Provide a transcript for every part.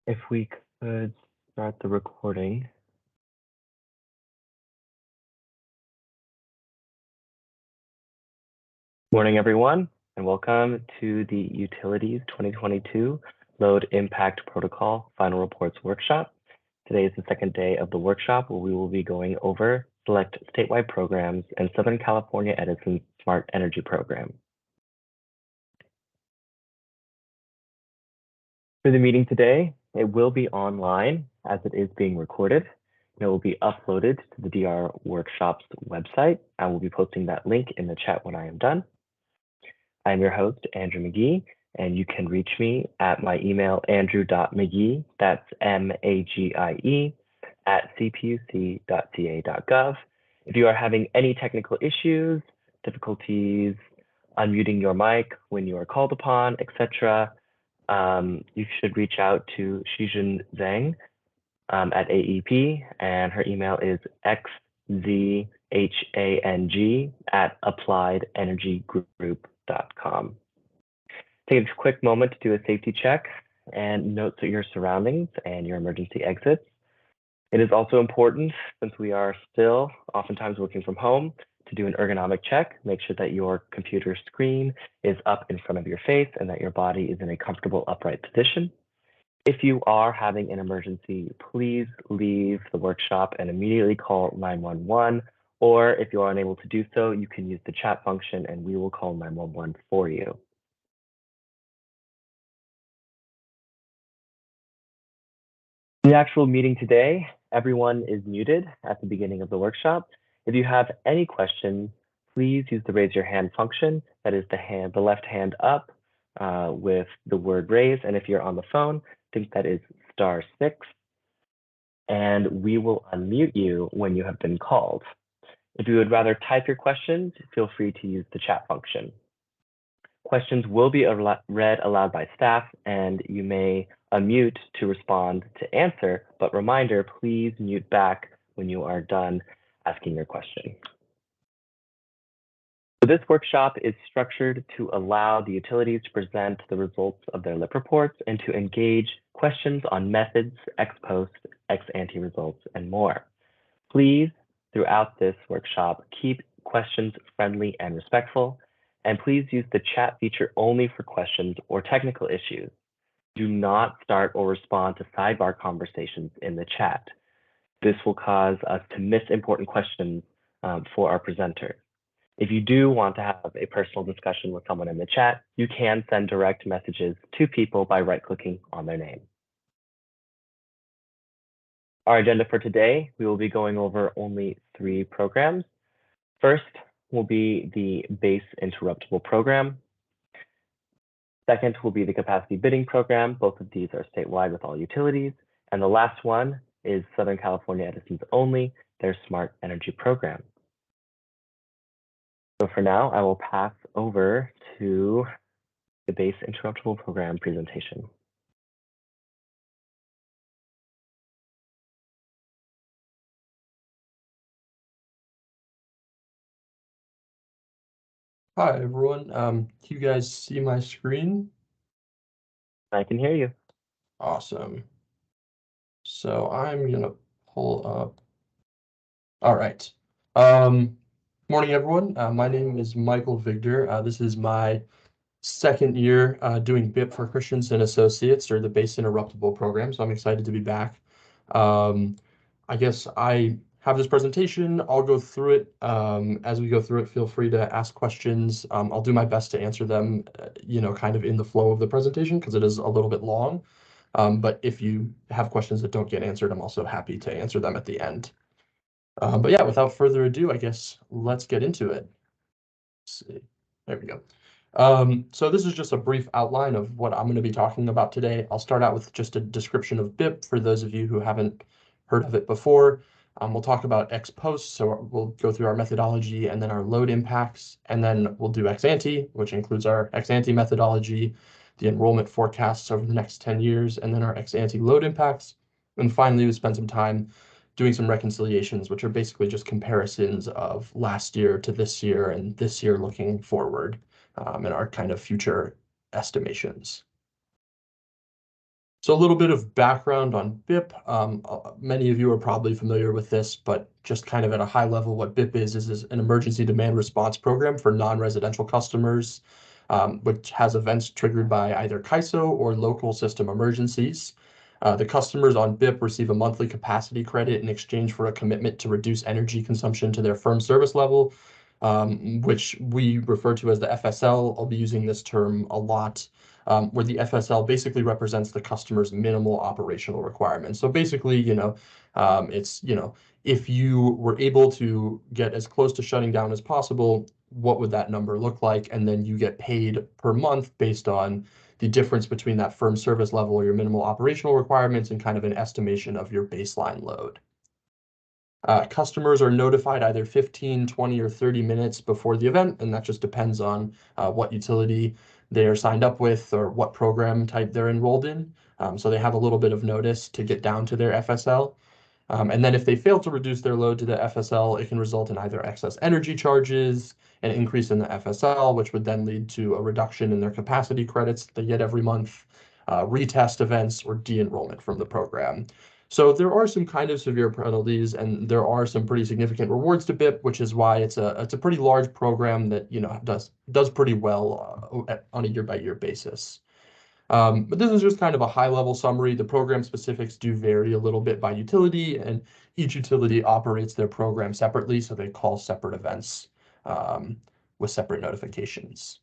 If we could start the recording. Morning, everyone, and welcome to the Utilities 2022 Load Impact Protocol Final Reports Workshop. Today is the second day of the workshop where we will be going over select statewide programs and Southern California Edison's Smart Energy Program. For the meeting today, it will be online as it is being recorded. It will be uploaded to the DR Workshops website. I will be posting that link in the chat when I am done. I'm your host, Andrew McGee, and you can reach me at my email, andrew.mcgee, that's MAGIE, at cpuc.ca.gov. If you are having any technical issues, difficulties unmuting your mic when you are called upon, etc., you should reach out to Shijun Zhang at AEP, and her email is xzhang@appliedenergygroup.com. Take a quick moment to do a safety check and note your surroundings and your emergency exits. It is also important, since we are still oftentimes working from home, to do an ergonomic check. Make sure that your computer screen is up in front of your face and that your body is in a comfortable upright position. If you are having an emergency, please leave the workshop and immediately call 911, or if you are unable to do so, you can use the chat function and we will call 911 for you. The actual meeting today, everyone is muted at the beginning of the workshop. If you have any questions, please use the raise your hand function. That is the left hand up with the word raise. And if you're on the phone, I think that is *6. And we will unmute you when you have been called. If you would rather type your questions, feel free to use the chat function. Questions will be read aloud by staff, and you may unmute to respond to answer, but reminder, please mute back when you are done asking your question. So this workshop is structured to allow the utilities to present the results of their LIP reports and to engage questions on methods, ex post, ex ante results, and more. Please, throughout this workshop, keep questions friendly and respectful, and please use the chat feature only for questions or technical issues. Do not start or respond to sidebar conversations in the chat. This will cause us to miss important questions for our presenter. If you do want to have a personal discussion with someone in the chat, you can send direct messages to people by right-clicking on their name. Our agenda for today, we will be going over only 3 programs. First will be the base interruptible program. Second will be the capacity bidding program. Both of these are statewide with all utilities. And the last one is Southern California Edison's only, their Smart Energy Program. So for now, I will pass over to the base interruptible program presentation. Hi, everyone. Can you guys see my screen? I can hear you. Awesome. So I'm going to pull up. All right. Morning, everyone. My name is Michael Victor. This is my second year doing BIP for Christensen Associates, or the Base Interruptible Program, so I'm excited to be back. I guess I have this presentation. I'll go through it. As we go through it, feel free to ask questions. I'll do my best to answer them, kind of in the flow of the presentation, because it is a little bit long. But if you have questions that don't get answered, I'm also happy to answer them at the end. But yeah, without further ado, I guess let's get into it. Let's see. There we go. So this is just a brief outline of what I'm going to be talking about today. I'll start out with just a description of BIP for those of you who haven't heard of it before. We'll talk about ex post, so we'll go through our methodology and then our load impacts, and then we'll do ex ante, which includes our ex ante methodology, the enrollment forecasts over the next 10 years, and then our ex ante load impacts. And finally, we spend some time doing some reconciliations, which are basically just comparisons of last year to this year and this year looking forward, and our kind of future estimations. So a little bit of background on BIP. Many of you are probably familiar with this, but just kind of at a high level, what BIP is an emergency demand response program for non-residential customers, which has events triggered by either CAISO or local system emergencies. The customers on BIP receive a monthly capacity credit in exchange for a commitment to reduce energy consumption to their firm service level, which we refer to as the FSL. I'll be using this term a lot, where the FSL basically represents the customer's minimal operational requirements. So basically, it's, if you were able to get as close to shutting down as possible, what would that number look like? And then you get paid per month based on the difference between that firm service level or your minimal operational requirements and kind of an estimation of your baseline load. Customers are notified either 15, 20, or 30 minutes before the event, and that just depends on what utility they are signed up with or what program type they're enrolled in. So they have a little bit of notice to get down to their FSL. And then if they fail to reduce their load to the FSL, it can result in either excess energy charges, an increase in the FSL, which would then lead to a reduction in their capacity credits that they get every month, retest events, or de-enrollment from the program. So there are some kind of severe penalties, and there are some pretty significant rewards to BIP, which is why it's a pretty large program that does pretty well on a year-by-year basis. But this is just kind of a high-level summary. The program specifics do vary a little bit by utility, and each utility operates their program separately, so they call separate events um, with separate notifications.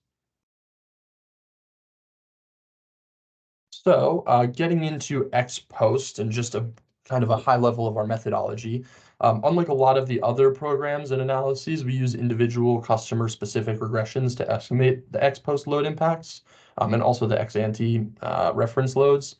So getting into ex post and just a kind of a high level of our methodology, unlike a lot of the other programs and analyses, we use individual customer specific regressions to estimate the ex post load impacts and also the ex ante reference loads.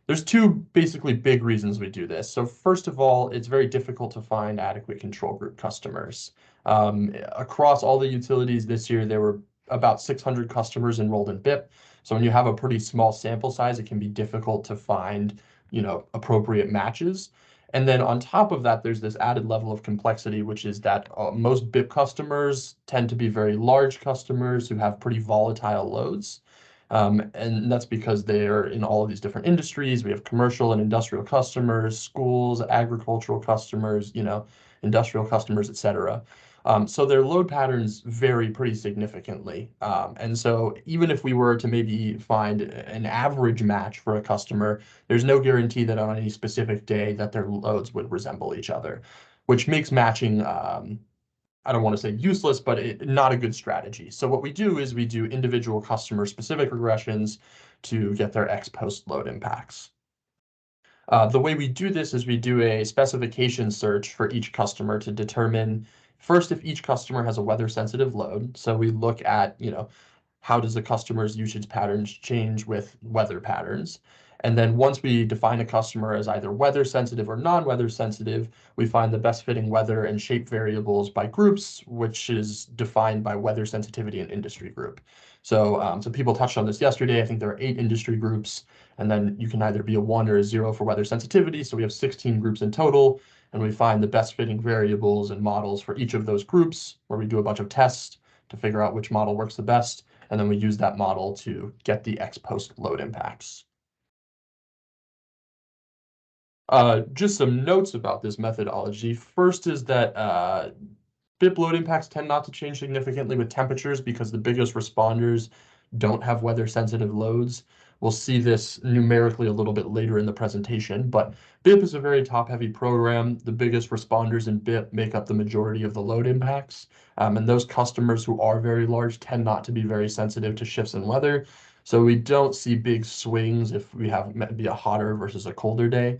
There's two basically big reasons we do this. So first of all, it's very difficult to find adequate control group customers. Across all the utilities this year, there were about 600 customers enrolled in BIP. So when you have a pretty small sample size, it can be difficult to find, appropriate matches. And then on top of that, there's this added level of complexity, which is that most BIP customers tend to be very large customers who have pretty volatile loads. And that's because they're in all of these different industries. We have commercial and industrial customers, schools, agricultural customers, industrial customers, et cetera. So their load patterns vary pretty significantly. And so even if we were to maybe find an average match for a customer, there's no guarantee that on any specific day that their loads would resemble each other, which makes matching I don't want to say useless, but not a good strategy. So what we do is we do individual customer specific regressions to get their ex post load impacts. The way we do this is we do a specification search for each customer to determine first if each customer has a weather sensitive load. So we look at, how does the customer's usage patterns change with weather patterns? And then once we define a customer as either weather sensitive or non-weather sensitive, we find the best fitting weather and shape variables by groups, which is defined by weather sensitivity and industry group. So people touched on this yesterday. I think there are 8 industry groups, and then you can either be a 1 or a 0 for weather sensitivity. So we have 16 groups in total, and we find the best fitting variables and models for each of those groups, where we do a bunch of tests to figure out which model works the best. And then we use that model to get the ex post load impacts. Just some notes about this methodology. First is that BIP load impacts tend not to change significantly with temperatures because the biggest responders don't have weather sensitive loads. We'll see this numerically a little bit later in the presentation, but BIP is a very top heavy program. The biggest responders in BIP make up the majority of the load impacts. And those customers who are very large tend not to be very sensitive to shifts in weather. So we don't see big swings if we have maybe a hotter versus a colder day.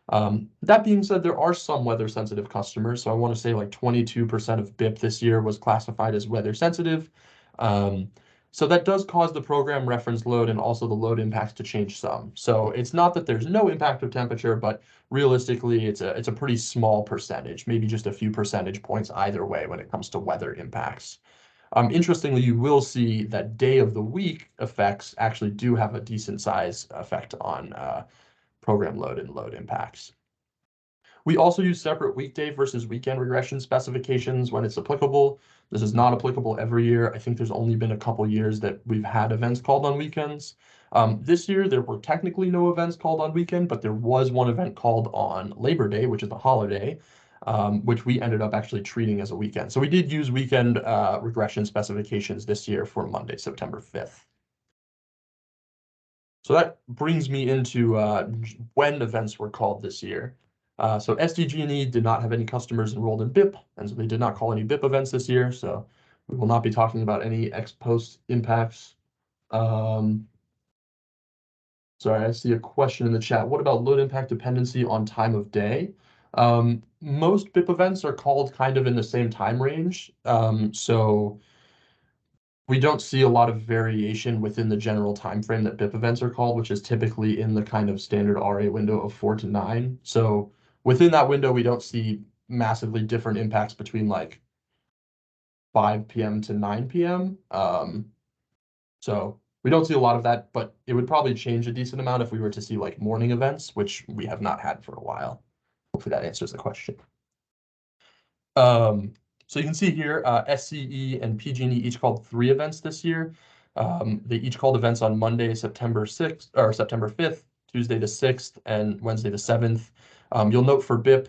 That being said, there are some weather sensitive customers. So I want to say like 22% of BIP this year was classified as weather sensitive. So that does cause the program reference load and also the load impacts to change some. So it's not that there's no impact of temperature, but realistically, it's a pretty small percentage, maybe just a few percentage points either way when it comes to weather impacts. Interestingly, you will see that day of the week effects actually do have a decent size effect on program load and load impacts. We also use separate weekday versus weekend regression specifications when it's applicable. This is not applicable every year. I think there's only been a couple years that we've had events called on weekends. This year, there were technically no events called on weekend, but there was one event called on Labor Day, which is a holiday, which we ended up actually treating as a weekend. So we did use weekend regression specifications this year for Monday, September 5th. So that brings me into when events were called this year. So SDG&E did not have any customers enrolled in BIP, and so they did not call any BIP events this year. So we will not be talking about any ex post impacts. Sorry, I see a question in the chat. What about load impact dependency on time of day? Most BIP events are called kind of in the same time range. So we don't see a lot of variation within the general time frame that BIP events are called, which is typically in the kind of standard RA window of 4 to 9. So within that window, we don't see massively different impacts between like 5 p.m. to 9 p.m. So we don't see a lot of that, but it would probably change a decent amount if we were to see like morning events, which we have not had for a while. Hopefully that answers the question. So you can see here, SCE and PG&E each called 3 events this year. They each called events on Monday, September 6th, or September 5th, Tuesday the 6th, and Wednesday the 7th. You'll note for BIP,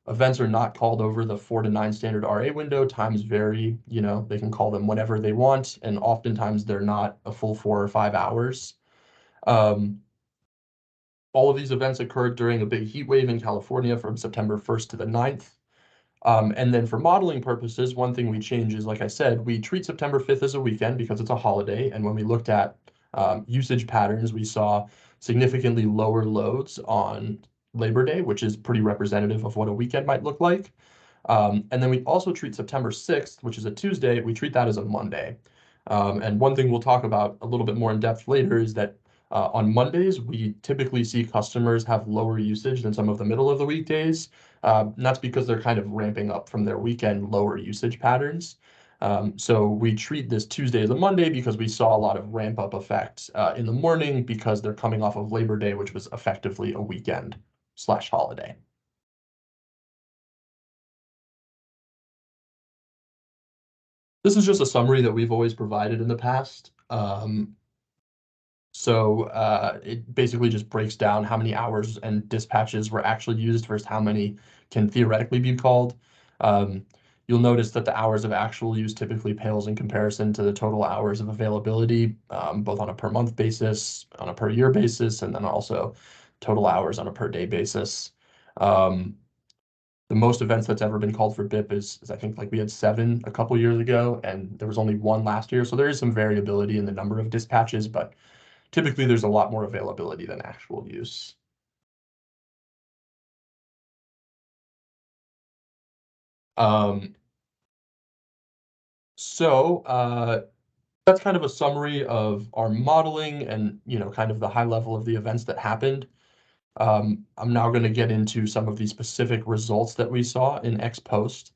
events are not called over the 4 to 9 standard RA window. Times vary, they can call them whenever they want, and oftentimes they're not a full 4 or 5 hours. All of these events occurred during a big heat wave in California from September 1st to the 9th. And then for modeling purposes, one thing we change is, like I said, we treat September 5th as a weekend because it's a holiday. And when we looked at usage patterns, we saw significantly lower loads on Labor Day, which is pretty representative of what a weekend might look like. And then we also treat September 6th, which is a Tuesday, we treat that as a Monday. And one thing we'll talk about a little bit more in depth later is that on Mondays, we typically see customers have lower usage than some of the middle of the weekdays. And that's because they're kind of ramping up from their weekend lower usage patterns. So we treat this Tuesday as a Monday because we saw a lot of ramp up effects in the morning because they're coming off of Labor Day, which was effectively a weekend/holiday. This is just a summary that we've always provided in the past. So it basically just breaks down how many hours and dispatches were actually used versus how many can theoretically be called. You'll notice that the hours of actual use typically pales in comparison to the total hours of availability, both on a per month basis, on a per year basis, and then also total hours on a per day basis. The most events that's ever been called for BIP is I think like we had 7 a couple years ago, and there was only 1 last year. So there is some variability in the number of dispatches, but typically there's a lot more availability than actual use. So that's kind of a summary of our modeling and kind of the high level of the events that happened. I'm now going to get into some of the specific results that we saw in ex post.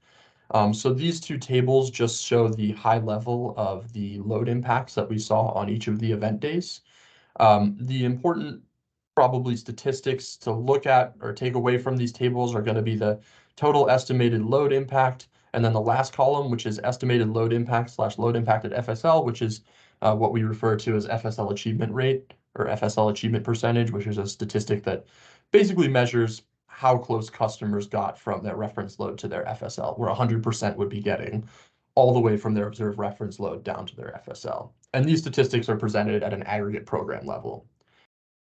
So these 2 tables just show the high level of the load impacts that we saw on each of the event days. The important probably statistics to look at or take away from these tables are going to be the total estimated load impact, and then the last column, which is estimated load impact / load impacted FSL, which is what we refer to as FSL achievement rate or FSL achievement percentage, which is a statistic that basically measures how close customers got from their reference load to their FSL, where 100% would be getting all the way from their observed reference load down to their FSL. And these statistics are presented at an aggregate program level.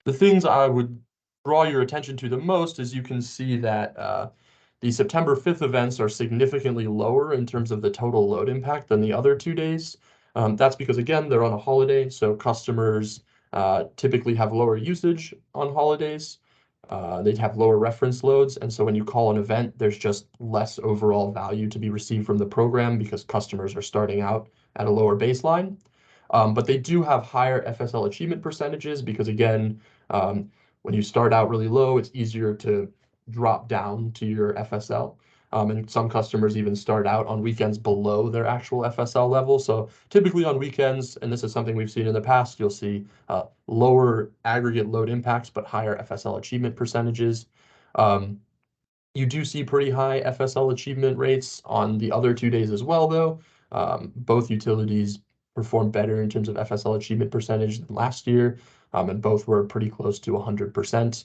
The things I would draw your attention to the most is you can see that the September 5th events are significantly lower in terms of the total load impact than the other 2 days. That's because, again, they're on a holiday, so customers typically have lower usage on holidays. They'd have lower reference loads, and so when you call an event, there's just less overall value to be received from the program because customers are starting out at a lower baseline. But they do have higher FSL achievement percentages because, again, when you start out really low, it's easier to drop down to your FSL. And some customers even start out on weekends below their actual FSL level. So typically on weekends, and this is something we've seen in the past, you'll see lower aggregate load impacts, but higher FSL achievement percentages. You do see pretty high FSL achievement rates on the other 2 days as well, though. Both utilities performed better in terms of FSL achievement percentage than last year, and both were pretty close to 100%.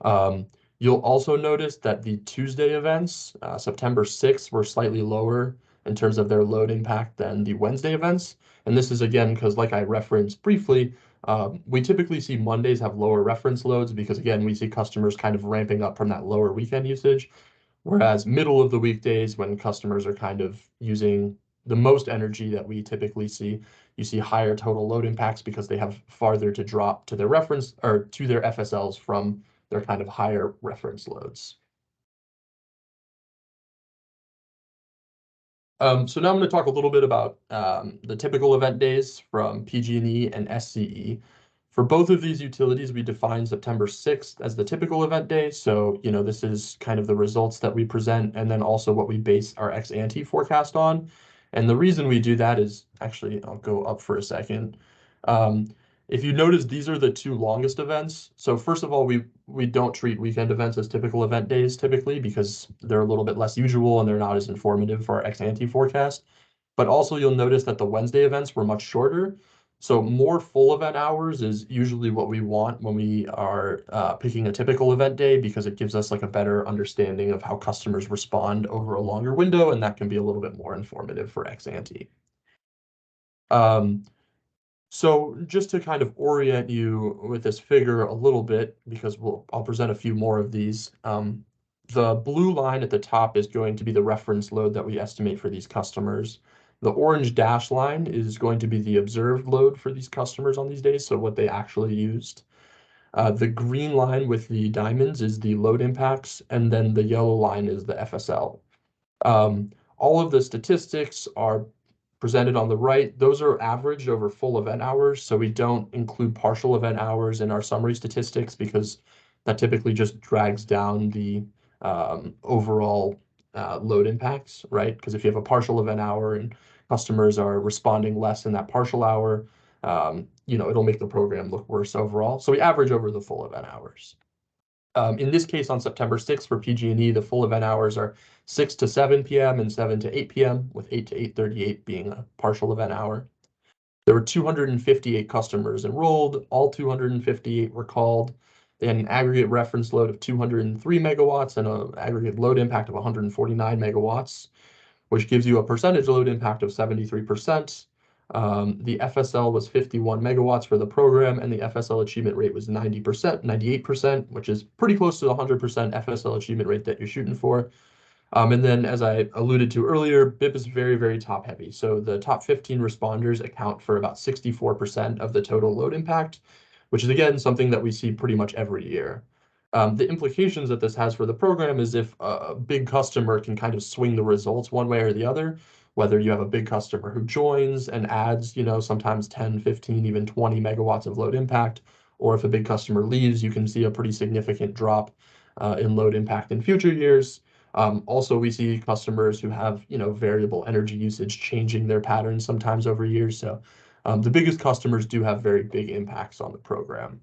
Um, you'll also notice that the Tuesday events, September 6th, were slightly lower in terms of their load impact than the Wednesday events. And this is again because, like I referenced briefly, we typically see Mondays have lower reference loads because, again, we see customers kind of ramping up from that lower weekend usage. Whereas middle of the weekdays, when customers are kind of using the most energy that we typically see, you see higher total load impacts because they have farther to drop to their reference or to their FSLs from their kind of higher reference loads. So now I'm going to talk a little bit about the typical event days from PG&E and SCE. For both of these utilities, we define September 6th as the typical event day. So, this is kind of the results that we present and then also what we base our ex ante forecast on. And the reason we do that is actually, I'll go up for a second. Um, if you notice, these are the two longest events. So first of all, we don't treat weekend events as typical event days typically because they're a little bit less usual and they're not as informative for our ex ante forecast. But also you'll notice that the Wednesday events were much shorter. So more full event hours is usually what we want when we are picking a typical event day because it gives us like a better understanding of how customers respond over a longer window, and that can be a little bit more informative for ex ante. Um, so just to kind of orient you with this figure a little bit, because I'll present a few more of these. The blue line at the top is going to be the reference load that we estimate for these customers. The orange dash line is going to be the observed load for these customers on these days, so what they actually used. The green line with the diamonds is the load impacts, and then the yellow line is the FSL. Um, all of the statistics are presented on the right. Those are averaged over full event hours, so we don't include partial event hours in our summary statistics because that typically just drags down the overall load impacts, right? Because if you have a partial event hour and customers are responding less in that partial hour, it'll make the program look worse overall. So we average over the full event hours. In this case, on September 6th for PG&E, the full event hours are 6 to 7 p.m. and 7 to 8 p.m., with 8 to 8:38 being a partial event hour. There were 258 customers enrolled. All 258 were called. They had an aggregate reference load of 203 megawatts and an aggregate load impact of 149 megawatts, which gives you a percentage load impact of 73%. The FSL was 51 megawatts for the program, and the FSL achievement rate was 90%, 98%, which is pretty close to the 100% FSL achievement rate that you're shooting for. And then, as I alluded to earlier, BIP is very, very top heavy. So the top 15 responders account for about 64% of the total load impact, which is, again, something that we see pretty much every year. The implications that this has for the program is if a big customer can kind of swing the results one way or the other, whether you have a big customer who joins and adds, sometimes 10, 15, even 20 megawatts of load impact, or if a big customer leaves, you can see a pretty significant drop in load impact in future years. Also, we see customers who have, variable energy usage changing their patterns sometimes over years. So the biggest customers do have very big impacts on the program.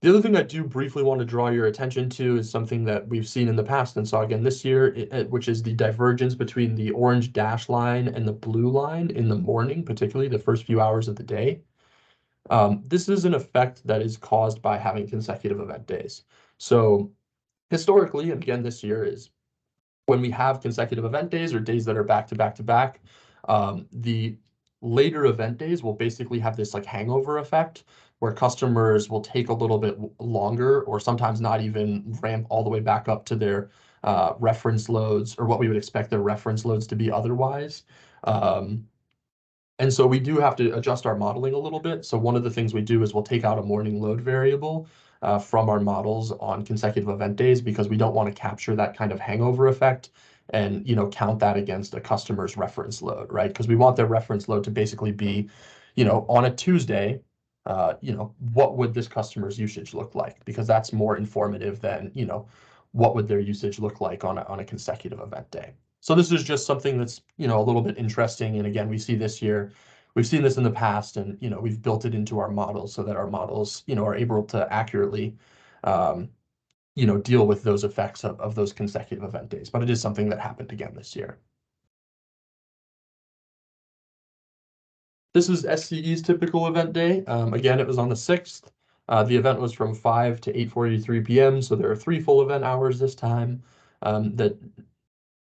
The other thing I do briefly want to draw your attention to is something that we've seen in the past and saw again this year, which is the divergence between the orange dash line and the blue line in the morning, particularly the first few hours of the day. This is an effect that is caused by having consecutive event days. So historically, and again this year, is when we have consecutive event days or days that are back to back to back, the later event days will basically have this like hangover effect where customers will take a little bit longer or sometimes not even ramp all the way back up to their reference loads or what we would expect their reference loads to be otherwise. And so we do have to adjust our modeling a little bit. So one of the things we do is we'll take out a morning load variable from our models on consecutive event days because we don't want to capture that kind of hangover effect and count that against a customer's reference load, right? Because we want their reference load to basically be, on a Tuesday, what would this customer's usage look like? Because that's more informative than, what would their usage look like on a consecutive event day. So this is just something that's, a little bit interesting. And again, we see this year, we've seen this in the past, and, we've built it into our models so that our models, are able to accurately deal with those effects of those consecutive event days. But it is something that happened again this year. This is SCE's typical event day. Again, it was on the 6th. The event was from 5 to 8:43 p.m., so there are 3 full event hours this time that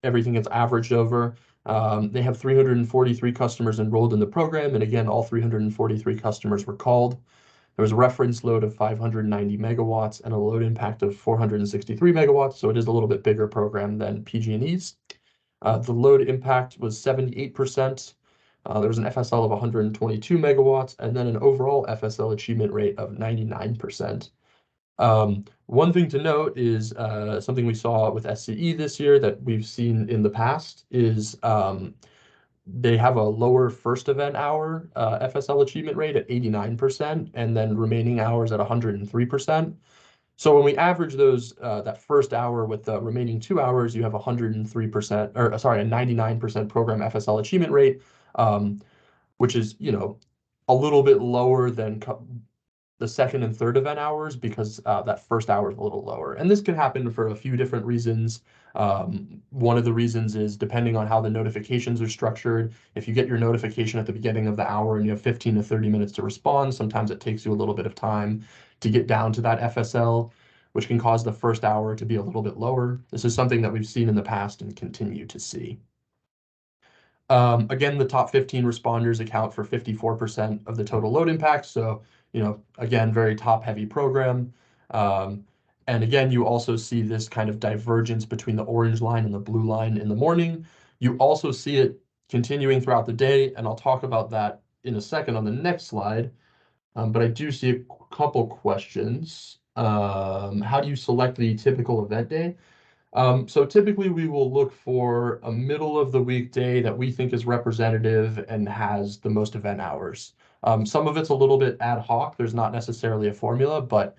everything gets averaged over. They have 343 customers enrolled in the program, and again, all 343 customers were called. There was a reference load of 590 megawatts and a load impact of 463 megawatts, so it is a little bit bigger program than PG&E's. The load impact was 78%. There was an FSL of 122 megawatts, and then an overall FSL achievement rate of 99%. One thing to note is something we saw with SCE this year that we've seen in the past is they have a lower first event hour FSL achievement rate at 89%, and then remaining hours at 103%. So when we average those, that first hour with the remaining 2 hours, you have 103%, or sorry, a 99% program FSL achievement rate, which is, a little bit lower than the second and third event hours because that first hour is a little lower. And this can happen for a few different reasons. One of the reasons is depending on how the notifications are structured. If you get your notification at the beginning of the hour and you have 15 to 30 minutes to respond, sometimes it takes you a little bit of time to get down to that FSL, which can cause the first hour to be a little bit lower. This is something that we've seen in the past and continue to see. Again, the top 15 responders account for 54% of the total load impact. So, again, very top-heavy program. And again, you also see this kind of divergence between the orange line and the blue line in the morning. You also see it continuing throughout the day, and I'll talk about that in a second on the next slide. But I do see a couple questions. How do you select the typical event day? So typically we will look for a middle of the weekday that we think is representative and has the most event hours. Some of it's a little bit ad hoc. There's not necessarily a formula, but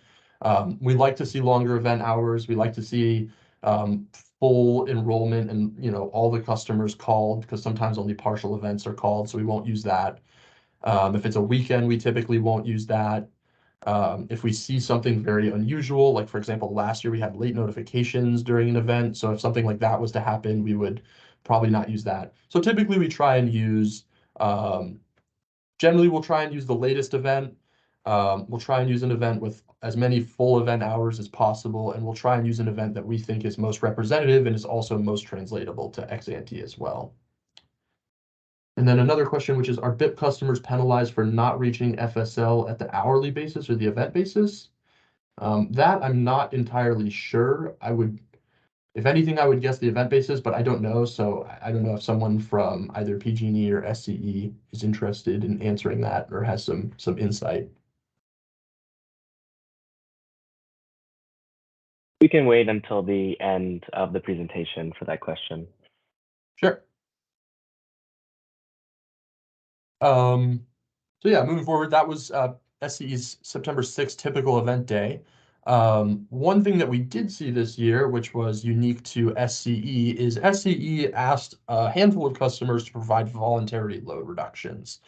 we like to see longer event hours. We like to see full enrollment and all the customers called, because sometimes only partial events are called, so we won't use that. If it's a weekend, we typically won't use that. If we see something very unusual, like for example, last year we had late notifications during an event. So if something like that was to happen, we would probably not use that. So typically we try and use, generally we'll try and use the latest event. We'll try and use an event with as many full event hours as possible, and we'll try and use an event that we think is most representative and is also most translatable to ex ante as well. And then another question, which is, are BIP customers penalized for not reaching FSL at the hourly basis or the event basis? That I'm not entirely sure. If anything, I would guess the event basis, but I don't know. So I don't know if someone from either PG&E or SCE is interested in answering that or has some insight. We can wait until the end of the presentation for that question. Sure. So yeah, moving forward, that was SCE's September 6th typical event day. One thing that we did see this year, which was unique to SCE, is SCE asked a handful of customers to provide voluntary load reductions.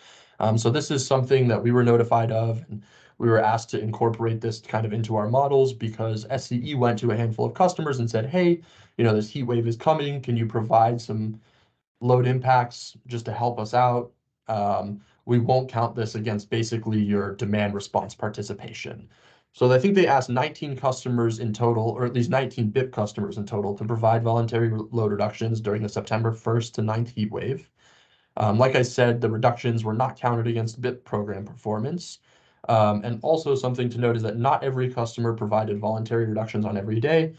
So this is something that we were notified of, and we were asked to incorporate this kind of into our models because SCE went to a handful of customers and said, hey, this heat wave is coming. Can you provide some load impacts just to help us out? We won't count this against basically your demand response participation. So I think they asked 19 customers in total, or at least 19 BIP customers in total, to provide voluntary load reductions during the September 1st to 9th heat wave. Like I said, the reductions were not counted against BIP program performance. And also something to note is that not every customer provided voluntary reductions on every day.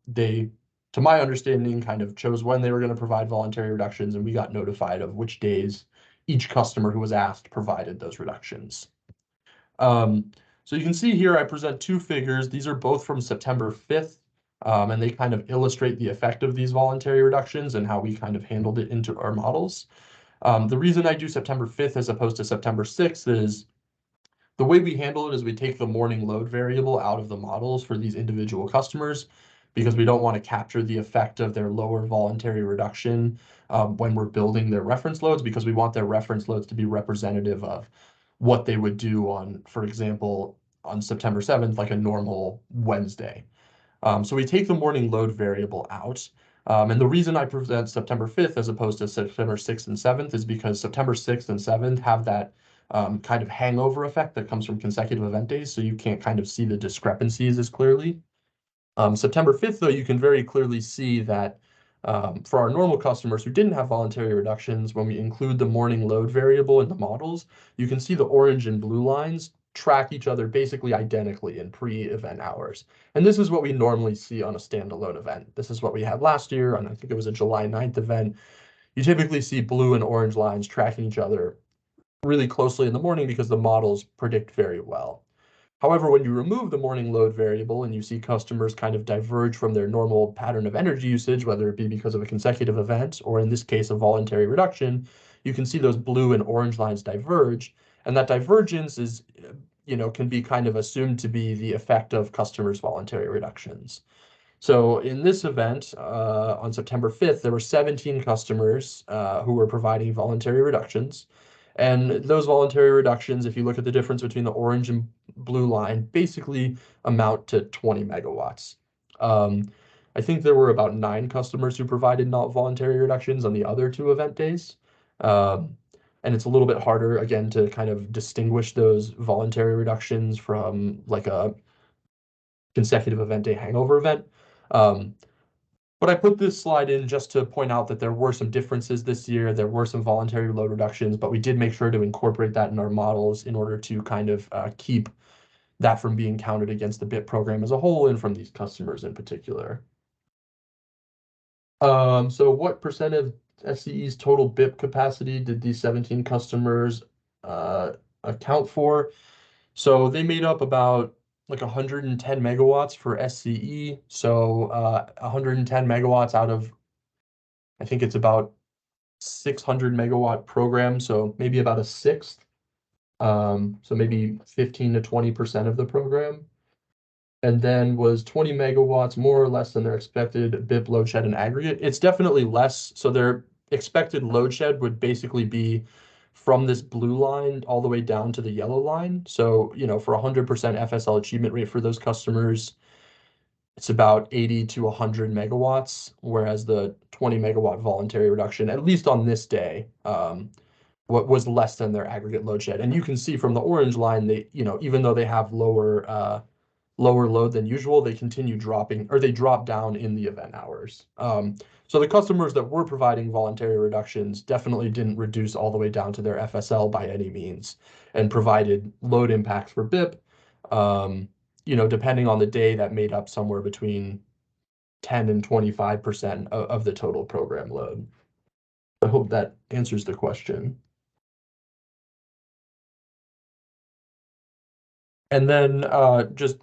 They, to my understanding, kind of chose when they were going to provide voluntary reductions, and we got notified of which days each customer who was asked provided those reductions. So you can see here I present two figures. These are both from September 5th, and they kind of illustrate the effect of these voluntary reductions and how we kind of handled it into our models. The reason I do September 5th as opposed to September 6th is the way we handle it is we take the morning load variable out of the models for these individual customers because we don't want to capture the effect of their lower voluntary reduction when we're building their reference loads, because we want their reference loads to be representative of what they would do on, for example, on September 7th like a normal Wednesday. So we take the morning load variable out. And the reason I present September 5th as opposed to September 6th and 7th is because September 6th and 7th have that kind of hangover effect that comes from consecutive event days, so you can't kind of see the discrepancies as clearly. September 5th, though, you can very clearly see that for our normal customers who didn't have voluntary reductions, when we include the morning load variable in the models, you can see the orange and blue lines track each other basically identically in pre-event hours. And this is what we normally see on a standalone event. This is what we had last year, and I think it was a July 9th event. You typically see blue and orange lines tracking each other really closely in the morning because the models predict very well. However, when you remove the morning load variable and you see customers kind of diverge from their normal pattern of energy usage, whether it be because of a consecutive event or in this case, a voluntary reduction, you can see those blue and orange lines diverge. And that divergence is, can be kind of assumed to be the effect of customers' voluntary reductions. So in this event, on September 5th, there were 17 customers who were providing voluntary reductions. And those voluntary reductions, if you look at the difference between the orange and blue line, basically amount to 20 megawatts. I think there were about 9 customers who provided not voluntary reductions on the other 2 event days. And it's a little bit harder, again, to kind of distinguish those voluntary reductions from like a consecutive event day hangover event. Um, but I put this slide in just to point out that there were some differences this year. There were some voluntary load reductions, but we did make sure to incorporate that in our models in order to kind of keep that from being counted against the BIP program as a whole and from these customers in particular. So what percent of SCE's total BIP capacity did these 17 customers account for? So they made up about like 110 megawatts for SCE. So 110 megawatts out of, I think it's about 600 megawatt program. So maybe about a sixth. So maybe 15 to 20% of the program. And then was 20 megawatts more or less than their expected BIP load shed in aggregate. It's definitely less. So their expected load shed would basically be from this blue line all the way down to the yellow line. So, for 100% FSL achievement rate for those customers, it's about 80 to 100 megawatts, whereas the 20 megawatt voluntary reduction, at least on this day, what was less than their aggregate load shed. And you can see from the orange line, they, even though they have lower load than usual, they continue dropping, or they drop down in the event hours. So the customers that were providing voluntary reductions definitely didn't reduce all the way down to their FSL by any means and provided load impacts for BIP. Depending on the day, that made up somewhere between 10 and 25% of the total program load. I hope that answers the question. And then just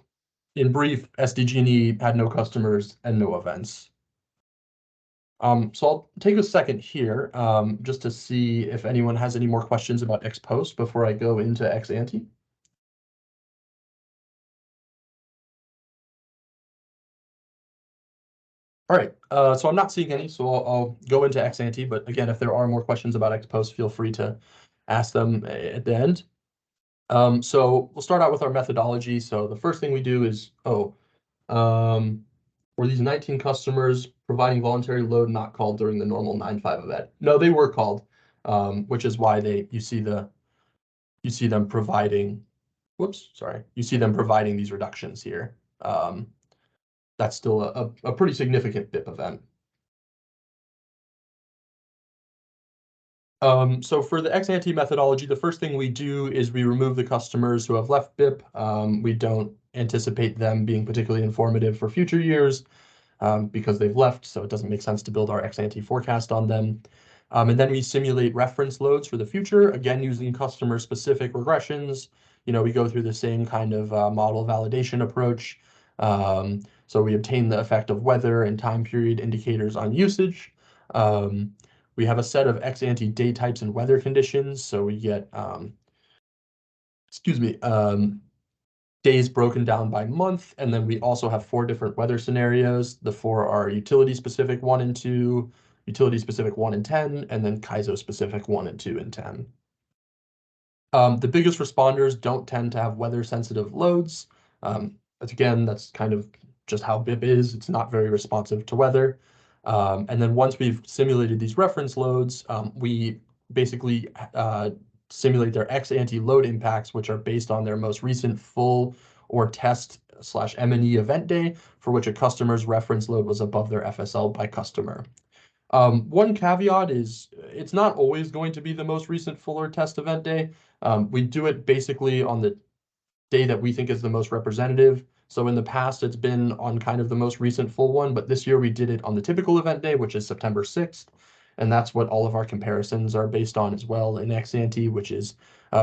in brief, SDG&E had no customers and no events. So I'll take a second here just to see if anyone has any more questions about ex post before I go into ex ante. All right, so I'm not seeing any, so I'll go into ex ante, but again, if there are more questions about ex post, feel free to ask them at the end. So we'll start out with our methodology. So the first thing we do is, were these 19 customers providing voluntary load not called during the normal 9.5 event? No, they were called, which is why you see them providing, you see them providing these reductions here. That's still a pretty significant BIP event. So for the ex-ante methodology, the first thing we do is we remove the customers who have left BIP. We don't anticipate them being particularly informative for future years because they've left, so it doesn't make sense to build our ex-ante forecast on them. And then we simulate reference loads for the future, again, using customer-specific regressions. We go through the same kind of model validation approach. So we obtain the effect of weather and time period indicators on usage. We have a set of ex-ante day types and weather conditions. So we get, days broken down by month. And then we also have 4 different weather scenarios. The 4 are utility-specific 1 and 2, utility-specific 1 and 10, and then CAISO-specific 1 and 2 and 10. The biggest responders don't tend to have weather-sensitive loads. Again, that's kind of just how BIP is. It's not very responsive to weather. And then once we've simulated these reference loads, we basically simulate their ex-ante load impacts, which are based on their most recent full or test slash M&E event day for which a customer's reference load was above their FSL by customer. One caveat is it's not always going to be the most recent fuller test event day. We do it basically on the day that we think is the most representative. So in the past, it's been on kind of the most recent full one, but this year we did it on the typical event day, which is September 6th. And that's what all of our comparisons are based on as well in ex-ante, which is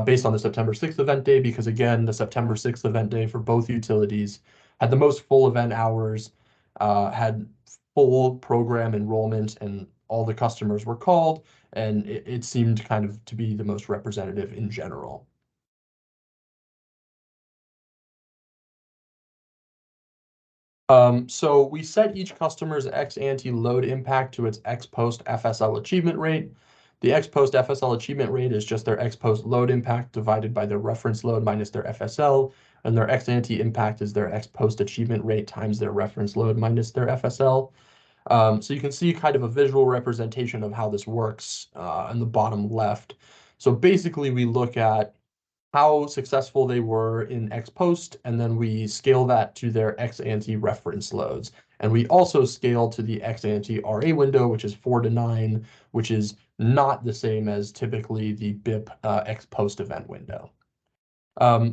based on the September 6th event day, because again, the September 6th event day for both utilities had the most full event hours, had full program enrollment, and all the customers were called, and it seemed kind of to be the most representative in general. So we set each customer's ex-ante load impact to its ex-post FSL achievement rate. The ex-post FSL achievement rate is just their ex-post load impact divided by their reference load minus their FSL, and their ex-ante impact is their ex-post achievement rate times their reference load minus their FSL. So you can see kind of a visual representation of how this works in the bottom left. So basically, we look at how successful they were in ex post, and then we scale that to their ex ante reference loads. And we also scale to the ex ante RA window, which is 4 to 9, which is not the same as typically the BIP ex post event window.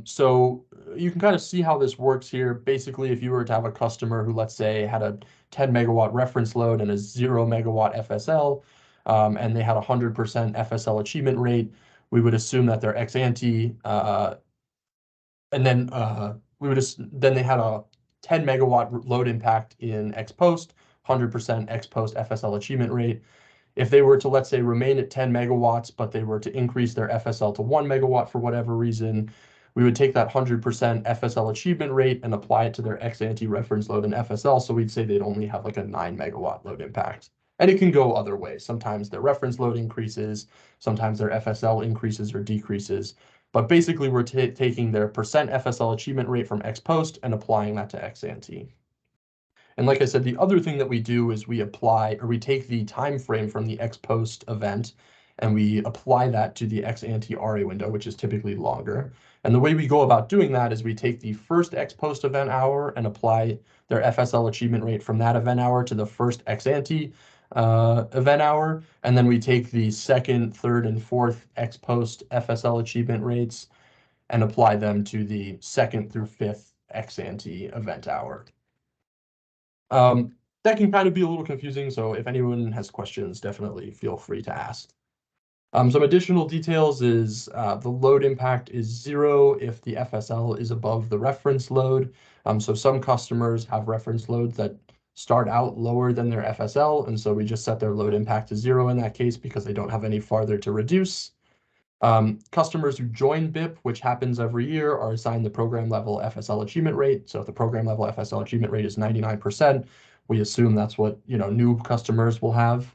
So you can kind of see how this works here. Basically, if you were to have a customer who, let's say, had a 10 megawatt reference load and a 0 megawatt FSL, and they had a 100% FSL achievement rate, we would assume that their ex ante, and then then they had a 10 megawatt load impact in ex post, 100% ex post FSL achievement rate. If they were to, let's say, remain at 10 megawatts, but they were to increase their FSL to 1 megawatt for whatever reason, we would take that 100% FSL achievement rate and apply it to their ex ante reference load in FSL. So we'd say they'd only have like a 9 megawatt load impact. And it can go other ways. Sometimes their reference load increases, sometimes their FSL increases or decreases. But basically, we're taking their percent FSL achievement rate from ex post and applying that to ex ante. And like I said, the other thing that we do is we take the time frame from the ex post event and we apply that to the ex ante RA window, which is typically longer. And the way we go about doing that is we take the first ex post event hour and apply their FSL achievement rate from that event hour to the first ex ante event hour. And then we take the second, third, and fourth ex post FSL achievement rates and apply them to the second through fifth ex ante event hour. That can kind of be a little confusing, so if anyone has questions, definitely feel free to ask. Some additional details is the load impact is 0 if the FSL is above the reference load. So some customers have reference loads that start out lower than their FSL, and so we just set their load impact to 0 in that case because they don't have any farther to reduce. Customers who join BIP, which happens every year, are assigned the program level FSL achievement rate. So if the program level FSL achievement rate is 99%, we assume that's what new customers will have.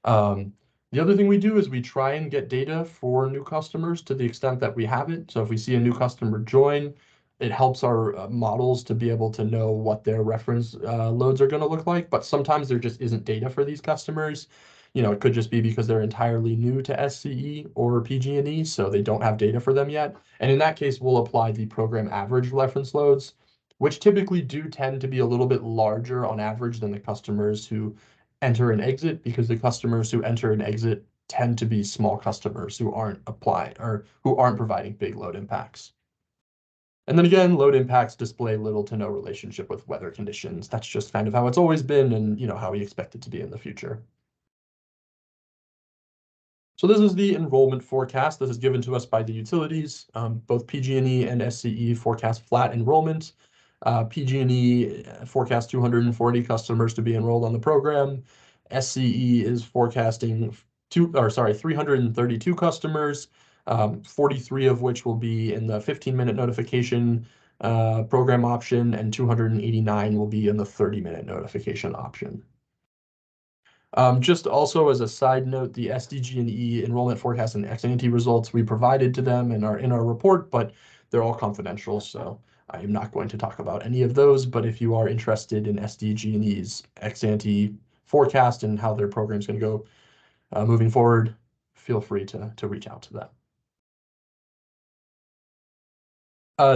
The other thing we do is we try and get data for new customers to the extent that we have it. So if we see a new customer join, it helps our models to be able to know what their reference loads are going to look like. But sometimes there just isn't data for these customers. It could just be because they're entirely new to SCE or PG&E, so they don't have data for them yet. And in that case, we'll apply the program average reference loads, which typically do tend to be a little bit larger on average than the customers who enter and exit, because the customers who enter and exit tend to be small customers who aren't applying or who aren't providing big load impacts. And then again, load impacts display little to no relationship with weather conditions. That's just kind of how it's always been and how we expect it to be in the future. So this is the enrollment forecast. This is given to us by the utilities. Both PG&E and SCE forecast flat enrollment. PG&E forecast 240 customers to be enrolled on the program. SCE is forecasting 332 customers, 43 of which will be in the 15-minute notification program option, and 289 will be in the 30-minute notification option. Just also as a side note, the SDG&E enrollment forecast and ex-ante results we provided to them and are in our report, but they're all confidential, so I am not going to talk about any of those. But if you are interested in SDG&E's ex-ante forecast and how their program is going to go moving forward, feel free to reach out to them.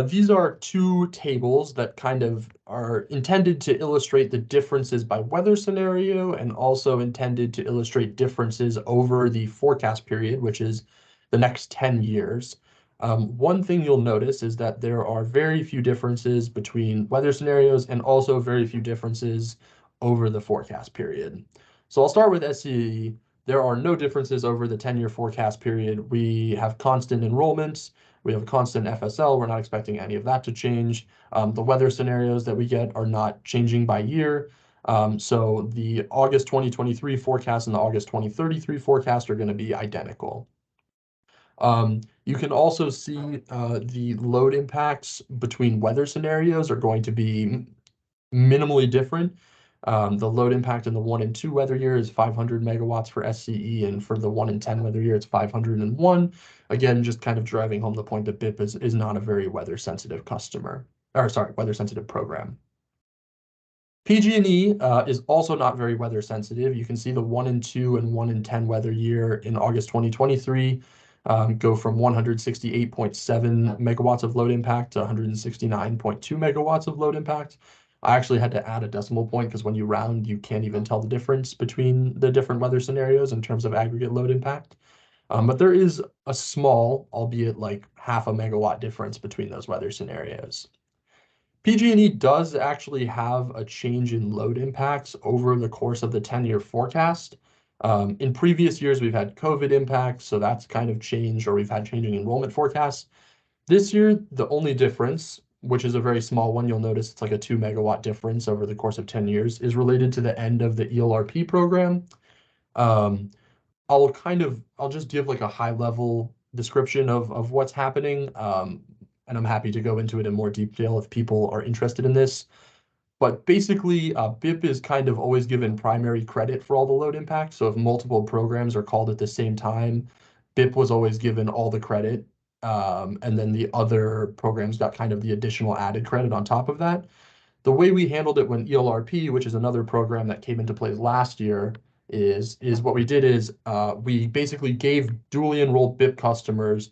These are two tables that kind of are intended to illustrate the differences by weather scenario and also intended to illustrate differences over the forecast period, which is the next 10 years. One thing you'll notice is that there are very few differences between weather scenarios and also very few differences over the forecast period. So I'll start with SCE. There are no differences over the 10-year forecast period. We have constant enrollments. We have a constant FSL. We're not expecting any of that to change. The weather scenarios that we get are not changing by year. So the August 2023 forecast and the August 2033 forecast are going to be identical. You can also see the load impacts between weather scenarios are going to be minimally different. The load impact in the 1 and 2 weather year is 500 megawatts for SCE, and for the 1 and 10 weather year, it's 501. Again, just kind of driving home the point that BIP is not a very weather sensitive customer, or sorry, weather sensitive program. PG&E is also not very weather sensitive. You can see the 1 and 2 and 1 and 10 weather year in August 2023 go from 168.7 megawatts of load impact to 169.2 megawatts of load impact. I actually had to add a decimal point because when you round, you can't even tell the difference between the different weather scenarios in terms of aggregate load impact. But there is a small, albeit like half a megawatt difference between those weather scenarios. PG&E does actually have a change in load impacts over the course of the 10-year forecast. In previous years, we've had COVID impacts, so that's kind of changed, or we've had changing enrollment forecasts. This year, the only difference, which is a very small one, you'll notice it's like a 2 megawatt difference over the course of 10 years, is related to the end of the ELRP program. I'll just give like a high level description of what's happening. And I'm happy to go into it in more detail if people are interested in this. But basically, BIP is kind of always given primary credit for all the load impacts. So if multiple programs are called at the same time, BIP was always given all the credit. And then the other programs got kind of the additional added credit on top of that. The way we handled it when ELRP, which is another program that came into place last year, is what we did is we basically gave dually enrolled BIP customers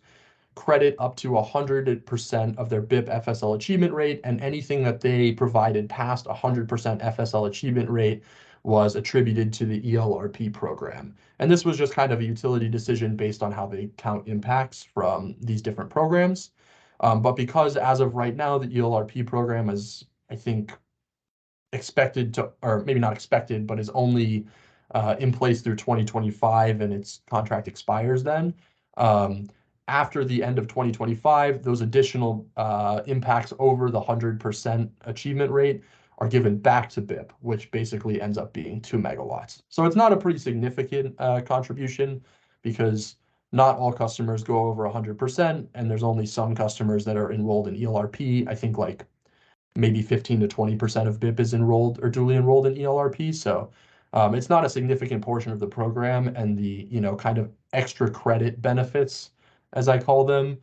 credit up to 100% of their BIP FSL achievement rate, and anything that they provided past 100% FSL achievement rate was attributed to the ELRP program. And this was just kind of a utility decision based on how they count impacts from these different programs. But because as of right now, the ELRP program is, I think, expected to, or maybe not expected, but is only in place through 2025 and its contract expires then. After the end of 2025, those additional impacts over the 100% achievement rate are given back to BIP, which basically ends up being 2 megawatts. So it's not a pretty significant contribution because not all customers go over 100%, and there's only some customers that are enrolled in ELRP. I think like maybe 15 to 20% of BIP is enrolled or duly enrolled in ELRP. So it's not a significant portion of the program, and the kind of extra credit benefits, as I call them,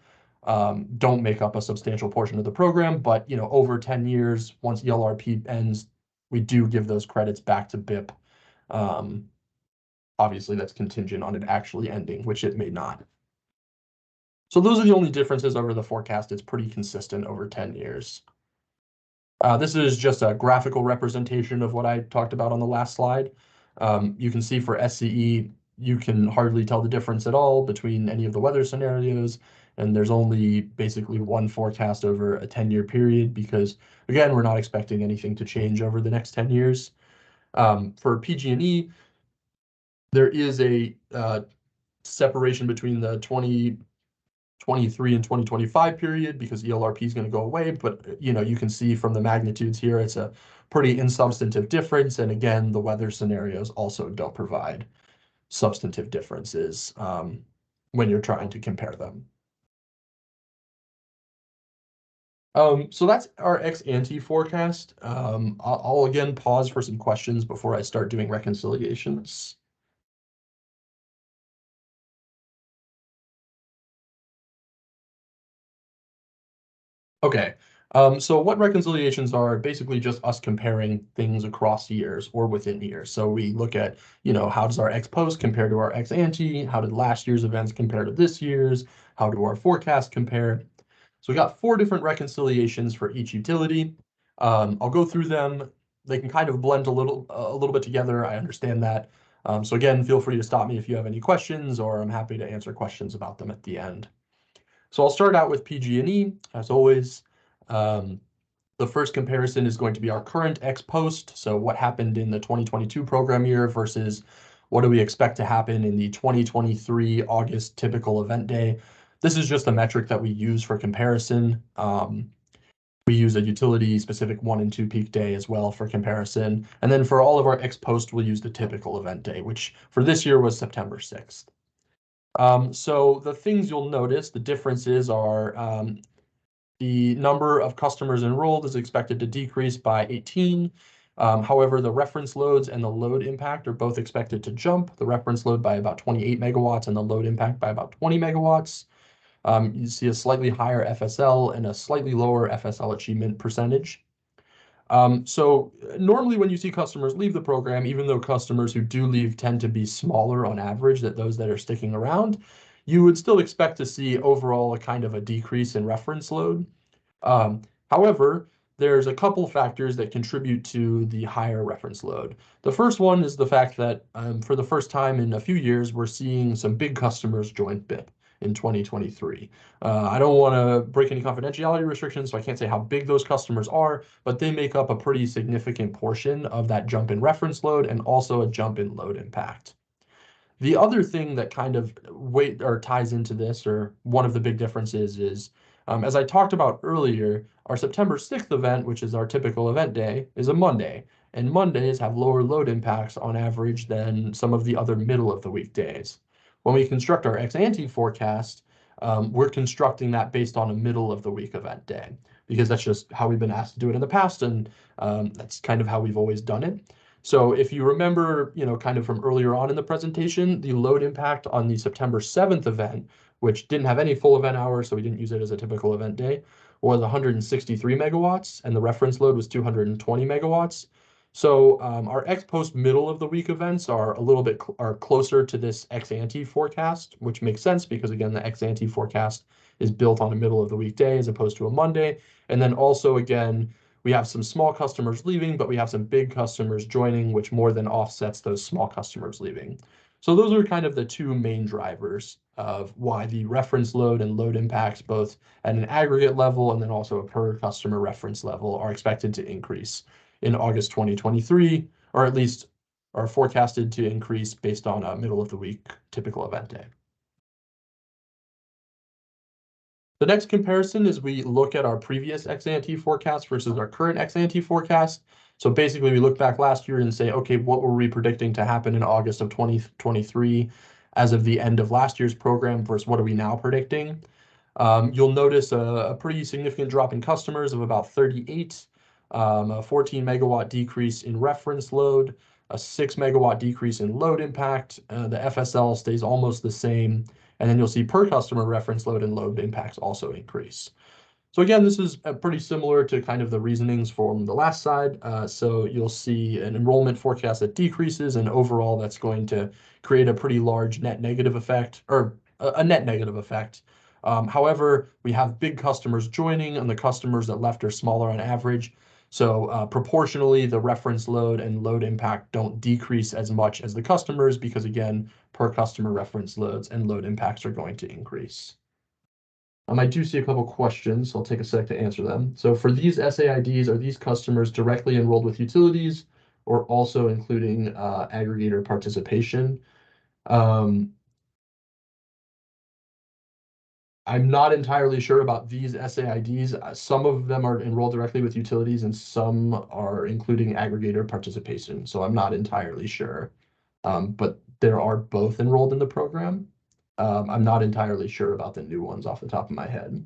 don't make up a substantial portion of the program. But over 10 years, once ELRP ends, we do give those credits back to BIP. Obviously, that's contingent on it actually ending, which it may not. So those are the only differences over the forecast. It's pretty consistent over 10 years. This is just a graphical representation of what I talked about on the last slide. You can see for SCE, you can hardly tell the difference at all between any of the weather scenarios, and there's only basically one forecast over a 10-year period because, again, we're not expecting anything to change over the next 10 years. For PG&E, there is a separation between the 2023 and 2025 period because ELRP is going to go away, but you can see from the magnitudes here, it's a pretty insubstantive difference. And again, the weather scenarios also don't provide substantive differences when you're trying to compare them. So that's our ex ante forecast. I'll again pause for some questions before I start doing reconciliations. Okay. So what reconciliations are basically just us comparing things across years or within years. So we look at, how does our ex post compare to our ex ante? How did last year's events compare to this year's? How do our forecasts compare? So we got four different reconciliations for each utility. I'll go through them. They can kind of blend a little bit together. I understand that. So again, feel free to stop me if you have any questions, or I'm happy to answer questions about them at the end. So I'll start out with PG&E, as always. Um, the first comparison is going to be our current ex post. So what happened in the 2022 program year versus what do we expect to happen in the 2023 August typical event day. This is just a metric that we use for comparison. We use a utility specific 1 and 2 peak day as well for comparison. And then for all of our ex post, we'll use the typical event day, which for this year was September 6th. So the things you'll notice, the differences are the number of customers enrolled is expected to decrease by 18. However, the reference loads and the load impact are both expected to jump. The reference load by about 28 megawatts and the load impact by about 20 megawatts. You see a slightly higher FSL and a slightly lower FSL achievement percentage. So normally when you see customers leave the program, even though customers who do leave tend to be smaller on average than those that are sticking around, you would still expect to see overall a kind of a decrease in reference load. Um, However, there's a couple factors that contribute to the higher reference load. The first one is the fact that for the first time in a few years, we're seeing some big customers join BIP in 2023. I don't want to break any confidentiality restrictions, so I can't say how big those customers are, but they make up a pretty significant portion of that jump in reference load and also a jump in load impact. The other thing that kind of weight or ties into this, or one of the big differences, is as I talked about earlier, our September 6th event, which is our typical event day, is a Monday. And Mondays have lower load impacts on average than some of the other middle of the week days. When we construct our ex ante forecast, we're constructing that based on a middle of the week event day, because that's just how we've been asked to do it in the past, and that's kind of how we've always done it. So if you remember, kind of from earlier on in the presentation, the load impact on the September 7th event, which didn't have any full event hours, so we didn't use it as a typical event day, was 163 megawatts, and the reference load was 220 megawatts. So our ex post middle of the week events are a little bit are closer to this ex ante forecast, which makes sense because again, the ex ante forecast is built on a middle of the weekday as opposed to a Monday. And then also again, we have some small customers leaving, but we have some big customers joining, which more than offsets those small customers leaving. So those are kind of the two main drivers of why the reference load and load impacts, both at an aggregate level and then also a per customer reference level, are expected to increase in August 2023, or at least are forecasted to increase based on a middle of the week typical event day. The next comparison is we look at our previous ex ante forecast versus our current ex ante forecast. So basically, we look back last year and say, okay, what were we predicting to happen in August of 2023 as of the end of last year's program versus what are we now predicting? You'll notice a pretty significant drop in customers of about 38, a 14 megawatt decrease in reference load, a 6 megawatt decrease in load impact. The FSL stays almost the same. And then you'll see per customer reference load and load impacts also increase. So again, this is pretty similar to kind of the reasonings from the last slide. So you'll see an enrollment forecast that decreases, and overall that's going to create a pretty large net negative effect, or a net negative effect. However, we have big customers joining, and the customers that left are smaller on average. So proportionally, the reference load and load impact don't decrease as much as the customers because, again, per customer reference loads and load impacts are going to increase. I do see a couple questions, so I'll take a sec to answer them. So for these SAIDs, are these customers directly enrolled with utilities or also including aggregator participation? I'm not entirely sure about these SAIDs. Some of them are enrolled directly with utilities and some are including aggregator participation. So I'm not entirely sure. But there are both enrolled in the program. I'm not entirely sure about the new ones off the top of my head.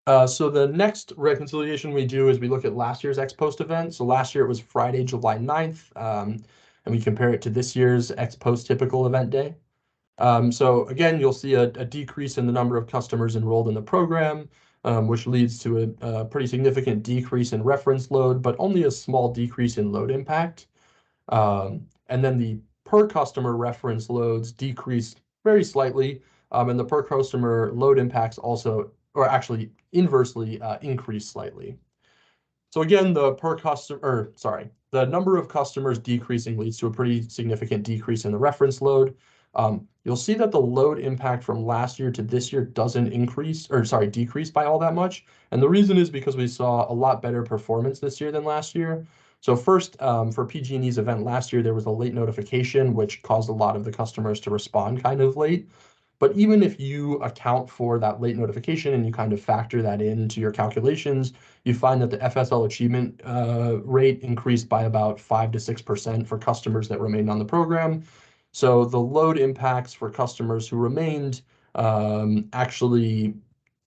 So the next reconciliation we do is we look at last year's ex post event. So last year it was Friday, July 9th, and we compare it to this year's ex post typical event day. So again, you'll see a decrease in the number of customers enrolled in the program, which leads to a pretty significant decrease in reference load, but only a small decrease in load impact. And then the per customer reference loads decreased very slightly, and the per customer load impacts also, or actually inversely, increased slightly. So again, the number of customers decreasing leads to a pretty significant decrease in the reference load. You'll see that the load impact from last year to this year doesn't decrease by all that much. And the reason is because we saw a lot better performance this year than last year. So first, for PG&E's event last year, there was a late notification, which caused a lot of the customers to respond kind of late. But even if you account for that late notification and you kind of factor that into your calculations, you find that the FSL achievement rate increased by about 5 to 6% for customers that remained on the program. So the load impacts for customers who remained actually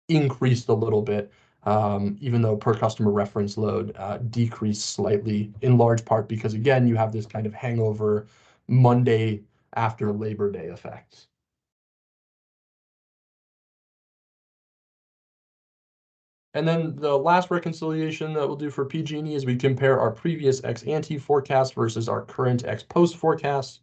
increased a little bit, even though per customer reference load decreased slightly, in large part because, again, you have this kind of hangover Monday after Labor Day effect. And then the last reconciliation that we'll do for PG&E is we compare our previous ex-ante forecast versus our current ex-post forecast.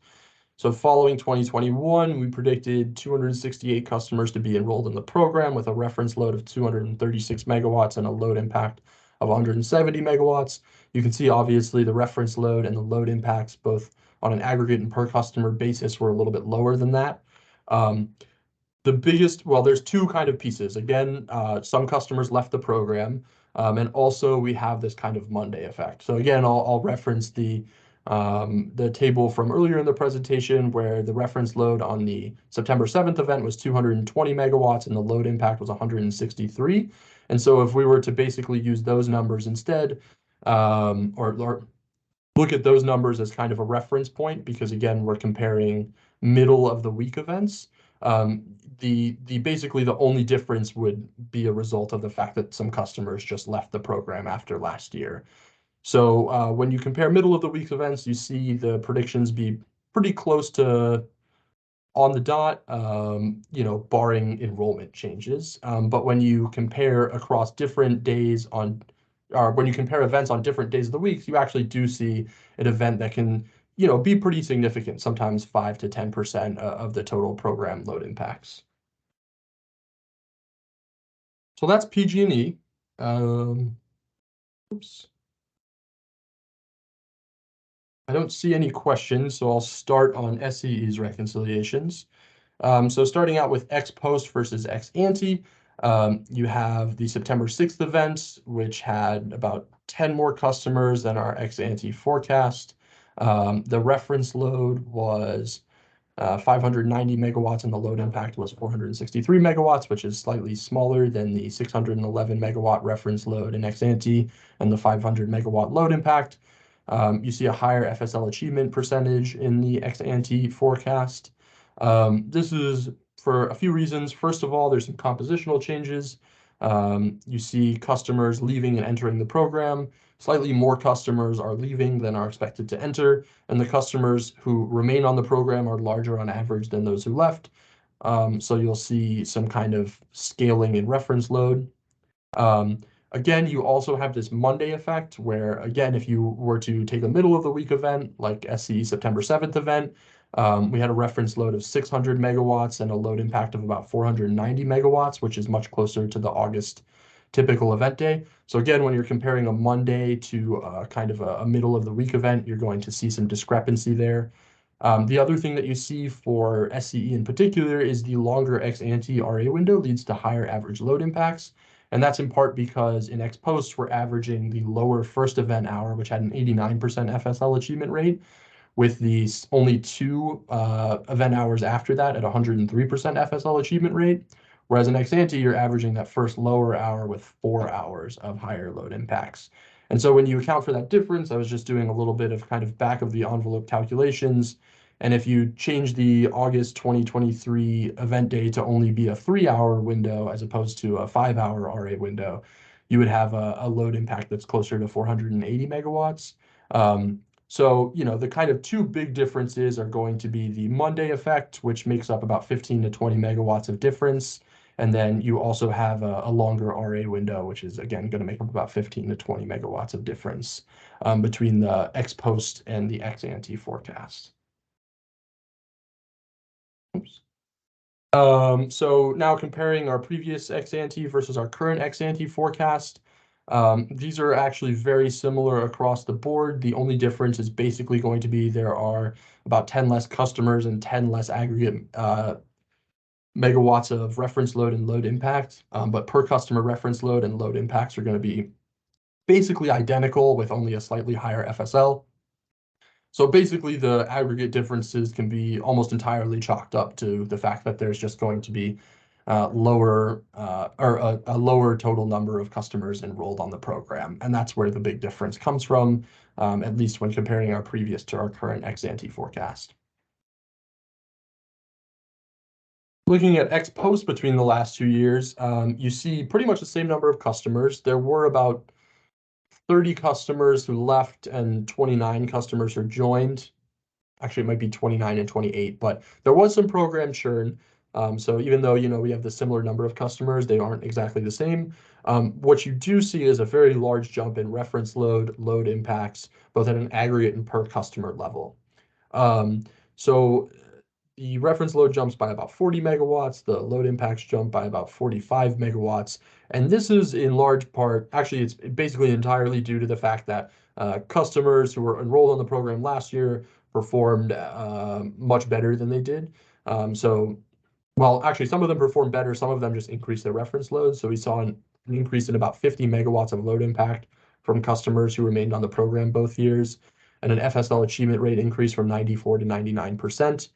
So following 2021, we predicted 268 customers to be enrolled in the program with a reference load of 236 megawatts and a load impact of 170 megawatts. You can see obviously the reference load and the load impacts both on an aggregate and per customer basis were a little bit lower than that. There's two kind of pieces. Again, some customers left the program, and also we have this kind of Monday effect. So again, I'll reference the table from earlier in the presentation where the reference load on the September 7th event was 220 megawatts and the load impact was 163. And so if we were to basically use those numbers instead, or look at those numbers as kind of a reference point, because again, we're comparing middle of the week events. Basically the only difference would be a result of the fact that some customers just left the program after last year. So when you compare middle of the week events, you see the predictions be pretty close to on the dot, barring enrollment changes. But when you compare across different days or when you compare events on different days of the week, you actually do see an event that can, be pretty significant, sometimes 5 to 10% of the total program load impacts. So that's PG&E. Oops. I don't see any questions, so I'll start on SEE's reconciliations. So starting out with ex post versus ex ante, you have the September 6th event, which had about 10 more customers than our ex ante forecast. The reference load was 590 megawatts, and the load impact was 463 megawatts, which is slightly smaller than the 611 megawatt reference load in ex ante and the 500 megawatt load impact. You see a higher FSL achievement percentage in the ex ante forecast. This is for a few reasons. First of all, there's some compositional changes. You see customers leaving and entering the program. Slightly more customers are leaving than are expected to enter, and the customers who remain on the program are larger on average than those who left. So you'll see some kind of scaling in reference load. Again, you also have this Monday effect where, again, if you were to take a middle of the week event, like SCE September 7th event, we had a reference load of 600 megawatts and a load impact of about 490 megawatts, which is much closer to the August typical event day. So again, when you're comparing a Monday to kind of a middle of the week event, you're going to see some discrepancy there. The other thing that you see for SCE in particular is the longer ex ante RA window leads to higher average load impacts. And that's in part because in ex post, we're averaging the lower first event hour, which had an 89% FSL achievement rate, with the only two event hours after that at 103% FSL achievement rate. Whereas in ex ante, you're averaging that first lower hour with 4 hours of higher load impacts. And so when you account for that difference, I was just doing a little bit of kind of back of the envelope calculations. And if you change the August 2023 event day to only be a 3-hour window as opposed to a 5-hour RA window, you would have a load impact that's closer to 480 megawatts. So, the kind of two big differences are going to be the Monday effect, which makes up about 15 to 20 megawatts of difference. And then you also have a longer RA window, which is, again, going to make up about 15 to 20 megawatts of difference between the ex post and the ex ante forecast. Oops. So now comparing our previous ex ante versus our current ex ante forecast, these are actually very similar across the board. The only difference is basically going to be there are about 10 less customers and 10 less aggregate megawatts of reference load and load impact, but per customer reference load and load impacts are going to be basically identical with only a slightly higher FSL. So basically the aggregate differences can be almost entirely chalked up to the fact that there's just going to be lower or a lower total number of customers enrolled on the program. And that's where the big difference comes from, at least when comparing our previous to our current ex ante forecast. Looking at ex post between the last 2 years, you see pretty much the same number of customers. There were about 30 customers who left and 29 customers who joined. Actually, it might be 29 and 28, but there was some program churn. So even though, we have the similar number of customers, they aren't exactly the same. What you do see is a very large jump in reference load impacts, both at an aggregate and per customer level. So the reference load jumps by about 40 megawatts, the load impacts jump by about 45 megawatts. And this is in large part, actually, it's basically entirely due to the fact that customers who were enrolled on the program last year performed much better than they did. Well, actually, some of them performed better, some of them just increased their reference load. So we saw an increase in about 50 megawatts of load impact from customers who remained on the program both years, and an FSL achievement rate increase from 94 to 99%.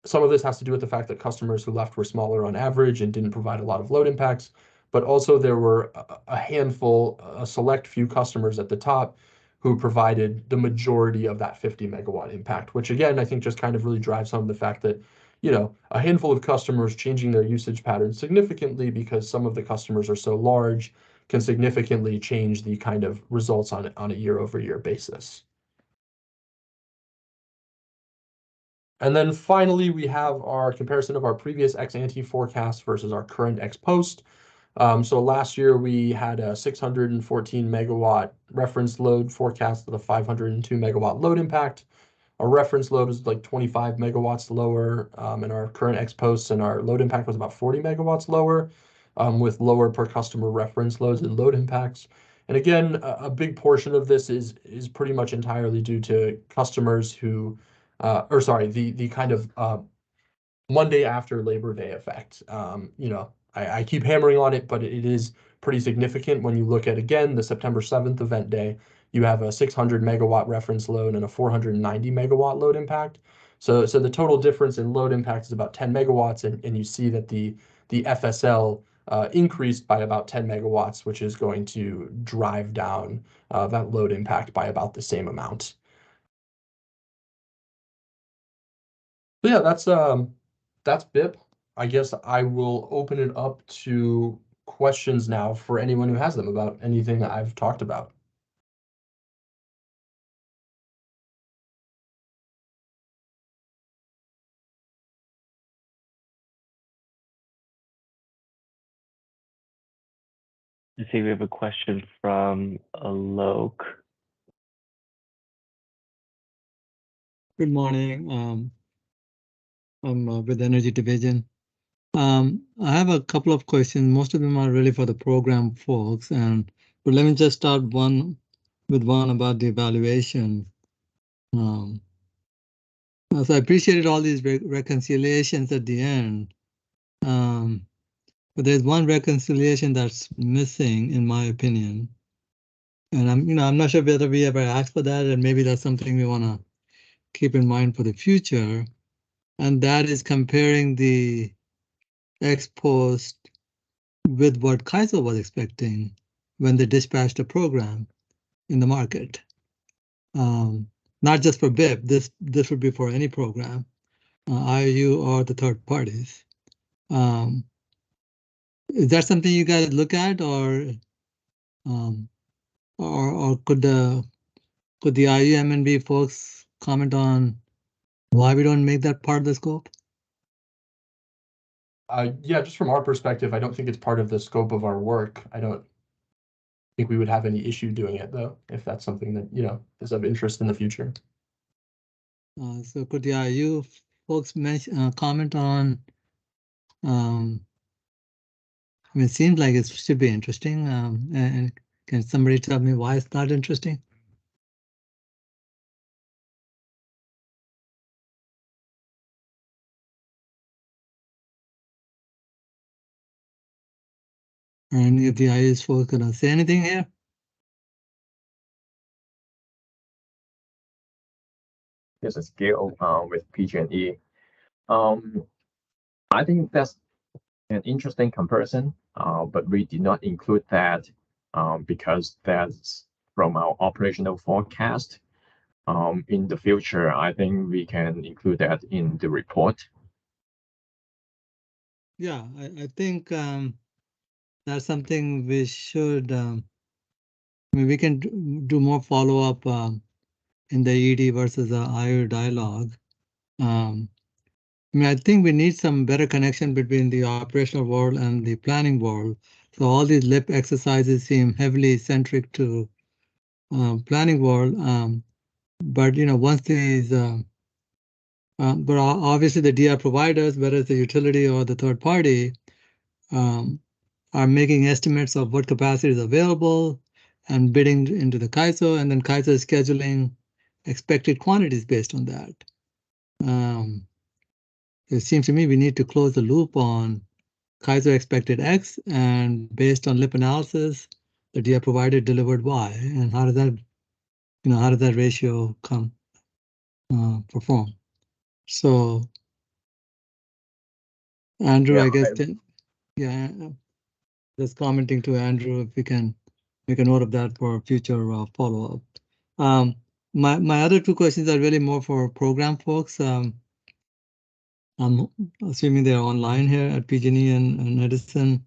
Some of this has to do with the fact that customers who left were smaller on average and didn't provide a lot of load impacts, but also there were a select few customers at the top who provided the majority of that 50 megawatt impact, which again, I think just kind of really drives home the fact that, a handful of customers changing their usage patterns significantly because some of the customers are so large can significantly change the kind of results on a year-over-year basis. And then finally, we have our comparison of our previous ex ante forecast versus our current ex post. So last year we had a 614 megawatt reference load forecast with a 502 megawatt load impact. Our reference load is like 25 megawatts lower in our current ex post, and our load impact was about 40 megawatts lower, with lower per customer reference loads and load impacts. And again, a big portion of this is pretty much entirely due to customers who the kind of Monday after Labor Day effect. I keep hammering on it, but it is pretty significant when you look at, again, the September 7th event day. You have a 600 megawatt reference load and a 490 megawatt load impact. So the total difference in load impact is about 10 megawatts, and you see that the FSL increased by about 10 megawatts, which is going to drive down that load impact by about the same amount. So yeah, that's BIP. I guess I will open it up to questions now for anyone who has them about anything I've talked about. I see we have a question from Alok. Good morning. I'm with Energy Division. I have a couple of questions. Most of them are really for the program folks, but let me just start with one about the evaluation. So I appreciated all these reconciliations at the end, but there's one reconciliation that's missing, in my opinion. And I'm not sure whether we ever asked for that, and maybe that's something we want to keep in mind for the future. And that is comparing the ex post with what Kaiser was expecting when they dispatched a program in the market. not just for BIP. This would be for any program, IOU or the third parties. Is that something you guys look at, or could the IU MNB folks comment on why we don't make that part of the scope? Yeah, just from our perspective, I don't think it's part of the scope of our work. I don't think we would have any issue doing it, though, if that's something that, you know, is of interest in the future. So could the IU folks comment on, I mean, it seems like it should be interesting. And can somebody tell me why it's not interesting? Are any of the IU's folks gonna say anything here? This is Gil with PG&E. I think that's an interesting comparison, but we did not include that because that's from our operational forecast. In the future, I think we can include that in the report. Yeah, I think that's something we should. I mean, we can do more follow-up in the ED versus the IO dialogue. I mean, I think we need some better connection between the operational world and the planning world. So all these LIP exercises seem heavily centric to planning world. But you know, once these, but obviously the DR providers, whether it's the utility or the third party, are making estimates of what capacity is available and bidding into the CAISO, and then CAISO is scheduling expected quantities based on that. It seems to me we need to close the loop on CAISO expected X, and based on LIP analysis, the DR provider delivered Y. And how does that, you know, how does that ratio come perform? So, Andrew, Yeah, I guess, just commenting to Andrew, if we can make a note of that for future follow-up. My other two questions are really more for program folks. I'm assuming they're online here at PG&E and Edison.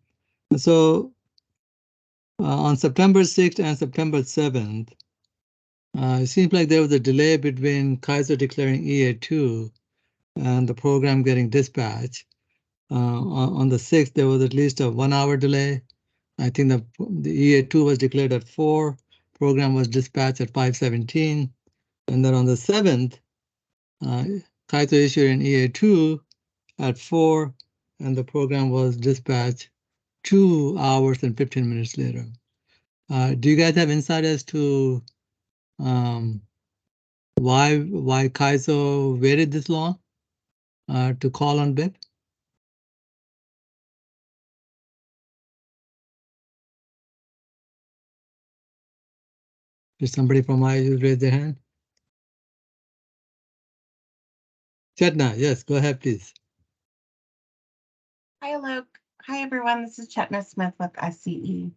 So on September 6th and September 7th, it seems like there was a delay between CAISO declaring EA2 and the program getting dispatched. On the 6th, there was at least a 1 hour delay. I think the EA2 was declared at 4, program was dispatched at 5:17. And then on the 7th, CAISO issued an EA2 at 4, and the program was dispatched 2 hours and 15 minutes later. Do you guys have insight as to why CAISO waited this long to call on BIP? Did somebody from IU raise their hand? Chetna, yes, go ahead, please. Hi, Luke. Hi, everyone. This is Chetna Smith with SCE.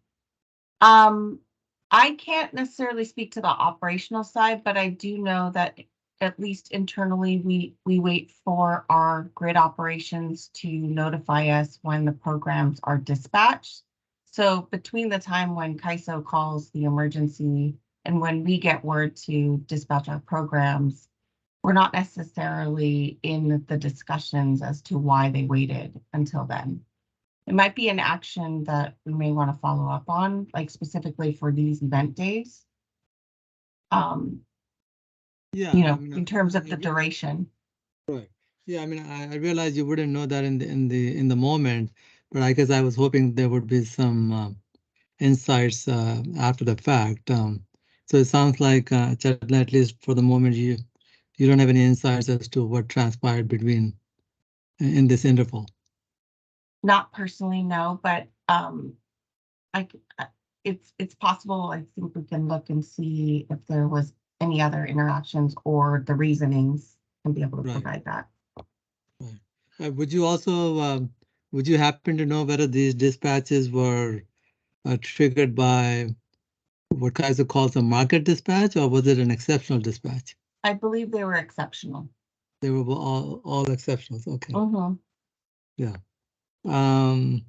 I can't necessarily speak to the operational side, but I do know that at least internally, we wait for our grid operations to notify us when the programs are dispatched. So between the time when CAISO calls the emergency and when we get word to dispatch our programs, we're not necessarily in the discussions as to why they waited until then. It might be an action that we may want to follow up on, like specifically for these event days. Yeah, You know, I mean, in terms of the duration. Right. Yeah, I mean, I realize you wouldn't know that in the moment, but I guess I was hoping there would be some insights after the fact. So it sounds like, Chetna, at least for the moment, you don't have any insights as to what transpired in this interval. Not personally, no, but it's possible. I think we can look and see if there was any other interactions or the reasonings and be able to provide that. Right. Would you also would you happen to know whether these dispatches were triggered by what CAISO calls a market dispatch, or was it an exceptional dispatch? I believe they were exceptional. They were all exceptionals. Okay. Mhm. Yeah. And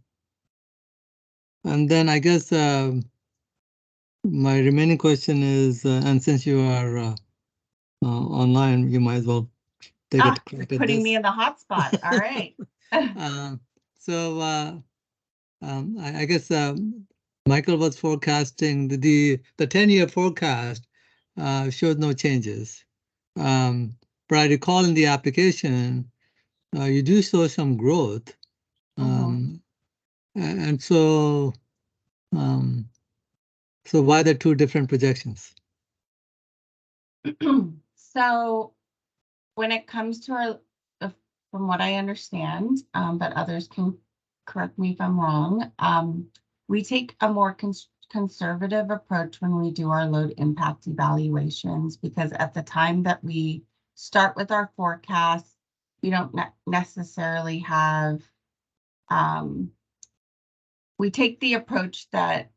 then I guess my remaining question is, and since you are online, you might as well take a crack at Putting this. me in the hot spot. All right. So I guess Michael was forecasting the 10-year forecast showed no changes. But I recall in the application, you do show some growth. And so why the two different projections? So when it comes to our, from what I understand, but others can correct me if I'm wrong, we take a more conservative approach when we do our load impact evaluations, because at the time that we start with our forecast, we don't necessarily have, we take the approach that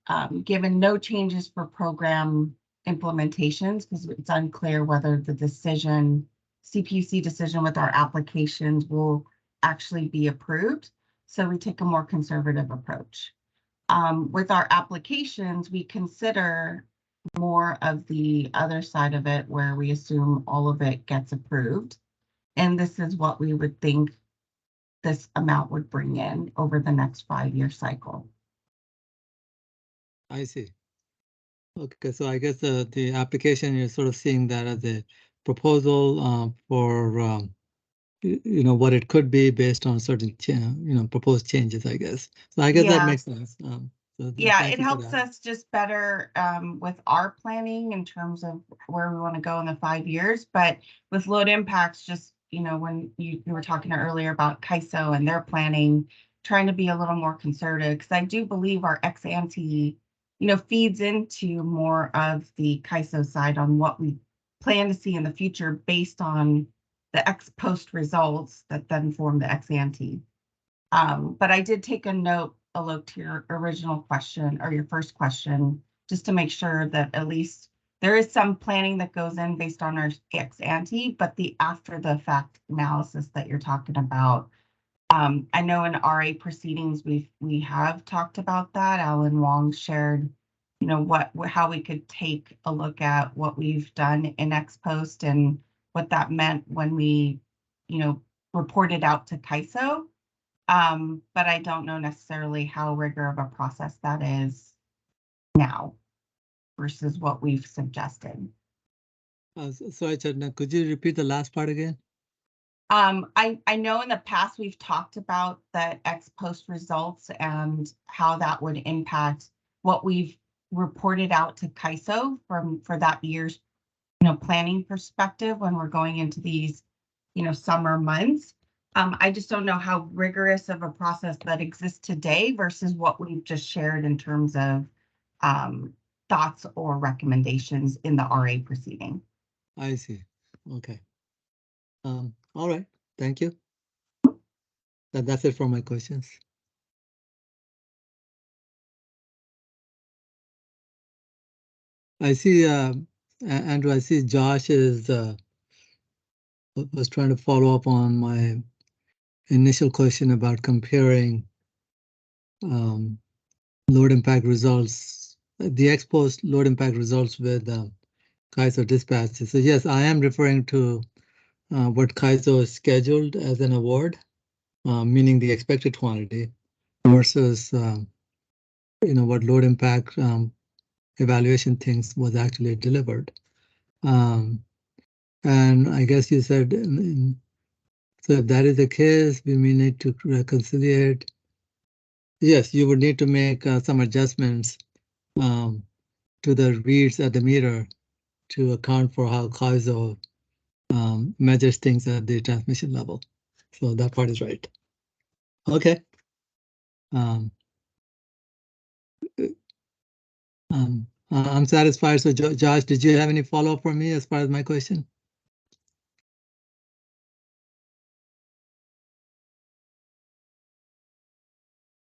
given no changes for program implementations, because it's unclear whether the decision, CPUC decision with our applications will actually be approved. So we take a more conservative approach. With our applications, we consider more of the other side of it, where we assume all of it gets approved. And this is what we would think this amount would bring in over the next 5-year cycle. I see. Okay, so I guess the application, you're sort of seeing that as a proposal for what it could be based on certain proposed changes, I guess. So I guess that makes sense. Yeah, it helps us just better with our planning in terms of where we want to go in the 5 years. But with load impacts, just when you were talking earlier about CAISO and their planning, trying to be a little more conservative, because I do believe our ex ante feeds into more of the CAISO side on what we plan to see in the future based on the ex post results that then form the ex ante. But I did take a look to your original question, or your first question, just to make sure that at least there is some planning that goes in based on our ex ante, but the after the fact analysis that you're talking about. I know in RA proceedings we have talked about that. Alan Wong shared, how we could take a look at what we've done in ex post and what that meant when we, reported out to CAISO. But I don't know necessarily how rigorous of a process that is now versus what we've suggested. Sorry, Chandna, could you repeat the last part again? I know in the past we've talked about the ex post results and how that would impact what we've reported out to CAISO for that year's planning perspective when we're going into these summer months. I just don't know how rigorous of a process that exists today versus what we've just shared in terms of thoughts or recommendations in the RA proceeding. I see. Okay. All right. Thank you. That's it for my questions. I see, Andrew, I see Josh was trying to follow up on my initial question about comparing load impact results, the ex post load impact results with CAISO dispatches. So yes, I am referring to what CAISO is scheduled as an award, meaning the expected quantity, versus what load impact evaluation thinks was actually delivered. And I guess you said, so if that is the case, we may need to reconciliate. Yes, you would need to make some adjustments to the reads at the meter to account for how CAISO measures things at the transmission level. So that part is right. Okay. I'm satisfied. So Josh, did you have any follow-up for me as far as my question?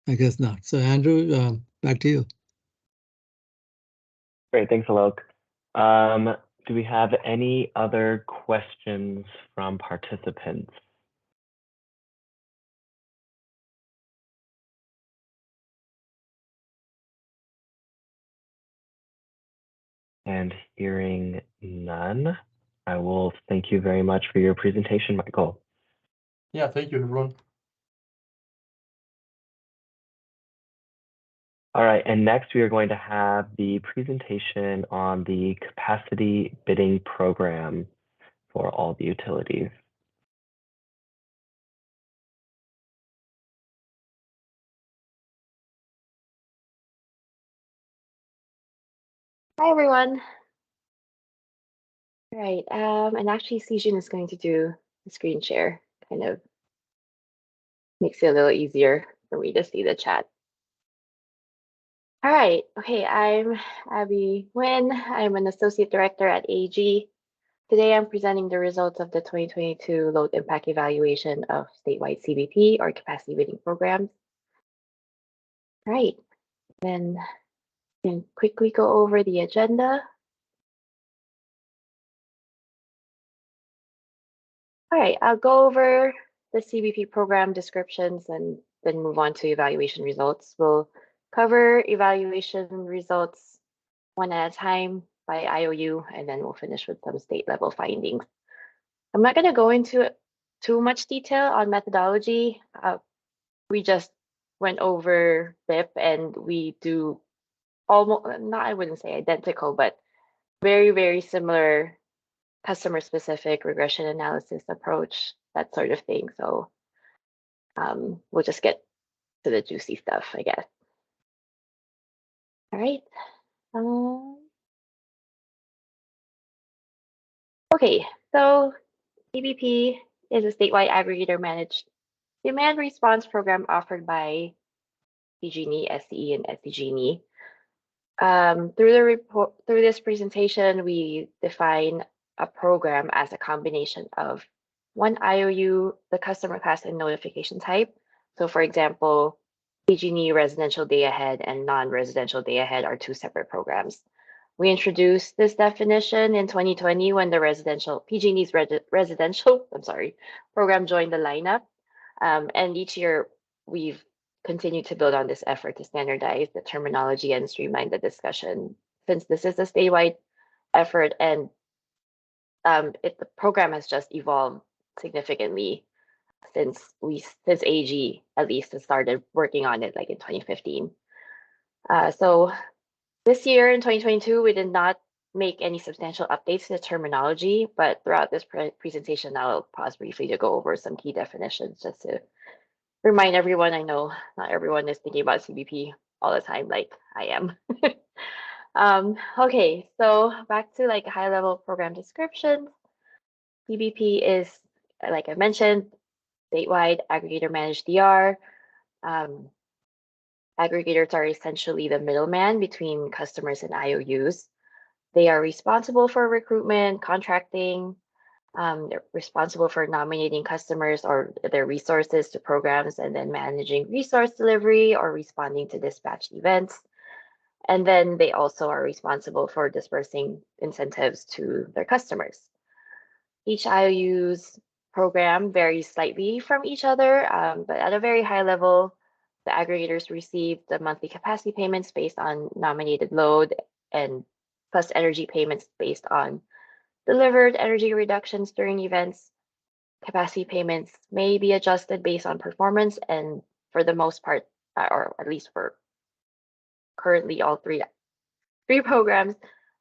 I guess not. So Andrew, back to you. Great, thanks, Alok. do we have any other questions from participants? And hearing none, I will thank you very much for your presentation, Michael. Yeah, thank you, everyone. All right, and next we are going to have the presentation on the capacity bidding program for all the utilities. Hi, everyone. All right, and actually Sijin is going to do the screen share, kind of makes it a little easier for me to see the chat. All right, okay, I'm Abby Nguyen. I'm an associate director at AG. Today I'm presenting the results of the 2022 load impact evaluation of statewide CBP or capacity bidding programs. All right, then we can quickly go over the agenda. All right, I'll go over the CBP program descriptions and then move on to evaluation results. We'll cover evaluation results one at a time by IOU, and then we'll finish with some state level findings. I'm not going to go into too much detail on methodology. We just went over BIP and we do almost, not, I wouldn't say identical, but very, very similar customer specific regression analysis approach, that sort of thing. So we'll just get to the juicy stuff, I guess. All right. Okay, so CBP is a statewide aggregator managed demand response program offered by PG&E, SCE, and SCG&E. Through this presentation, we define a program as a combination of one IOU, the customer class, and notification type. So for example, PG&E residential day ahead and non-residential day ahead are two separate programs. We introduced this definition in 2020 when the PG&E's residential program joined the lineup. And each year we've continued to build on this effort to standardize the terminology and streamline the discussion. Since this is a statewide effort and the program has just evolved significantly since AG at least has started working on it like in 2015. So this year in 2022, we did not make any substantial updates to the terminology, but throughout this presentation, I'll pause briefly to go over some key definitions just to remind everyone. I know not everyone is thinking about CBP all the time like I am. Okay, so back to like high level program descriptions. CBP is, like I mentioned, statewide aggregator managed DR. Aggregators are essentially the middleman between customers and IOUs. They are responsible for recruitment, contracting. They're responsible for nominating customers or their resources to programs and then managing resource delivery or responding to dispatched events. And then they also are responsible for dispersing incentives to their customers. Each IOU's program varies slightly from each other, but at a very high level, the aggregators receive the monthly capacity payments based on nominated load and plus energy payments based on delivered energy reductions during events. Capacity payments may be adjusted based on performance, and for the most part, or at least for currently all three programs,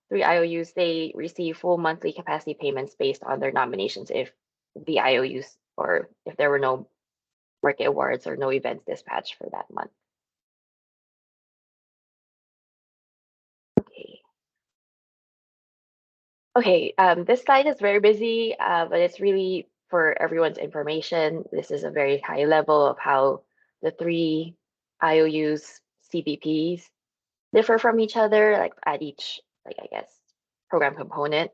3 IOUs, they receive full monthly capacity payments based on their nominations if the IOUs or if there were no market awards or no events dispatched for that month. Okay, this slide is very busy, but it's really for everyone's information. This is a very high level of how the 3 IOUs CBPs differ from each other, like at each, like I guess, program component.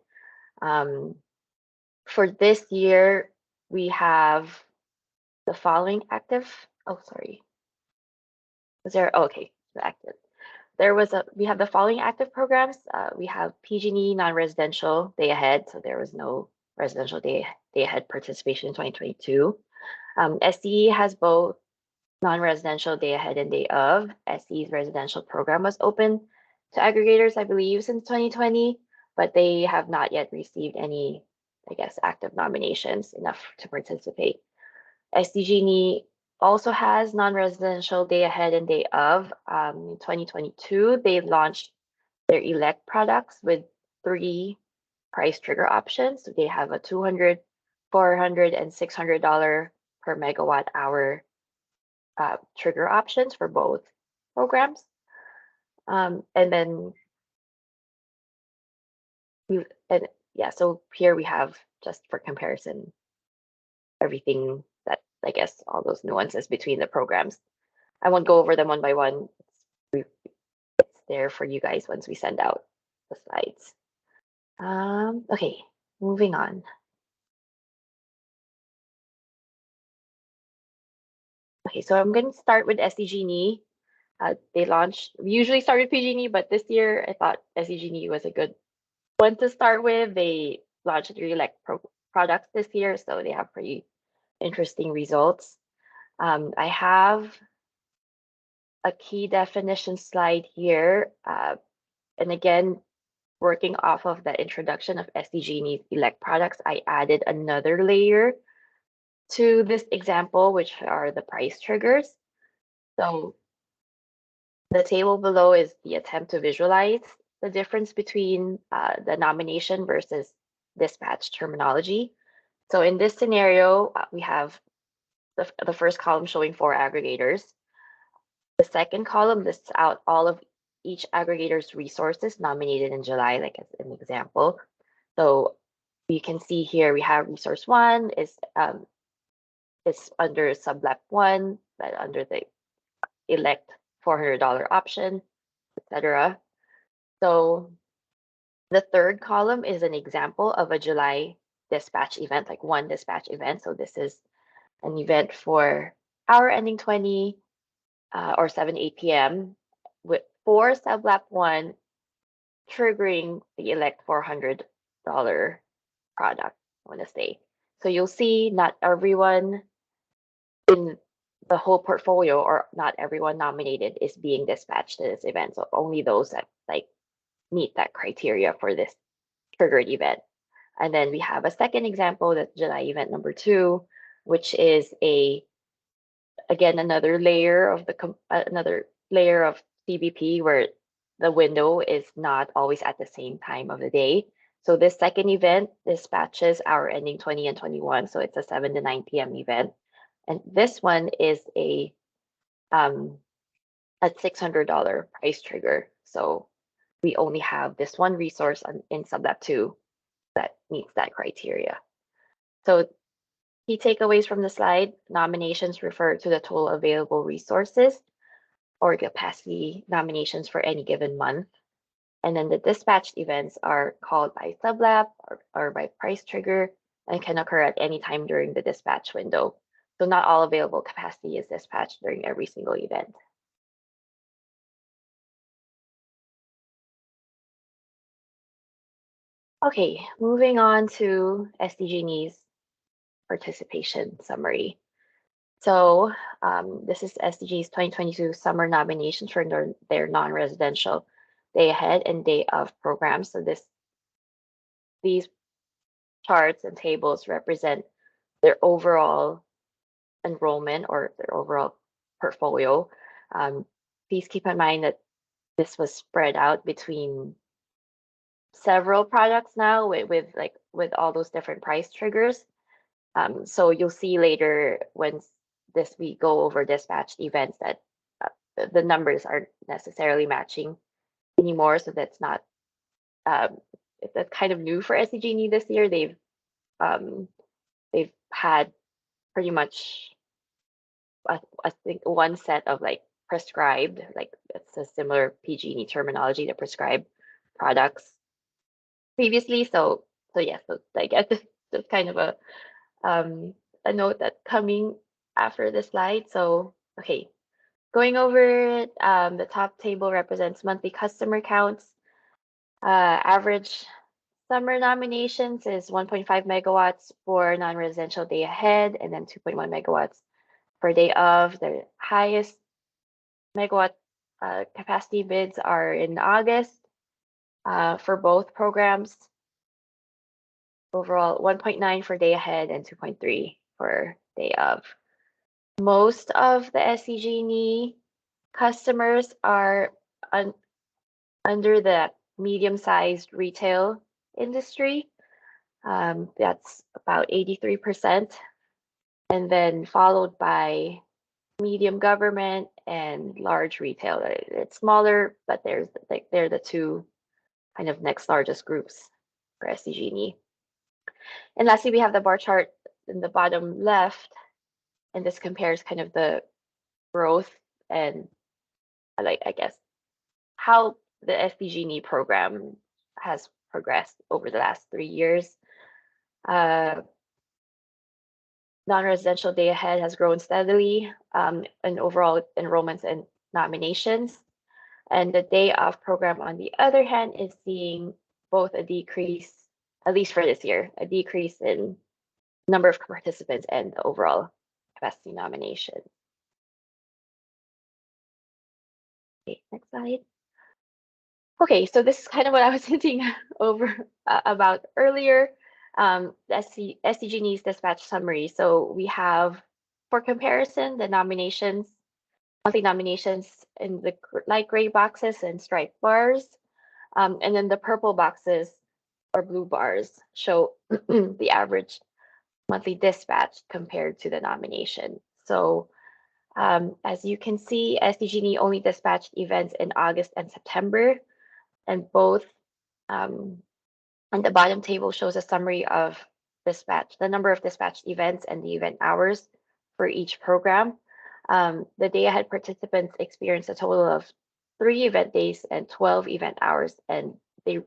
For this year, we have the following active. Oh, sorry. Was there? Oh, okay, active. we have the following active programs. We have PG&E non-residential day ahead, so there was no residential day ahead participation in 2022. SCE has both non-residential day ahead and day of. SCE's residential program was open to aggregators, I believe, since 2020, but they have not yet received any, I guess, active nominations enough to participate. SDG&E also has non-residential day ahead and day of. In 2022, they launched their elect products with 3 price trigger options. So they have a $200, $400, and $600 per megawatt hour trigger options for both programs. And then so here we have, just for comparison, everything that, I guess, all those nuances between the programs. I won't go over them one by one. It's there for you guys once we send out the slides. Okay, moving on. Okay, so I'm going to start with SDG&E. They launched, we usually start with PG&E, but this year I thought SDG&E was a good one to start with. They launched 3 elect products this year, so they have pretty interesting results. I have a key definition slide here. And again, working off of the introduction of SDG&E's elect products, I added another layer to this example, which are the price triggers. So the table below is the attempt to visualize the difference between the nomination versus dispatch terminology. So in this scenario, we have the first column showing 4 aggregators. The second column lists out all of each aggregator's resources nominated in July, like as an example. So you can see here we have resource 1 is under sublap 1, but under the elect $400 option, etc. So the third column is an example of a July dispatch event, like one dispatch event. So this is an event for hour ending 20 or 7-8 p.m. for sublap 1 triggering the elect $400 product, I want to say. So you'll see not everyone in the whole portfolio, or not everyone nominated, is being dispatched to this event. So only those that like meet that criteria for this triggered event. And then we have a second example, that's July event number 2, which is again another layer of CBP where the window is not always at the same time of the day. So this second event dispatches hour ending 20 and 21. So it's a 7 to 9 p.m. event. And this one is a $600 price trigger. So we only have this one resource in sublap 2 that meets that criteria. So key takeaways from the slide: nominations refer to the total available resources or capacity nominations for any given month. And then the dispatched events are called by sublap or by price trigger and can occur at any time during the dispatch window. So not all available capacity is dispatched during every single event. Okay, moving on to SDG&E's participation summary. So this is SDG's 2022 summer nominations for their non-residential day ahead and day of programs. So these charts and tables represent their overall enrollment or their overall portfolio. Please keep in mind that this was spread out between several products now with all those different price triggers. So you'll see later when we go over dispatched events that the numbers aren't necessarily matching anymore. So that's not that's kind of new for SDG&E this year. They've had pretty much I think one set of like prescribed, like it's a similar PG&E terminology to prescribed products previously. So yes, so I guess that's kind of a note that's coming after the slide. So okay, Going over it, the top table represents monthly customer counts. Average summer nominations is 1.5 megawatts for non-residential day ahead, and then 2.1 megawatts per day of. The highest megawatt capacity bids are in August for both programs. Overall, 1.9 for day ahead and 2.3 for day of. Most of the SCG&E customers are under the medium-sized retail industry. That's about 83%, and then followed by medium government and large retail. It's smaller, but they're the two kind of next largest groups for SCG&E. And lastly, we have the bar chart in the bottom left, and this compares kind of the growth and I guess how the SDG&E program has progressed over the last 3 years. Non-residential day ahead has grown steadily in overall enrollments and nominations. And the day of program, on the other hand, is seeing both a decrease, at least for this year, a decrease in number of participants and the overall capacity nomination. Okay, next slide. Okay, so this is kind of what I was hinting over about earlier, the SDG&E's dispatch summary. So we have, for comparison, the nominations, monthly nominations in the light gray boxes and striped bars, and then the purple boxes or blue bars show the average monthly dispatch compared to the nomination. So as you can see, SDG&E only dispatched events in August and September, and both on the bottom table shows a summary of dispatch, the number of dispatched events and the event hours for each program. The day ahead participants experienced a total of 3 event days and 12 event hours, and they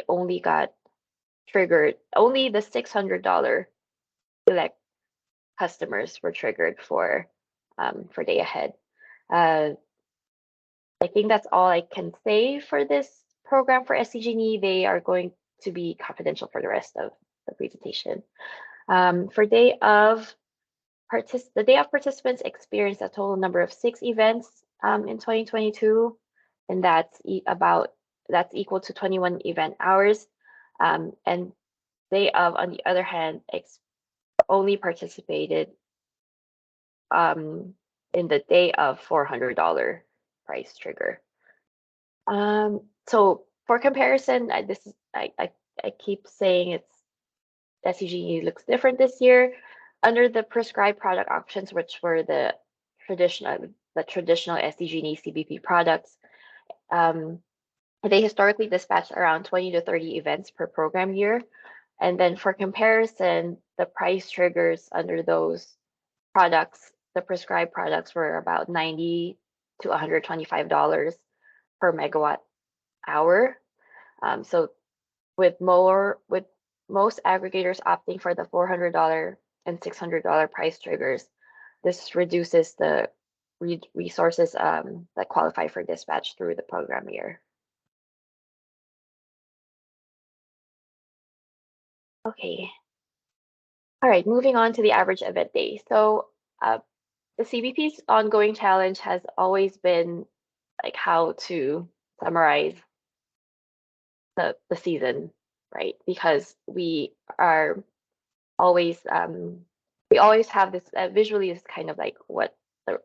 only got triggered, only the $600 elect customers were triggered for day ahead. I think that's all I can say for this program for SCG&E. They are going to be confidential for the rest of the presentation. For day of the day of participants experienced a total number of 6 events in 2022, and that's equal to 21 event hours. And day of, on the other hand, only participated in the day of $400 price trigger. So for comparison, I keep saying SCG&E looks different this year. Under the prescribed product options, which were the traditional SCG&E CBP products, they historically dispatched around 20 to 30 events per program year. And then for comparison, the price triggers under those products, the prescribed products, were about $90 to $125 per megawatt hour. So with most aggregators opting for the $400 and $600 price triggers, this reduces the resources that qualify for dispatch through the program year. Okay. All right, moving on to the average event day. So the CBP's ongoing challenge has always been like how to summarize the season, right? Because we are always we always have this visually is kind of like what the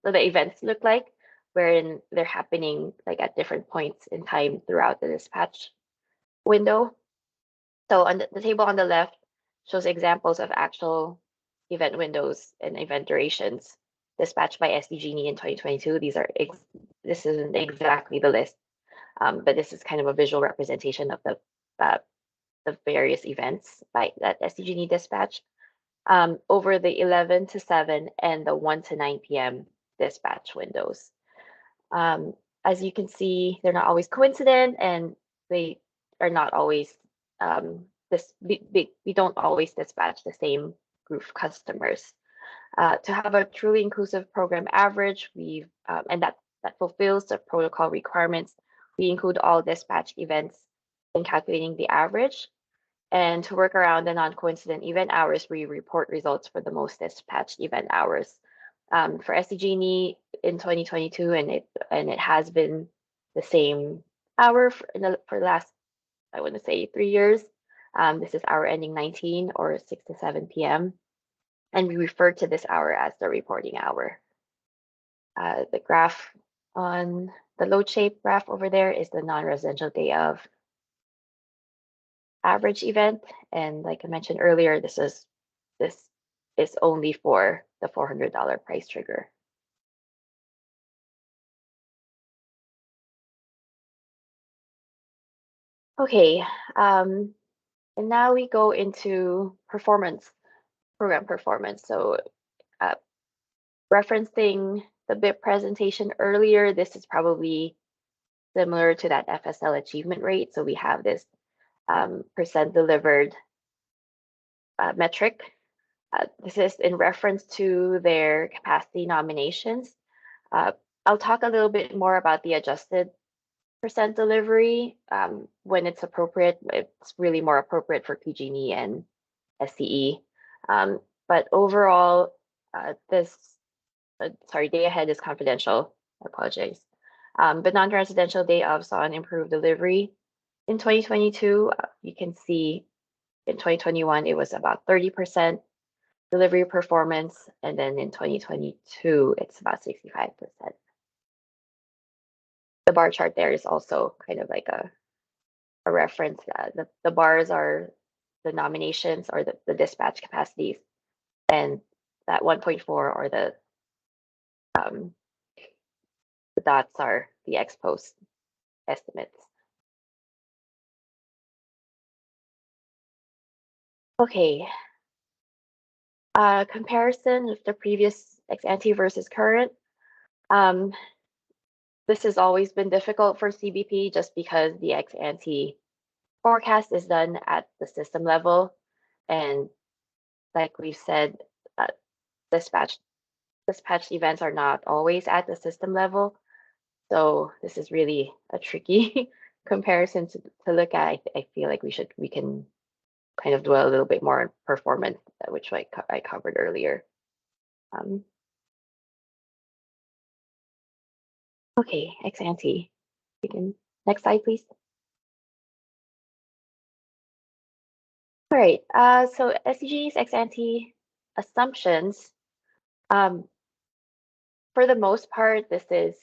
events look like, wherein they're happening like at different points in time throughout the dispatch window. So on the table on the left shows examples of actual event windows and event durations dispatched by SDG&E in 2022. This isn't exactly the list, but this is kind of a visual representation of the various events that SDG&E dispatched over the 11 to 7 and the 1 to 9 p.m. dispatch windows. As you can see, they're not always coincident, and they are not always we don't always dispatch the same group of customers. To have a truly inclusive program average, and that fulfills the protocol requirements, we include all dispatch events in calculating the average. And to work around the non-coincident event hours, we report results for the most dispatched event hours. For SDG&E in 2022, and it has been the same hour for the last, I want to say, 3 years. This is hour ending 19 or 6 to 7 p.m. And we refer to this hour as the reporting hour. The graph on the load shape graph over there is the non-residential day of average event. And like I mentioned earlier, this is only for the $400 price trigger. Okay, and now we go into program performance. So referencing the BIP presentation earlier, this is probably similar to that FSL achievement rate. So we have this percent delivered metric. This is in reference to their capacity nominations. I'll talk a little bit more about the adjusted percent delivery when it's appropriate. It's really more appropriate for PG&E and SCE. But overall, day ahead is confidential. I apologize. But non-residential day of saw an improved delivery. In 2022, you can see in 2021, it was about 30% delivery performance. And then in 2022, it's about 65%. The bar chart there is also kind of like a reference. The bars are the nominations or the dispatch capacities. And that 1.4 or the dots are the ex post estimates. Okay. Comparison of the previous ex ante versus current. This has always been difficult for CBP just because the ex ante forecast is done at the system level. And like we've said, dispatch events are not always at the system level. So this is really a tricky comparison to look at. I feel like we can kind of dwell a little bit more on performance, which I covered earlier. Okay, ex ante. Next slide, please. All right, so SDG's ex ante assumptions, for the most part, this is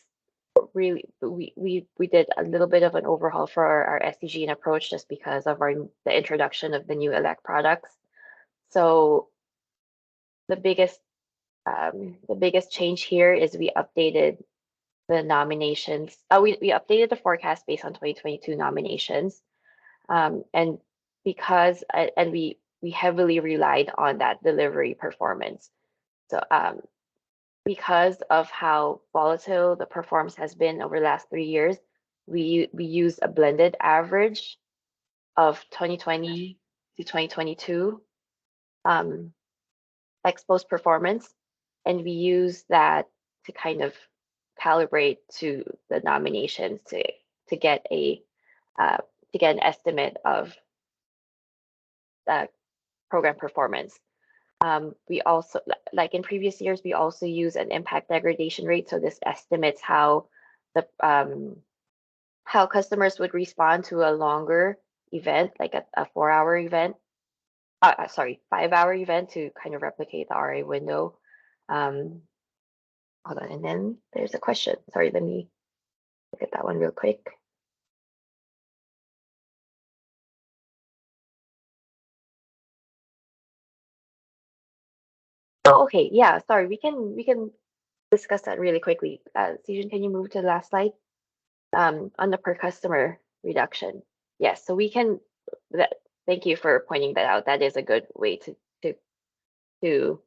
really, we did a little bit of an overhaul for our SDG approach just because of the introduction of the new elect products. So the biggest change here is we updated the nominations. We updated the forecast based on 2022 nominations, and because we heavily relied on that delivery performance. So because of how volatile the performance has been over the last 3 years, we used a blended average of 2020 to 2022 exposed performance, and we use that to kind of calibrate to the nominations to get an estimate of the program performance. We also, like in previous years, we also use an impact degradation rate. So this estimates how how customers would respond to a longer event, like a 4-hour event. 5-hour event to kind of replicate the RA window. Hold on, and then there's a question. Sorry, let me look at that one real quick. Oh, okay, yeah, sorry, we can discuss that really quickly. Sejun, can you move to the last slide? On the per customer reduction. Yes, so we can, thank you for pointing that out. That is a good way to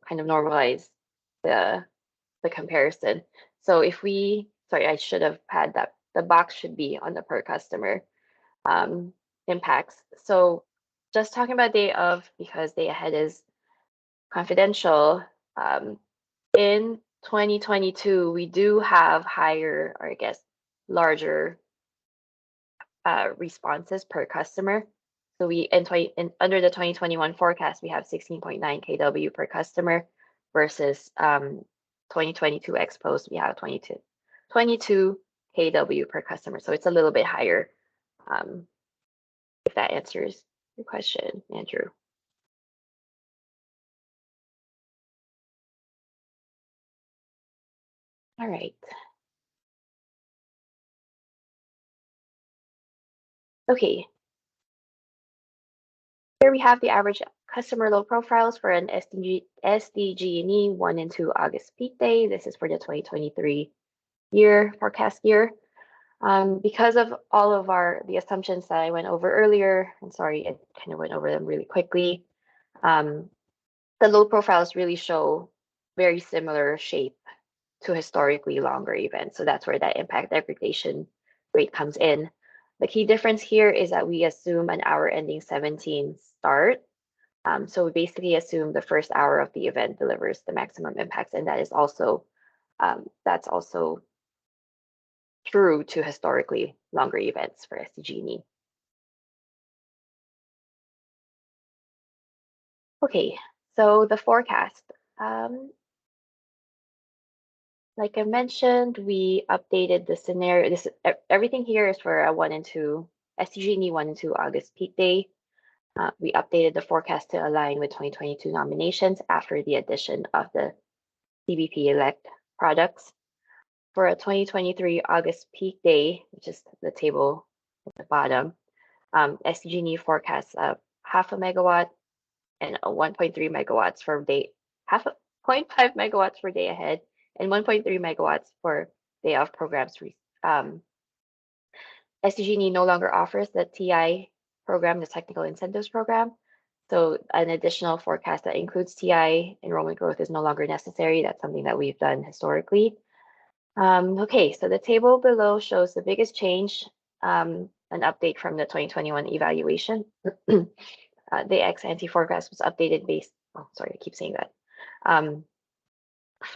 kind of normalize the comparison. So if sorry, I should have had that. The box should be on the per customer impacts. So just talking about day of, because day ahead is confidential, In 2022, we do have higher, or I guess larger responses per customer. So we under the 2021 forecast, we have 16.9 kW per customer versus 2022 exposed, we have 22 kW per customer. So it's a little bit higher, if that answers your question, Andrew. All right. Okay. Here we have the average customer load profiles for an SDG&E 1 and 2 August peak day. This is for the 2023 forecast year. Because of all of the assumptions that I went over earlier, and sorry, I kind of went over them really quickly. The load profiles really show very similar shape to historically longer events. So that's where that impact degradation rate comes in. The key difference here is that we assume an hour ending 17 start. So we basically assume the first hour of the event delivers the maximum impacts, and that is also that's also true to historically longer events for SDG&E. Okay, so the forecast. Like I mentioned, we updated the scenario. Everything here is for a 1 and 2 SDG&E 1 and 2 August peak day. We updated the forecast to align with 2022 nominations after the addition of the CBP elect products. For a 2023 August peak day, which is the table at the bottom, SDG&E forecasts a 0.5 megawatt and a 1.3 megawatts for day, 0.5 megawatts for day ahead, and 1.3 megawatts for day of programs. SDG&E no longer offers the TI program, the Technical Incentives Program. So an additional forecast that includes TI enrollment growth is no longer necessary. That's something that we've done historically. Okay, so the table below shows the biggest change, an update from the 2021 evaluation. The ex-ante forecast was updated based, oh, sorry, I keep saying that.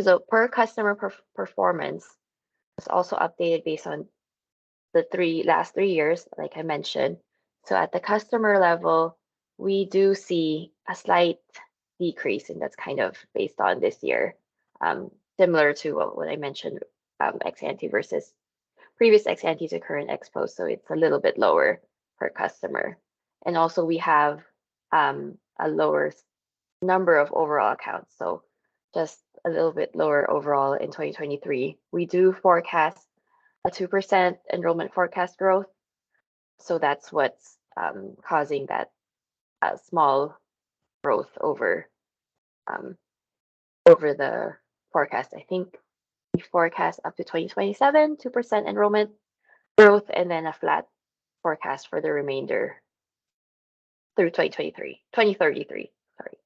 So per customer performance was also updated based on the last 3 years, like I mentioned. So at the customer level, we do see a slight decrease, and that's kind of based on this year, similar to what I mentioned, ex-ante versus previous ex-ante to current ex-post. So it's a little bit lower per customer. And also we have a lower number of overall accounts. So just a little bit lower overall in 2023. We do forecast a 2% enrollment forecast growth. So that's what's causing that small growth over the forecast. I think we forecast up to 2027, 2% enrollment growth, and then a flat forecast for the remainder through 2033, sorry.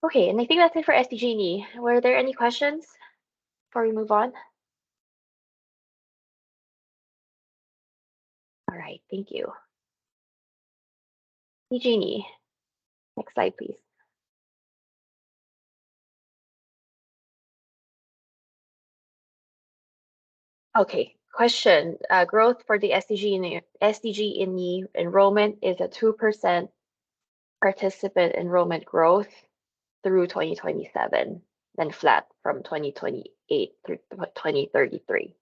Okay, and I think that's it for SDG&E. Were there any questions before we move on? All right, thank you. PG&E, next slide, please. Okay, question. Growth for the SDG&E enrollment is a 2% participant enrollment growth through 2027, then flat from 2028 through 2033.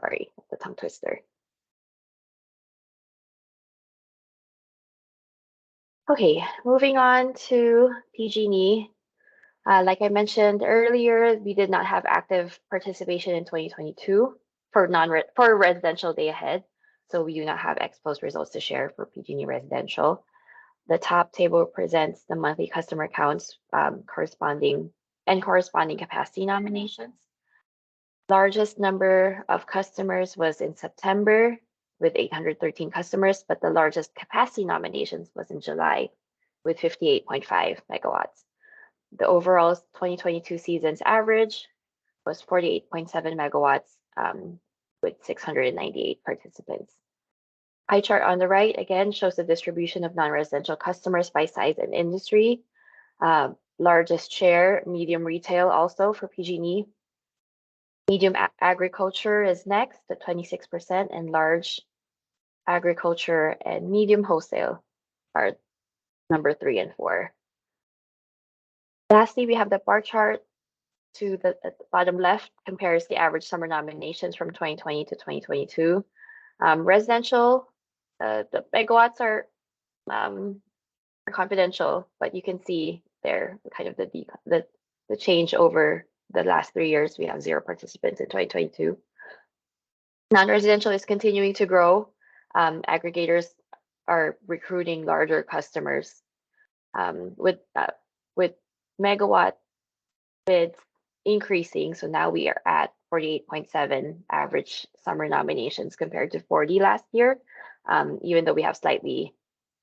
Sorry, that's a tongue twister. Okay, moving on to PG&E. Like I mentioned earlier, we did not have active participation in 2022 for residential day ahead. So we do not have ex-post results to share for PG&E residential. The top table presents the monthly customer counts corresponding capacity nominations. Largest number of customers was in September with 813 customers, but the largest capacity nominations was in July with 58.5 megawatts. The overall 2022 season's average was 48.7 megawatts with 698 participants. Pie chart on the right again shows the distribution of non-residential customers by size and industry. Largest share, medium retail also for PG&E. Medium agriculture is next at 26%, and large agriculture and medium wholesale are number 3 and 4. Lastly, we have the bar chart to the at the bottom left compares the average summer nominations from 2020 to 2022. Residential, the megawatts are confidential, but you can see there kind of the change over the last 3 years. We have 0 participants in 2022. Non-residential is continuing to grow. Aggregators are recruiting larger customers with megawatt bids increasing. So now we are at 48.7 average summer nominations compared to 40 last year, even though we have slightly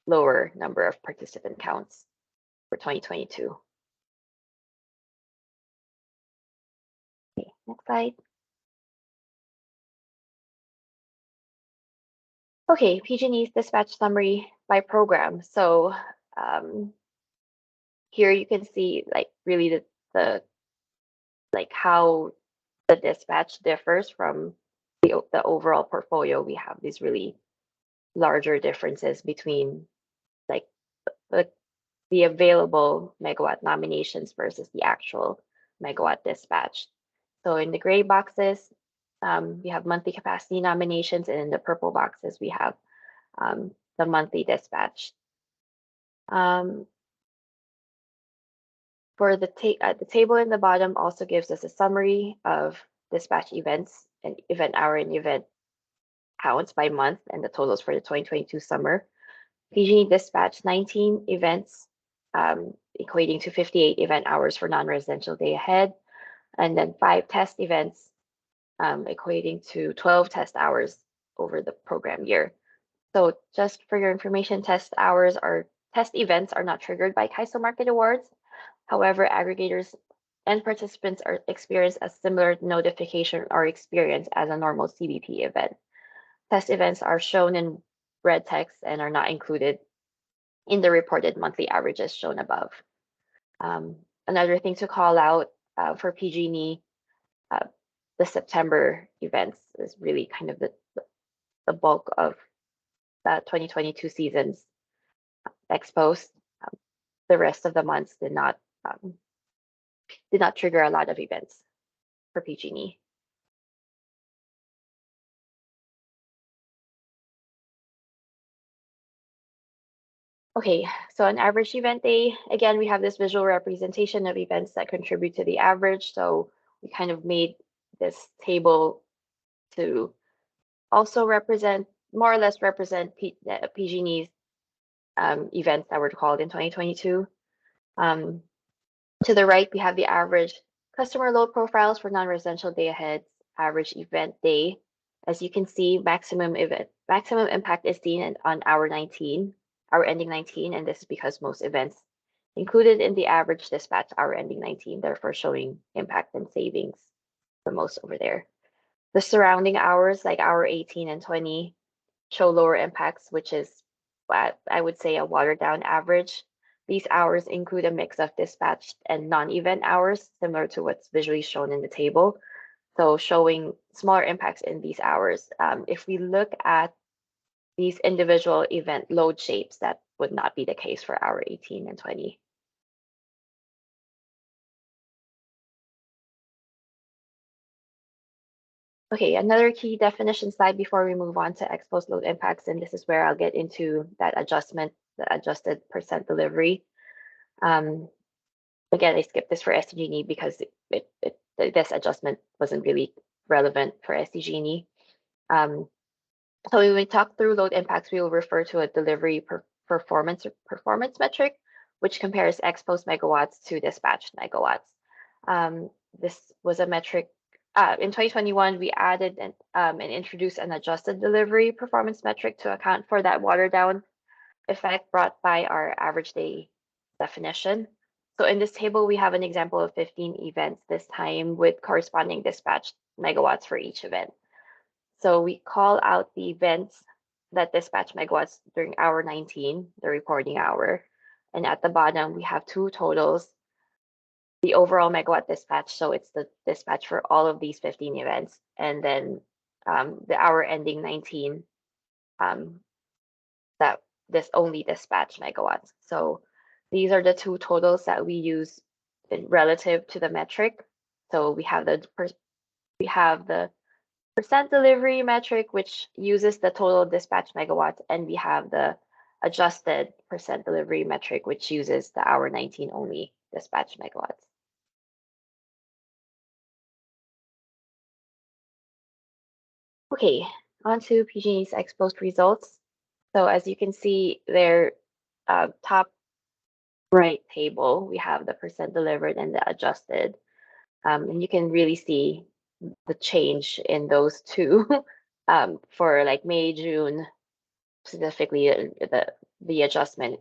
lower number of participant counts for 2022. Okay, next slide. Okay, PG&E's dispatch summary by program. So here you can see like really the like how the dispatch differs from the overall portfolio. We have these really larger differences between like the available megawatt nominations versus the actual megawatt dispatched. So in the gray boxes, we have monthly capacity nominations, and in the purple boxes, we have the monthly dispatch. For the table in the bottom also gives us a summary of dispatch events and event hour and event counts by month and the totals for the 2022 summer. PG&E dispatched 19 events, equating to 58 event hours for non-residential day ahead, and then 5 test events, equating to 12 test hours over the program year. So just for your information, test events are not triggered by CAISO Market Awards. However, aggregators and participants are experience a similar notification or experience as a normal CBP event. Test events are shown in red text and are not included in the reported monthly averages shown above. Another thing to call out for PG&E, the September events is really kind of the bulk of that 2022 season's exposed. The rest of the months did not trigger a lot of events for PG&E. Okay, so an average event day, again, we have this visual representation of events that contribute to the average. So we kind of made this table to also more or less represent PG&E's events that were called in 2022. To the right, we have the average customer load profiles for non-residential day ahead, average event day. As you can see, maximum impact is seen on hour ending 19, and this is because most events included in the average dispatch hour ending 19, therefore showing impact and savings the most over there. The surrounding hours, like hour 18 and 20, show lower impacts, which is, I would say, a watered down average. These hours include a mix of dispatched and non-event hours, similar to what's visually shown in the table. So showing smaller impacts in these hours. If we look at these individual event load shapes, that would not be the case for hour 18 and 20. Okay, another key definition slide before we move on to exposed load impacts, and this is where I'll get into that adjustment, the adjusted percent delivery. Again, I skipped this for SDG&E because this adjustment wasn't really relevant for SDG&E. So when we talk through load impacts, we will refer to a delivery performance metric, which compares exposed megawatts to dispatched megawatts. This was a metric. In 2021, we added and introduced an adjusted delivery performance metric to account for that watered down effect brought by our average day definition. So in this table, we have an example of 15 events this time with corresponding dispatched megawatts for each event. So we call out the events that dispatch megawatts during hour 19, the reporting hour, And at the bottom, we have two totals. The overall megawatt dispatch, so it's the dispatch for all of these 15 events, and then the hour ending 19, that this only dispatch megawatts. So these are the two totals that we use relative to the metric. So we have the percent delivery metric, which uses the total dispatch megawatts, and we have the adjusted percent delivery metric, which uses the hour 19 only dispatch megawatts. Okay, on to PG&E's ex-post results. So as you can see, their top right table, we have the percent delivered and the adjusted. And you can really see the change in those two for like May, June, specifically the adjustment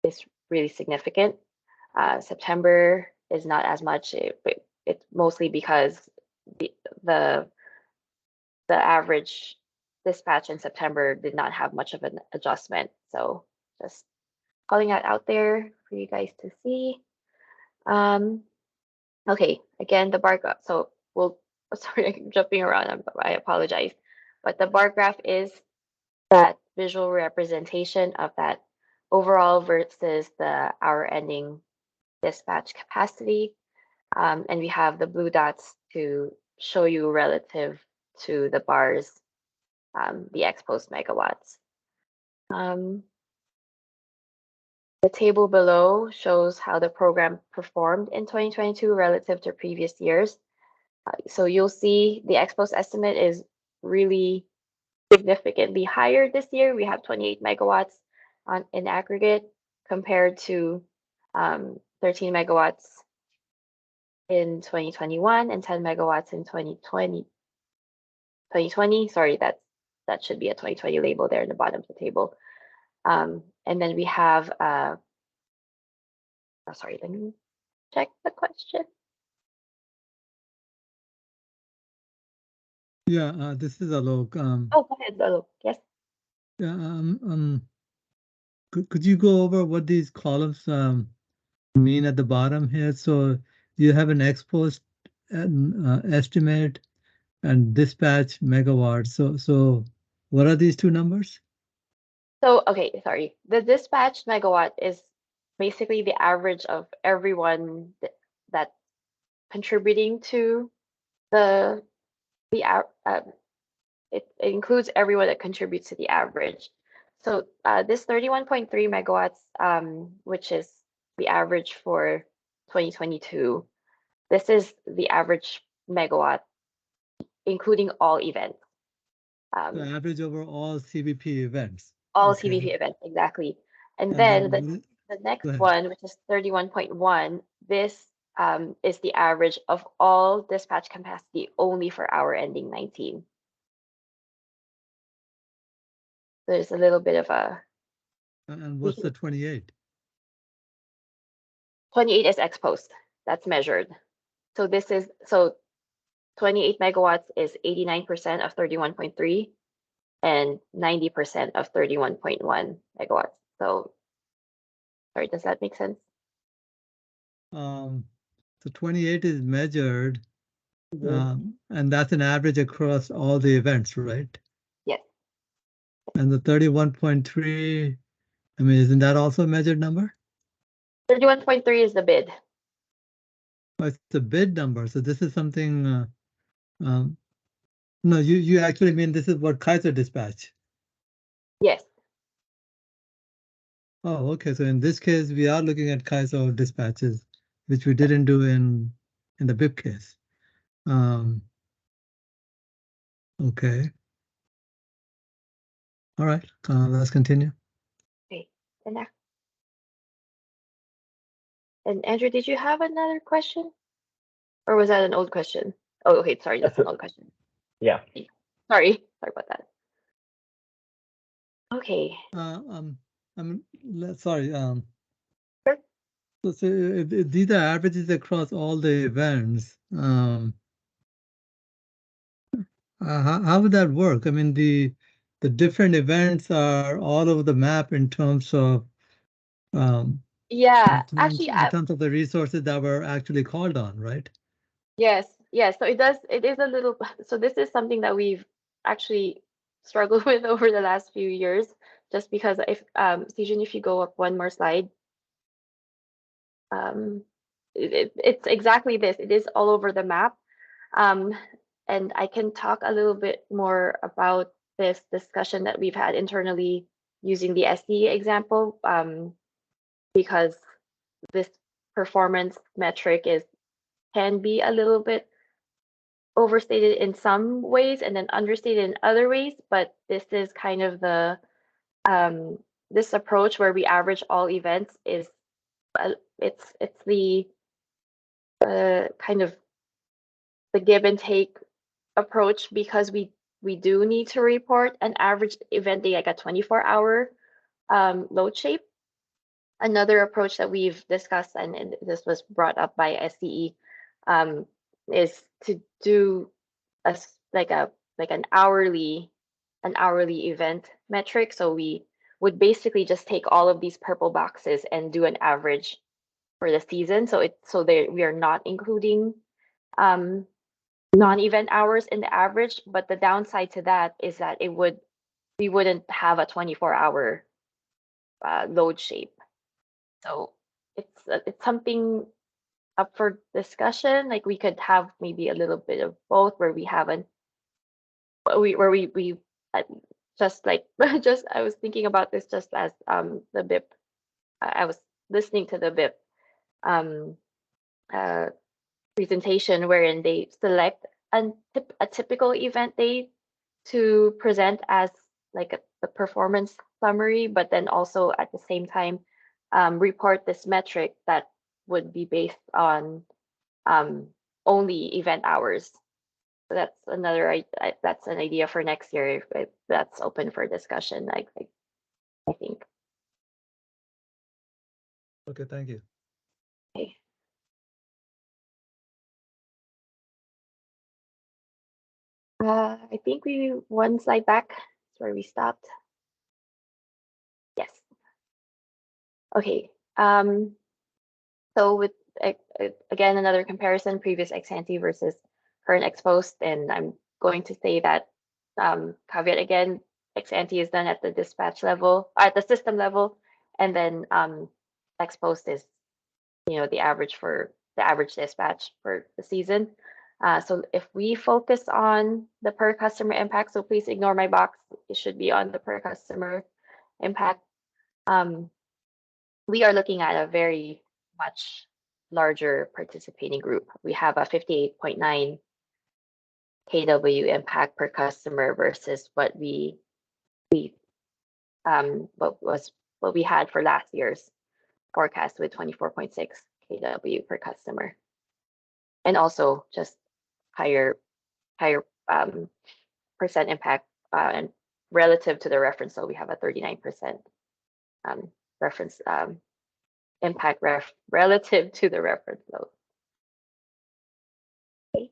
is really significant. September is not as much, but it's mostly because the average dispatch in September did not have much of an adjustment. So just calling that out there for you guys to see. Okay, again, the bar graph. So sorry, I'm jumping around. I apologize. But the bar graph is that visual representation of that overall versus the hour ending dispatch capacity. And we have the blue dots to show you relative to the bars, the ex-post megawatts. The table below shows how the program performed in 2022 relative to previous years. So you'll see the ex-post estimate is really significantly higher this year. We have 28 megawatts in aggregate compared to 13 megawatts in 2021 and 10 megawatts in 2020. Sorry, that should be a 2020 label there in the bottom of the table. And then we have, sorry, let me check the question. Yeah, this is Alok. Oh, go ahead, Alok. Yes. Yeah, could you go over what these columns mean at the bottom here? So you have an ex-post estimate and dispatch megawatts. So what are these two numbers? So, okay, sorry. The dispatch megawatt is basically the average of everyone that contributing to it includes everyone that contributes to the average. So this 31.3 megawatts, which is the average for 2022, this is the average megawatt, including all events. The average over all CBP events. All Okay. CBP events, exactly. And then the next one, which is 31.1, this is the average of all dispatch capacity only for hour ending 19. There's a little bit of a... And what's the 28? 28 is ex-post. That's measured. So 28 megawatts is 89% of 31.3 and 90% of 31.1 megawatts. So, sorry, does that make sense? So 28 is measured, and that's an average across all the events, right? Yes. And the 31.3, I mean, isn't that also a measured number? 31.3 is the bid. Oh, it's the bid number. So this is something, no, you actually mean this is what Kaiser dispatch? Yes. Oh, okay. So in this case, we are looking at Kaiser dispatches, which we didn't do in the BIP case. Okay. All right, let's continue. Okay. And Andrew, did you have another question? Or was that an old question? Oh, okay. Sorry, that's an old question. Yeah. Sorry about that. Okay. Sorry. Sure. So if these are averages across all the events, how would that work? I mean, the different events are all over the map in terms of Yeah, in actually, terms of the resources that were actually called on, right? yes, yes. So it is a little, so this is something that we've actually struggled with over the last few years, just because if, Sejun, if you go up one more slide, it's exactly this. It is all over the map. Um, and I can talk a little bit more about this discussion that we've had internally using the SDE example, because this performance metric can be a little bit overstated in some ways and then understated in other ways. But this is kind of the this approach where we average all events is it's the kind of the give and take approach, because we do need to report an average event day, like a 24-hour load shape. Another approach that we've discussed, and this was brought up by SDE, is to do like an hourly event metric. So we would basically just take all of these purple boxes and do an average for the season. So we are not including non-event hours in the average, but the downside to that is that we wouldn't have a 24-hour load shape. So it's something up for discussion. Like we could have maybe a little bit of both, where we have we just like just I was thinking about this just as the BIP. I was listening to the BIP uh, presentation, wherein they select a typical event day to present as like the performance summary, but then also at the same time report this metric that would be based on only event hours. So that's that's an idea for next year. If that's open for discussion, I think. Okay, thank you. Okay. I think we one slide back. That's where we stopped. Yes. Okay. So with again another comparison, previous ex ante versus current ex post, and I'm going to say that caveat again, ex ante is done at the dispatch level, at the system level, and then ex post is the average dispatch for the season. So if we focus on the per customer impact, so please ignore my box. It should be on the per customer impact. We are looking at a very much larger participating group. We have a 58.9 kW impact per customer versus what we what we had for last year's forecast with 24.6 kW per customer, and also just higher percent impact and relative to the reference. So we have a 39% reference impact relative to the reference load. Okay.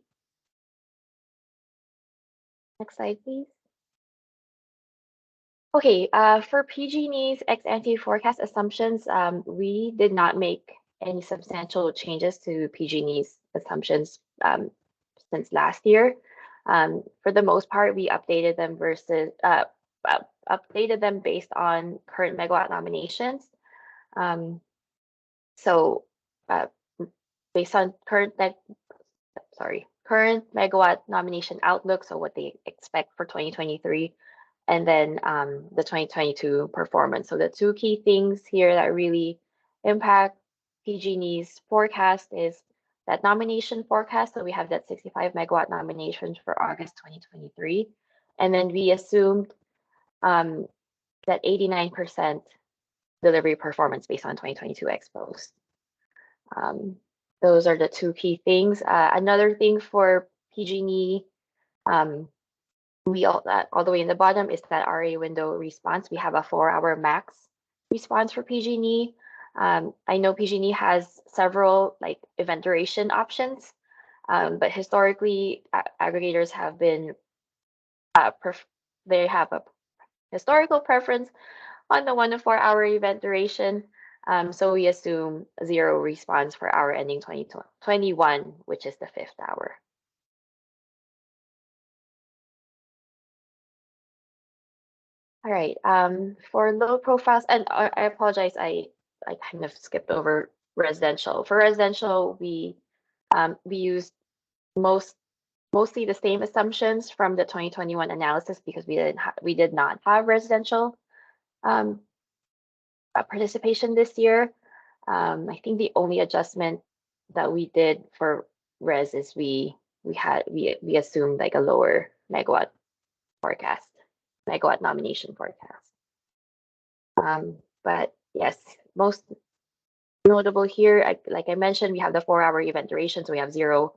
Next slide, please. Okay, for PG&E's ex ante forecast assumptions, we did not make any substantial changes to PG&E's assumptions since last year. For the most part, we updated them based on current megawatt nominations. So based on current megawatt nomination outlook, so what they expect for 2023, and then the 2022 performance. So the two key things here that really impact PG&E's forecast is that nomination forecast. So we have that 65 megawatt nominations for August 2023. And then we assumed that 89% delivery performance based on 2022 exposed. Those are the two key things. Another thing for PG&E, we all the way in the bottom is that RA window response. We have a 4-hour max response for PG&E. I know PG&E has several like event duration options, but historically aggregators have been they have a historical preference on the 1 to 4 hour event duration. So we assume 0 response for hour ending 2021, which is the 5th hour. All right, for load profiles, and I apologize, I kind of skipped over residential. For residential, we used mostly the same assumptions from the 2021 analysis because we did not have residential participation this year. I think the only adjustment that we did for res is we assumed like a lower megawatt nomination forecast. But yes, most notable here, like I mentioned, we have the 4-hour event duration, so we have zero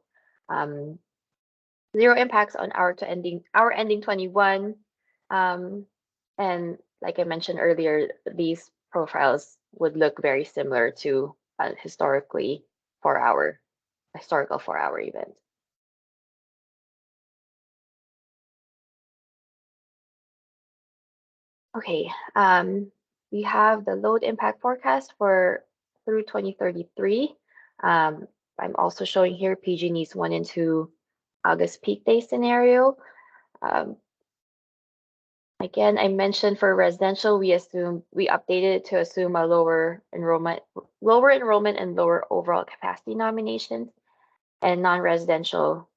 impacts on hour ending 21. And like I mentioned earlier, these profiles would look very similar to a historical 4-hour event. Okay, we have the load impact forecast for through 2033. I'm also showing here PG&E's 1 and 2 August peak day scenario. Again, I mentioned for residential, we updated it to assume a lower enrollment and lower overall capacity nominations, and non-residential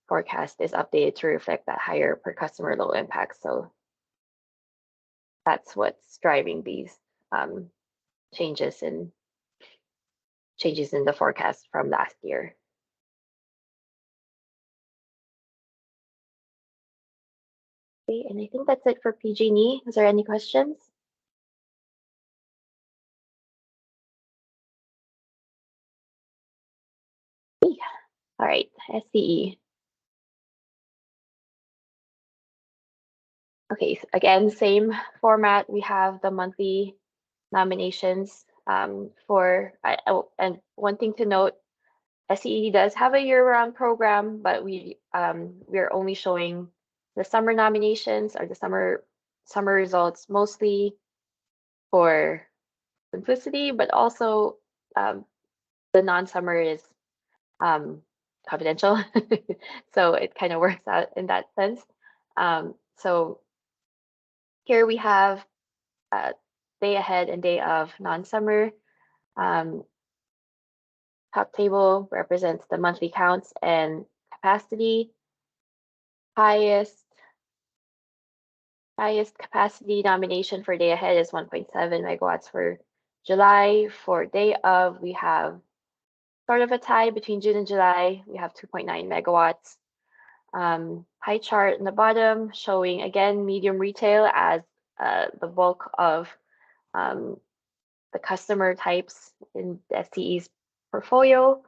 forecast is updated to reflect that higher per customer load impact. So that's what's driving these changes in the forecast from last year. Okay, and I think that's it for PG&E. Is there any questions? Okay. All right, SCE. Okay, so again, same format. We have the monthly nominations for, and one thing to note, SCE does have a year-round program, but we are only showing the summer nominations or the summer results mostly for simplicity, but also the non-summer is confidential, so it kind of works out in that sense. So here we have day ahead and day of non-summer. Top table represents the monthly counts and capacity. Highest capacity nomination for day ahead is 1.7 megawatts for July. For day of, we have sort of a tie between June and July. We have 2.9 megawatts. Pie chart in the bottom showing again medium retail as the bulk of the customer types in SCE's portfolio,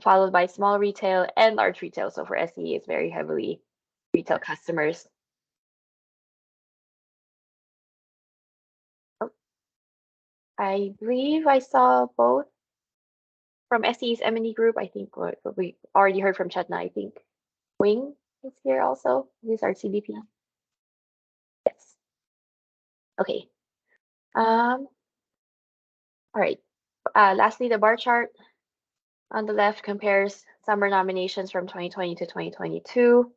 followed by small retail and large retail. So for SCE, it's very heavily retail customers. Oh, I believe I saw both from SCE's M&E group. I think what we already heard from Chetna. I think Wing is here also. This is our CDP. Yes. Okay. All right. Lastly, the bar chart on the left compares summer nominations from 2020 to 2022.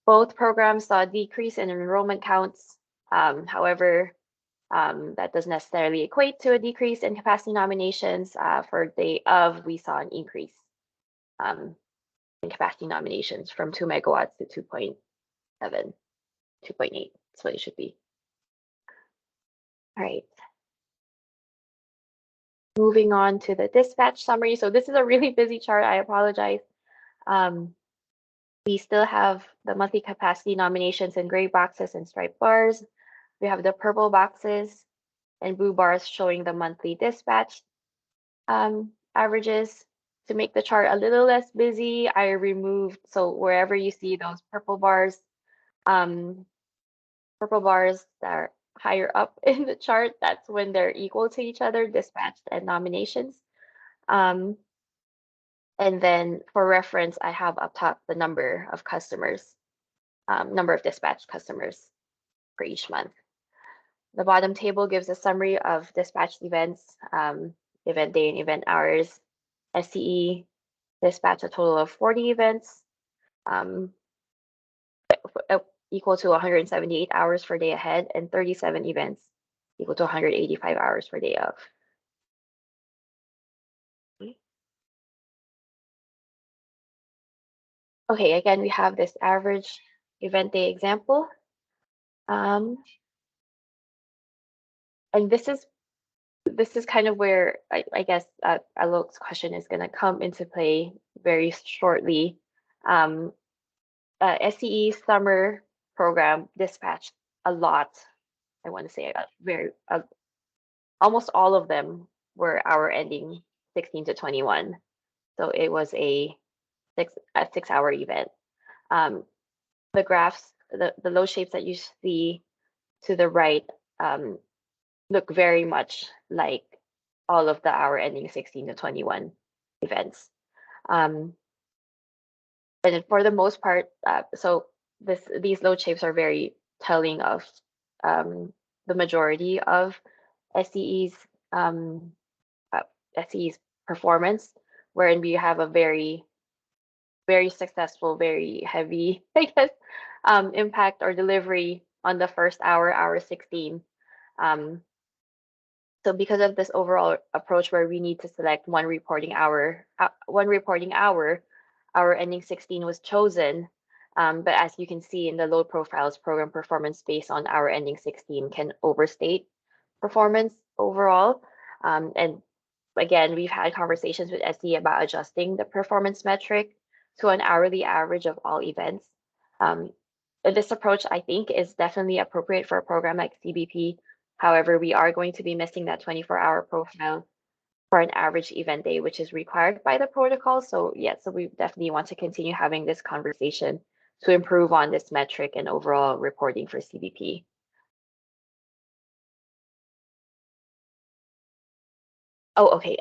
Both programs saw a decrease in enrollment counts. However, that doesn't necessarily equate to a decrease in capacity nominations. For day of, we saw an increase in capacity nominations from 2 megawatts to 2.7, 2.8. That's what it should be. All right. Moving on to the dispatch summary. So this is a really busy chart. I apologize. We still have the monthly capacity nominations in gray boxes and striped bars. We have the purple boxes and blue bars showing the monthly dispatch averages. To make the chart a little less busy, I removed, so wherever you see those purple bars that are higher up in the chart, that's when they're equal to each other, dispatched and nominations. And then for reference, I have up top the number of customers, number of dispatched customers for each month. The bottom table gives a summary of dispatched events, event day and event hours. SCE dispatched a total of 40 events, equal to 178 hours for day ahead, and 37 events equal to 185 hours for day of. Okay, again, we have this average event day example. And this is kind of where I guess Alok's question is going to come into play very shortly. SCE summer program dispatched a lot. I want to say almost all of them were hour ending 16 to 21. So it was a 6-hour event. The graphs, the load shapes that you see to the right look very much like all of the hour ending 16 to 21 events. And for the most part, so these load shapes are very telling of the majority of SCE's performance, wherein we have a very, very successful, very heavy, I guess, impact or delivery on the first hour 16. So because of this overall approach where we need to select one reporting hour, our ending 16 was chosen. But as you can see in the load profiles, program performance based on our ending 16 can overstate performance overall. And again, we've had conversations with SE about adjusting the performance metric to an hourly average of all events. This approach, I think, is definitely appropriate for a program like CBP. However, we are going to be missing that 24-hour profile for an average event day, which is required by the protocol. So yeah, so we definitely want to continue having this conversation to improve on this metric and overall reporting for CBP. Oh, okay.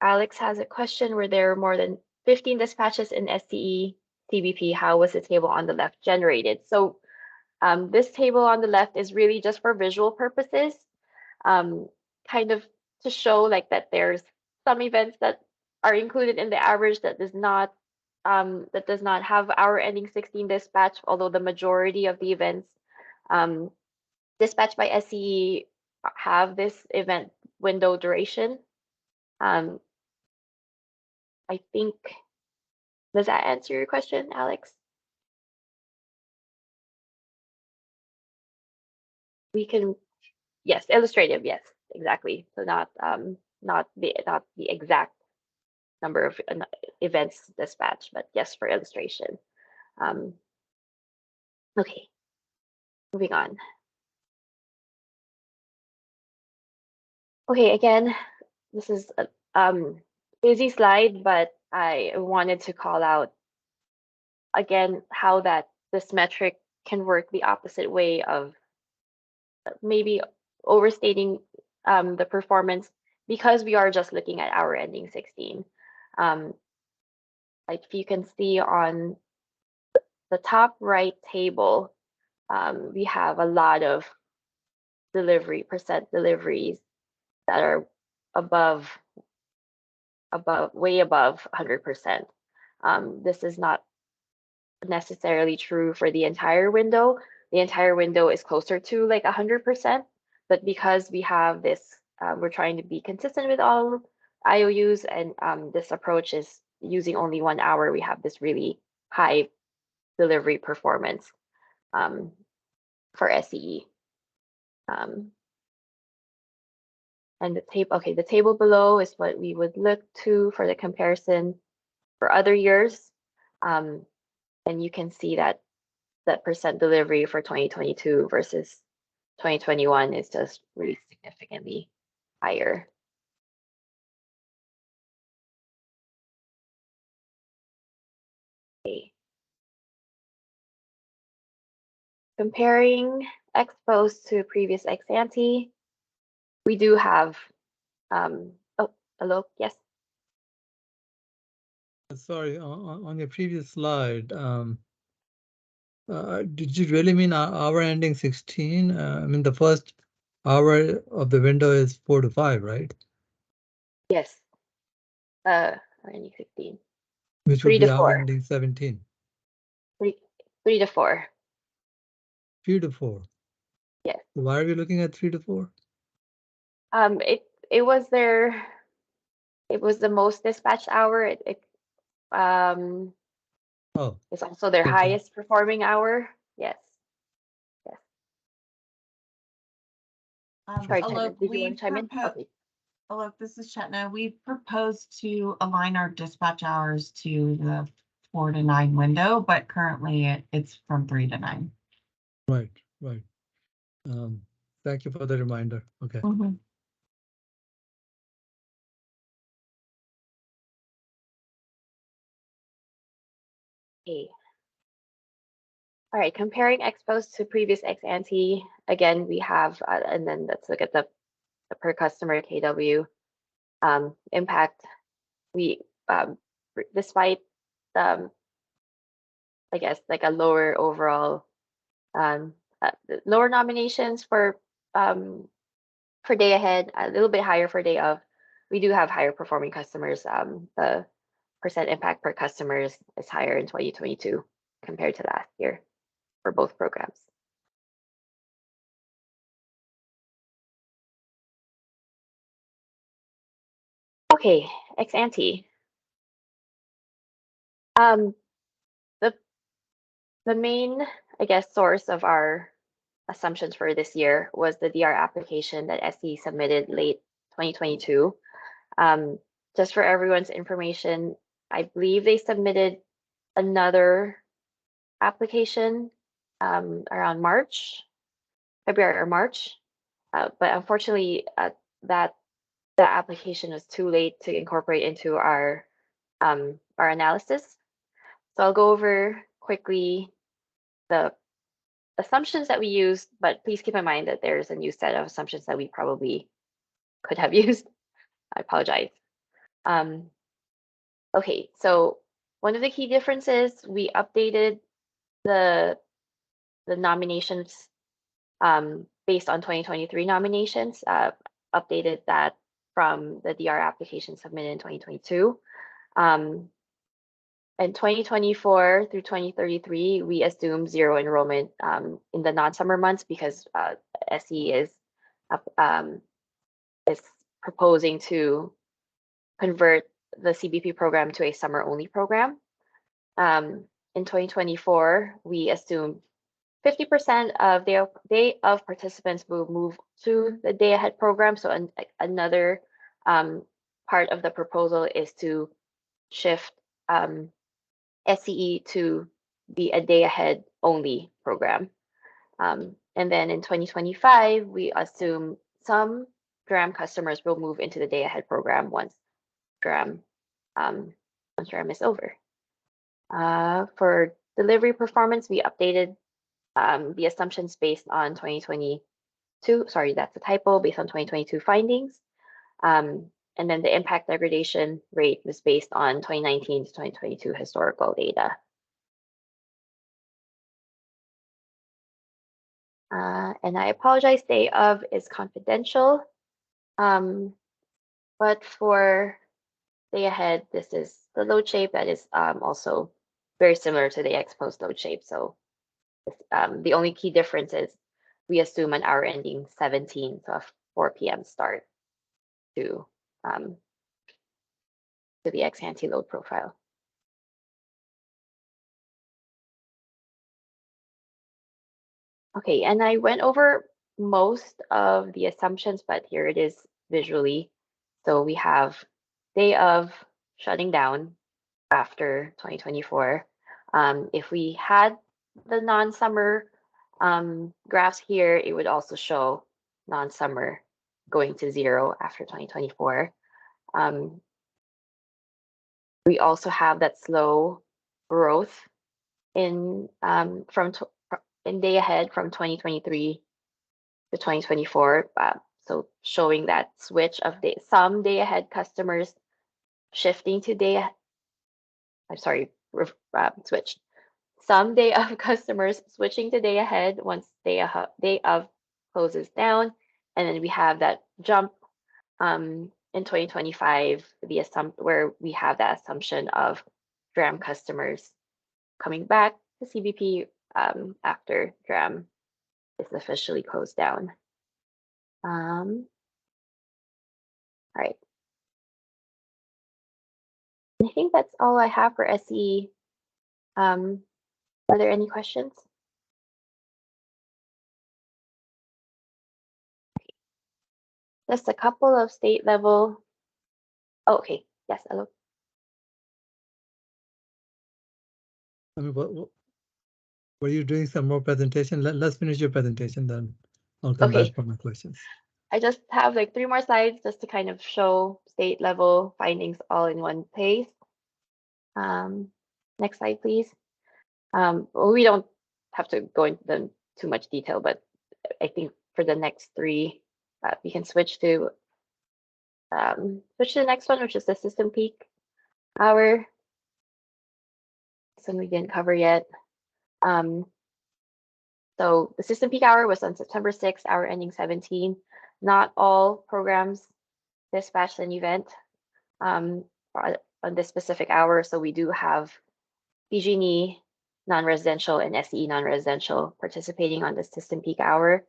Alex has a question. Were there more than 15 dispatches in SCE CBP? How was the table on the left generated? So this table on the left is really just for visual purposes, kind of to show like that there's some events that are included in the average that does not have our ending 16 dispatch, although the majority of the events dispatched by SCE have this event window duration. I think, does that answer your question, Alex? We can, yes, illustrative, yes, exactly. So not the exact number of events dispatched, but yes, for illustration. Okay, moving on. Okay, again, this is a busy slide, but I wanted to call out again how that this metric can work the opposite way of maybe overstating the performance because we are just looking at our ending 16. Like if you can see on the top right table, we have a lot of percent deliveries that are way above 100%. This is not necessarily true for the entire window. The entire window is closer to like 100%, but because we have this, we're trying to be consistent with all IOUs, and this approach is using only 1 hour. We have this really high delivery performance for SCE. And the table below is what we would look to for the comparison for other years. And you can see that percent delivery for 2022 versus 2021 is just really significantly higher. Okay. Comparing ex post to previous ex ante, we do have, oh, hello, yes. Sorry, on your previous slide, did you really mean hour ending 16? I mean, the first hour of the window is 4 to 5, right? Yes. Ending 16. Which 3 would be to hour 4. ending 17. 3 to 4. 3 to 4. Yes. Why are we looking at 3 to 4? It was it was the most dispatched hour. Oh, It's also their okay. highest performing hour. Yes. Yes. Sorry, Alok, Chetna, did you want to chime in? Okay. Alok, this is Chetna. We proposed to align our dispatch hours to the 4 to 9 window, but currently it's from 3 to 9. Right, right. Thank you for the reminder. Okay. Mhm. Okay. All right, comparing ex post to previous ex ante, again, we have, and then let's look at the per customer KW impact. We, despite, I guess, like a lower overall, lower nominations for day ahead, a little bit higher for day of, we do have higher performing customers. The percent impact per customers is higher in 2022 compared to last year for both programs. Okay, ex ante. The main, I guess, source of our assumptions for this year was the DR application that SE submitted late 2022. Just for everyone's information, I believe they submitted another application around February or March. But unfortunately, that the application was too late to incorporate into our analysis. So I'll go over quickly the assumptions that we used, but please keep in mind that there's a new set of assumptions that we probably could have used. I apologize. Okay, so one of the key differences, we updated the nominations based on 2023 nominations, updated that from the DR application submitted in 2022. In 2024 through 2033, we assume zero enrollment in the non-summer months because SE is proposing to convert the CBP program to a summer-only program. In 2024, we assume 50% of day of participants will move to the day ahead program. So another part of the proposal is to shift SCE to be a day ahead only program. And then in 2025, we assume some DRAM customers will move into the day ahead program once DRAM is over. For delivery performance, we updated the assumptions based on 2022. Sorry, that's a typo, based on 2022 findings. And then the impact degradation rate was based on 2019 to 2022 historical data. And I apologize, day of is confidential. But for day ahead, this is the load shape that is also very similar to the ex post load shape. So the only key difference is we assume an hour ending 17, so a 4 p.m. start to the ex ante load profile. Okay, and I went over most of the assumptions, but here it is visually. So we have day of shutting down after 2024. If we had the non-summer graphs here, it would also show non-summer going to zero after 2024. We also have that slow growth in in day ahead from 2023 to 2024. So showing that switch of some day ahead customers shifting to switched. Some day of customers switching to day ahead once day of closes down, and then we have that jump in 2025, where we have that assumption of DRAM customers coming back to CBP after DRAM is officially closed down. All right. I think that's all I have for SE. Are there any questions? Just a couple of state level. Oh, okay. Yes, hello. I mean, were you doing some more presentation? Let's finish your presentation, then I'll come Okay. back for my questions. I just have like 3 more slides just to kind of show state level findings all in one place. Next slide, please. We don't have to go into them too much detail, but I think for the next 3, we can switch to the next one, which is the system peak hour. This one we didn't cover yet. So the system peak hour was on September 6th, hour ending 17. Not all programs dispatched an event on this specific hour. So we do have PG&E non-residential and SE non-residential participating on the system peak hour.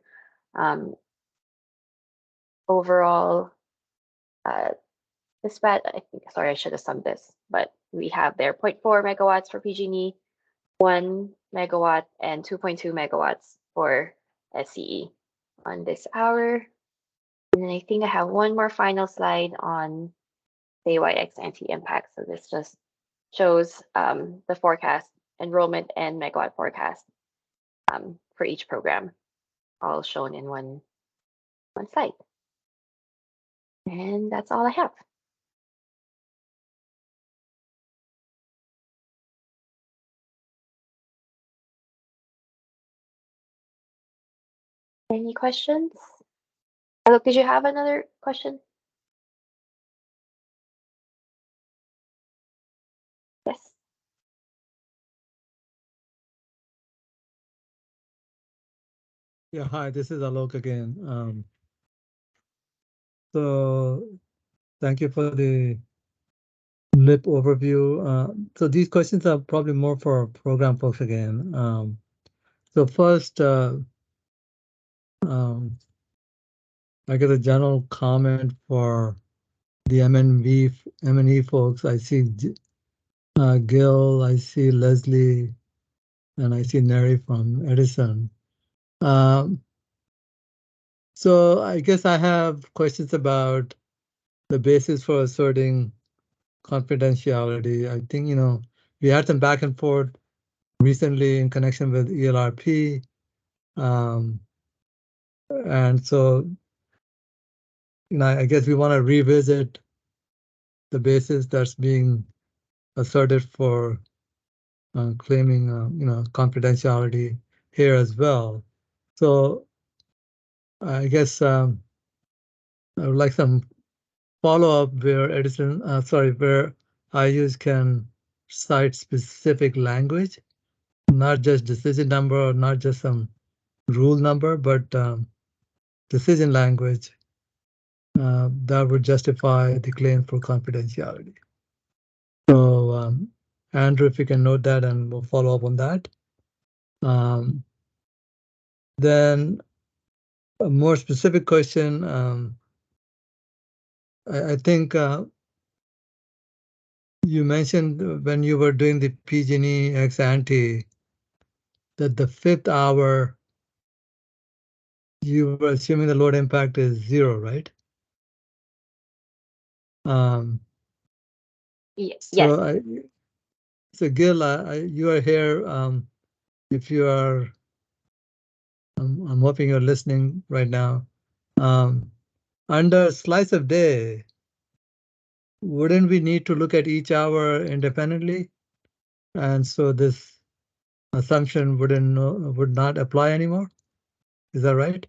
Overall, dispatch, I think, sorry, I should have summed this, but we have there 0.4 megawatts for PG&E, 1 megawatt and 2.2 megawatts for SCE on this hour. And then I think I have one more final slide on AYX anti-impact. So this just shows the forecast, enrollment and megawatt forecast for each program, all shown in one slide. And that's all I have. Any questions? Look, did you have another question? Yes. Yeah, hi, this is Alok again. So thank you for the LIP overview. So these questions are probably more for program folks again. So first, I get a general comment for the M&E folks. I see Gil, I see Leslie, and I see Neri from Edison. So I guess I have questions about the basis for asserting confidentiality. I think, we had some back and forth recently in connection with ELRP. And so, I guess we want to revisit the basis that's being asserted for claiming, confidentiality here as well. So I guess I would like some follow-up where where IUs can cite specific language, not just decision number or not just some rule number, but decision language that would justify the claim for confidentiality. So, Andrew, if you can note that, and we'll follow up on that. Then a more specific question. I think you mentioned when you were doing the PG&E ex ante that the 5th hour, you were assuming the load impact is 0, right? Yes. So Gil, you are here. If you are, I'm hoping you're listening right now. Under slice of day, wouldn't we need to look at each hour independently? And so this assumption would not apply anymore? Is that right?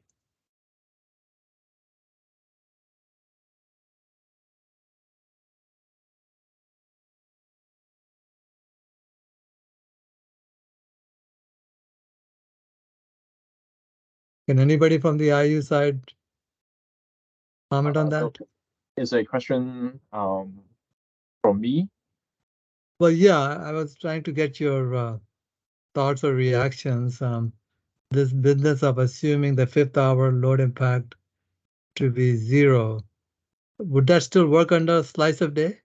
Can anybody from the IU side comment on So that? is a question from me? Well, yeah, I was trying to get your thoughts or reactions. This business of assuming the 5th hour load impact to be 0, would that still work under slice of day?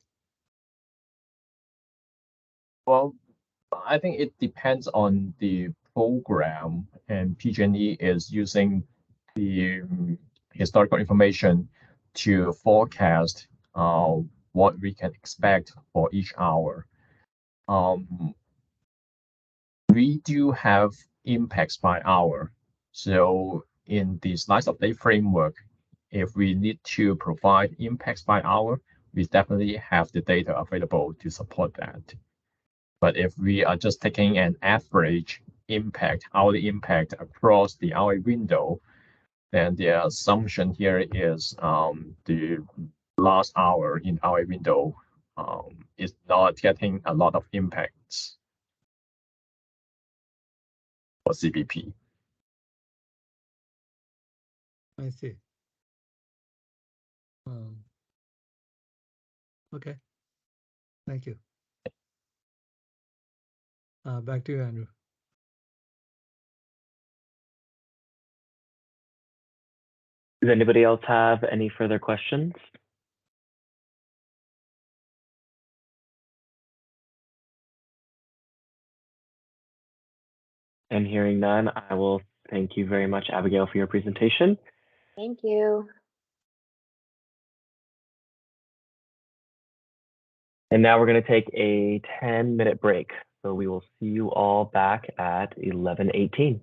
Well, I think it depends on the program, and PG&E is using the historical information to forecast what we can expect for each hour. We do have impacts by hour. So in the slice of day framework, if we need to provide impacts by hour, we definitely have the data available to support that. But if we are just taking an average impact, hourly impact across the hour window, then the assumption here is the last hour in hour window is not getting a lot of impacts for CPP. I see. Okay. Thank you. Back to you, Andrew. Does anybody else have any further questions? And hearing none, I will thank you very much, Abigail, for your presentation. Thank you. And now we're going to take a 10-minute break. So we will see you all back at 11:18.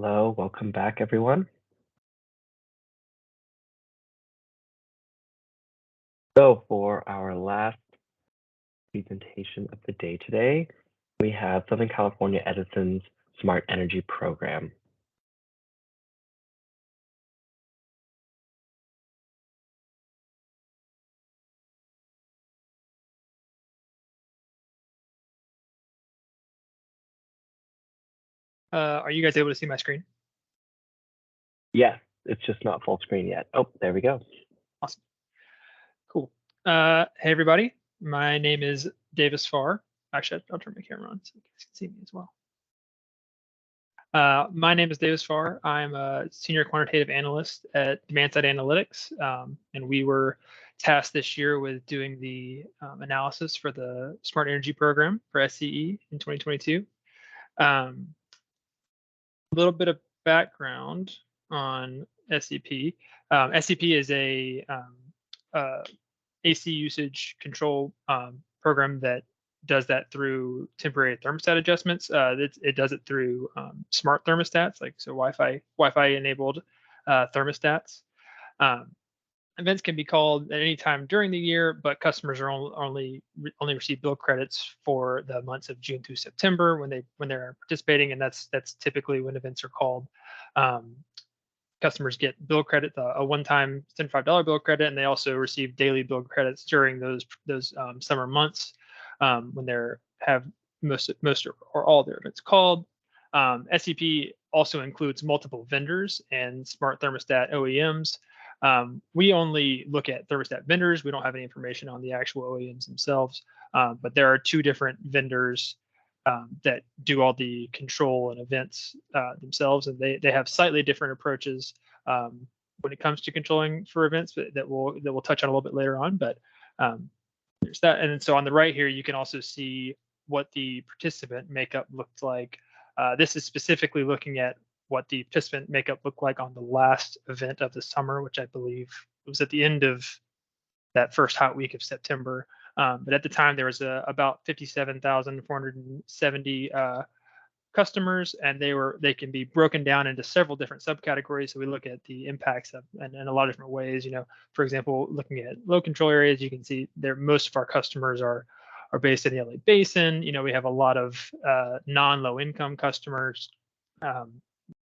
Hello, welcome back, everyone. So for our last presentation of the day today, we have Southern California Edison's Smart Energy Program. Are you guys able to see my screen? Yes, it's just not full screen yet. Oh, there we go. Awesome. Cool. Hey, everybody. My name is Davis Farr. Actually, I'll turn my camera on so you guys can see me as well. My name is Davis Farr. I'm a senior quantitative analyst at Demand-Side Analytics, and we were tasked this year with doing the analysis for the Smart Energy Program for SCE in 2022. A little bit of background on SCP. SCP is a AC usage control program that does that through temporary thermostat adjustments. It does it through smart thermostats, like so Wi-Fi enabled thermostats. Events can be called at any time during the year, but customers are only receive bill credits for the months of June through September when they're participating, and that's typically when events are called. Customers get bill credit, a one-time $75 bill credit, and they also receive daily bill credits during those summer months when they have most or all their events called. SCP also includes multiple vendors and smart thermostat OEMs. We only look at thermostat vendors. We don't have any information on the actual OEMs themselves, but there are two different vendors that do all the control and events themselves, and they have slightly different approaches when it comes to controlling for events that we'll touch on a little bit later on. But there's that, and so on the right here, you can also see what the participant makeup looked like. This is specifically looking at what the participant makeup looked like on the last event of the summer, which I believe was at the end of that first hot week of September. But at the time, there was about 57,470 customers, and they can be broken down into several different subcategories. So we look at the impacts of in a lot of different ways. For example, looking at low control areas, you can see there most of our customers are based in the LA Basin. We have a lot of non-low income customers.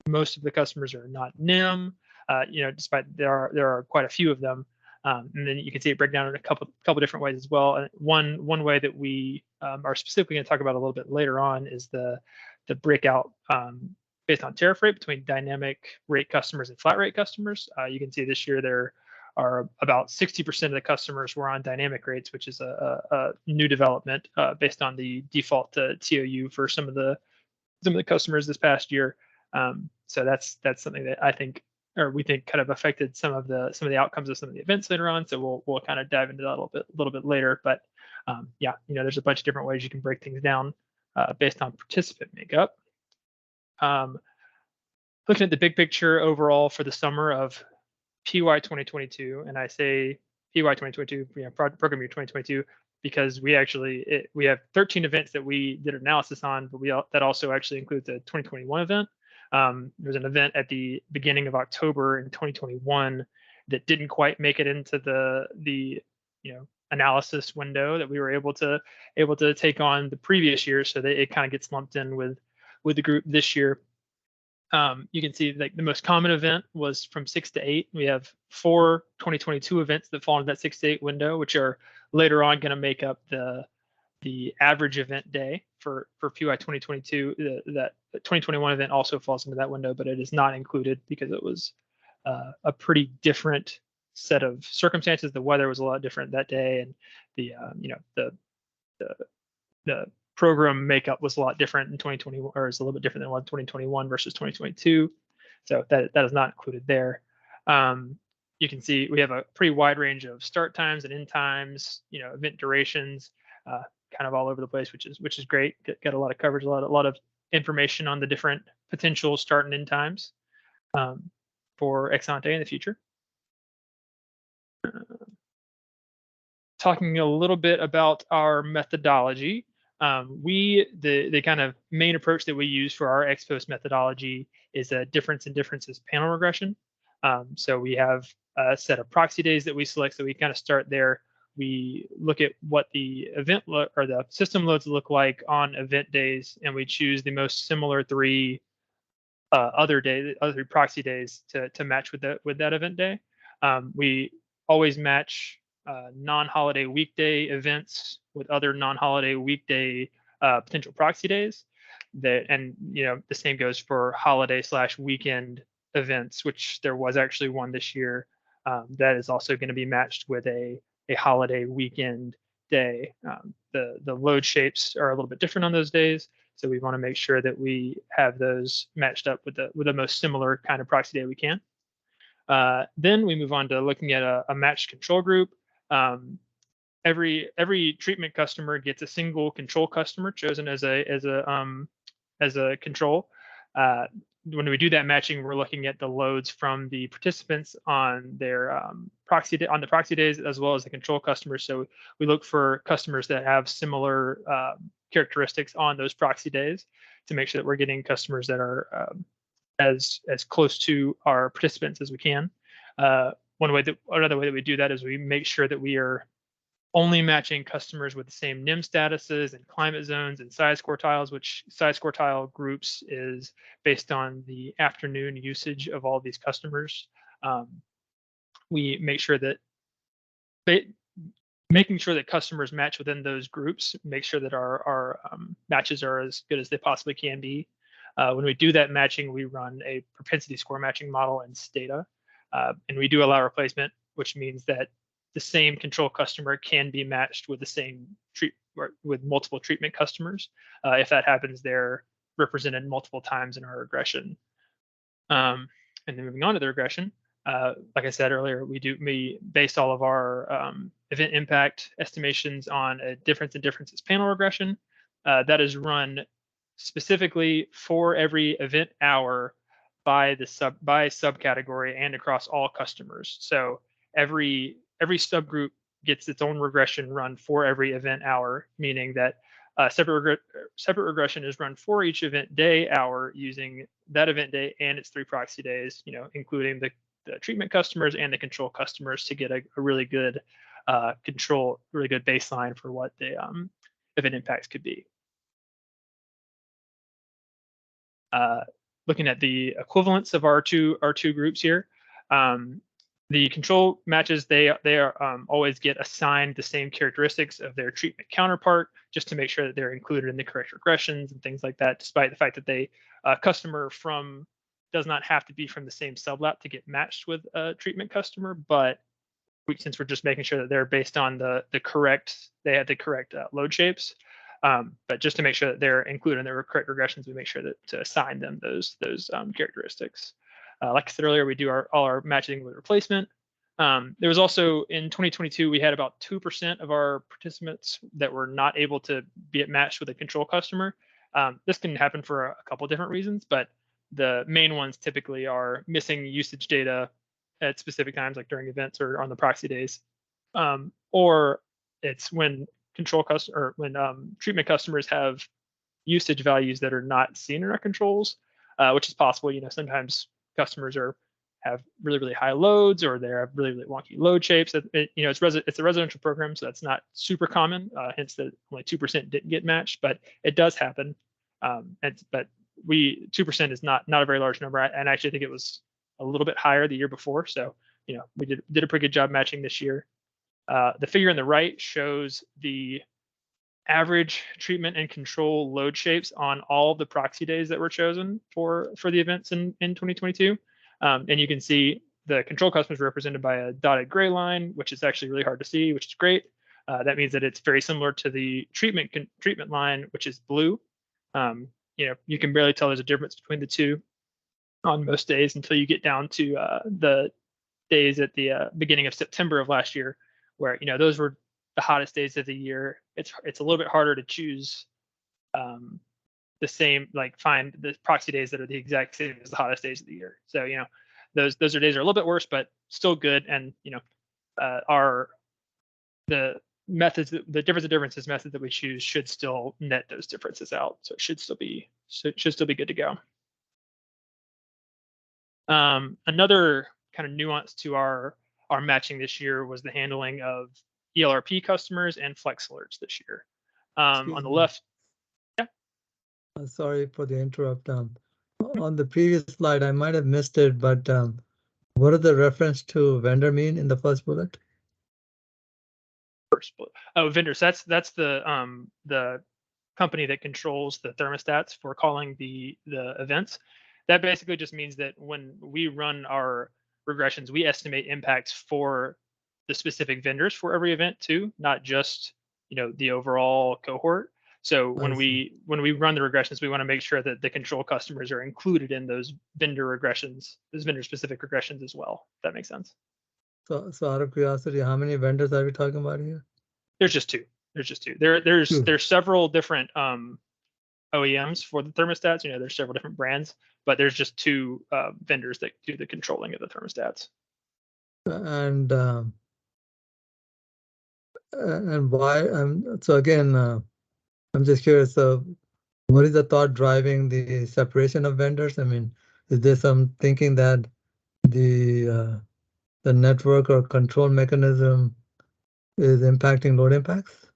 Most of the customers are not NIM. Despite there are quite a few of them. And then you can see it break down in a couple different ways as well. And one way that we are specifically going to talk about a little bit later on is the breakout based on tariff rate between dynamic rate customers and flat rate customers. You can see this year there are about 60% of the customers were on dynamic rates, which is a new development based on the default TOU for some of the customers this past year. So that's something that I think, or we think, kind of affected some of the outcomes of some of the events later on. So we'll kind of dive into that a little bit later. But there's a bunch of different ways you can break things down based on participant makeup. Looking at the big picture overall for the summer of PY 2022, and I say PY 2022, program year 2022, because we have 13 events that we did analysis on, but that also actually includes a 2021 event. There's an event at the beginning of October in 2021 that didn't quite make it into the analysis window that we were able to take on the previous year, so that it kind of gets lumped in with the group this year. You can see like the most common event was from 6 to 8. We have 4 2022 events that fall into that 6 to 8 window, which are later on going to make up the average event day for PY 2022. That 2021 event also falls into that window, but it is not included because it was a pretty different set of circumstances. The weather was a lot different that day, and the program makeup was a lot different in 2021, or is a little bit different than what 2021 versus 2022. So that is not included there. You can see we have a pretty wide range of start times and end times, event durations, kind of all over the place, which is great. Get a lot of coverage, a lot of information on the different potential start and end times for ex ante in the future. Talking a little bit about our methodology. The kind of main approach that we use for our ex post methodology is a difference in differences panel regression. So we have a set of proxy days that we select. So we kind of start there. We look at what the event or the system loads look like on event days, and we choose the most similar three other three proxy days to match with that event day. We always match non-holiday weekday events with other non-holiday weekday potential proxy days. And the same goes for holiday/weekend events, which there was actually one this year that is also going to be matched with a holiday weekend day. The load shapes are a little bit different on those days, so we want to make sure that we have those matched up with the most similar kind of proxy day we can. Then we move on to looking at a matched control group. Every treatment customer gets a single control customer chosen as a control. When we do that matching, we're looking at the loads from the participants on their proxy days, as well as the control customers. So we look for customers that have similar characteristics on those proxy days to make sure that we're getting customers that are as close to our participants as we can. Another way that we do that is we make sure that we are only matching customers with the same NIM statuses and climate zones and size quartiles, which size quartile groups is based on the afternoon usage of all these customers. We make sure that making sure that customers match within those groups, make sure that our matches are as good as they possibly can be. When we do that matching, we run a propensity score matching model in Stata, and we do allow replacement, which means that the same control customer can be matched with the same with multiple treatment customers. If that happens, they're represented multiple times in our regression. And then moving on to the regression, like I said earlier, we base all of our event impact estimations on a difference in differences panel regression that is run specifically for every event hour by subcategory and across all customers. So every subgroup gets its own regression run for every event hour, meaning that separate regression is run for each event day hour using that event day and its three proxy days, including the treatment customers and the control customers to get a really good baseline for what the event impacts could be. Looking at the equivalence of our two groups here, the control matches, they always get assigned the same characteristics of their treatment counterpart, just to make sure that they're included in the correct regressions and things like that, despite the fact that they customer does not have to be from the same sublab to get matched with a treatment customer, but since we're just making sure that they're based on they have the correct load shapes. But just to make sure that they're included in their correct regressions, we make sure to assign them those characteristics. Like I said earlier, we do all our matching with replacement. There was also in 2022, we had about 2% of our participants that were not able to be matched with a control customer. This can happen for a couple different reasons, but the main ones typically are missing usage data at specific times, like during events or on the proxy days, or it's when treatment customers have usage values that are not seen in our controls, which is possible. Sometimes customers have really, really high loads, or they have really, really wonky load shapes. It's a residential program, so that's not super common. Hence, that only 2% didn't get matched, but it does happen. But 2% is not a very large number, and I actually think it was a little bit higher the year before. So we did a pretty good job matching this year. The figure on the right shows the average treatment and control load shapes on all the proxy days that were chosen for the events in 2022. And you can see the control customers represented by a dotted gray line, which is actually really hard to see, which is great. That means that it's very similar to the treatment line, which is blue. You can barely tell there's a difference between the two on most days until you get down to the days at the beginning of September of last year, where those were the hottest days of the year. It's a little bit harder to choose the same, find the proxy days that are the exact same as the hottest days of the year. So those days are a little bit worse, but still good. And the methods, the differences method that we choose should still net those differences out. So it should still be good to go. Another kind of nuance to our matching this year was the handling of ELRP customers and flex alerts this year. On the left, yeah. Sorry for the interrupt. On the previous slide, I might have missed it, but what does the reference to vendor mean in the first bullet? Oh, vendors. That's the company that controls the thermostats for calling the events. That basically just means that when we run our regressions, we estimate impacts for the specific vendors for every event too, not just the overall cohort. So when we run the regressions, we want to make sure that the control customers are included in those vendor regressions, those vendor specific regressions as well. If that makes sense. So out of curiosity, how many vendors are we talking about here? There's just two. There's several different OEMs for the thermostats. There's several different brands, but there's just two vendors that do the controlling of the thermostats. And why? So again, I'm just curious. So, what is the thought driving the separation of vendors? I mean, is there some thinking that the network or control mechanism is impacting load impacts?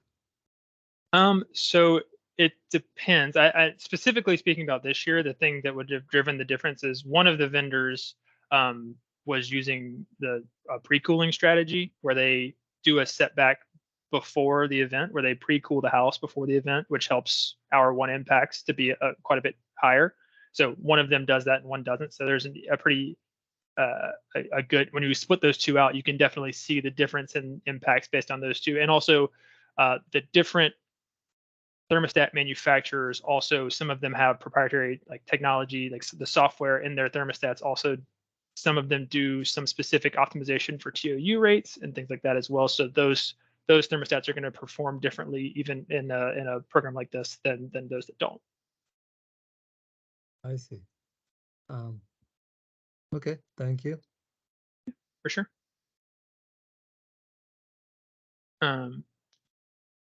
So it depends. I specifically speaking about this year, the thing that would have driven the difference is one of the vendors was using the pre-cooling strategy where they do a setback before the event, where they pre-cool the house before the event, which helps hour one impacts to be quite a bit higher. So one of them does that and one doesn't. So there's a pretty a good, when you split those two out, you can definitely see the difference in impacts based on those two. And also the different thermostat manufacturers, also some of them have proprietary technology, like the software in their thermostats. Also, some of them do some specific optimization for TOU rates and things like that as well. So those thermostats are going to perform differently even in a program like this than those that don't. I see. Okay, thank you. For sure.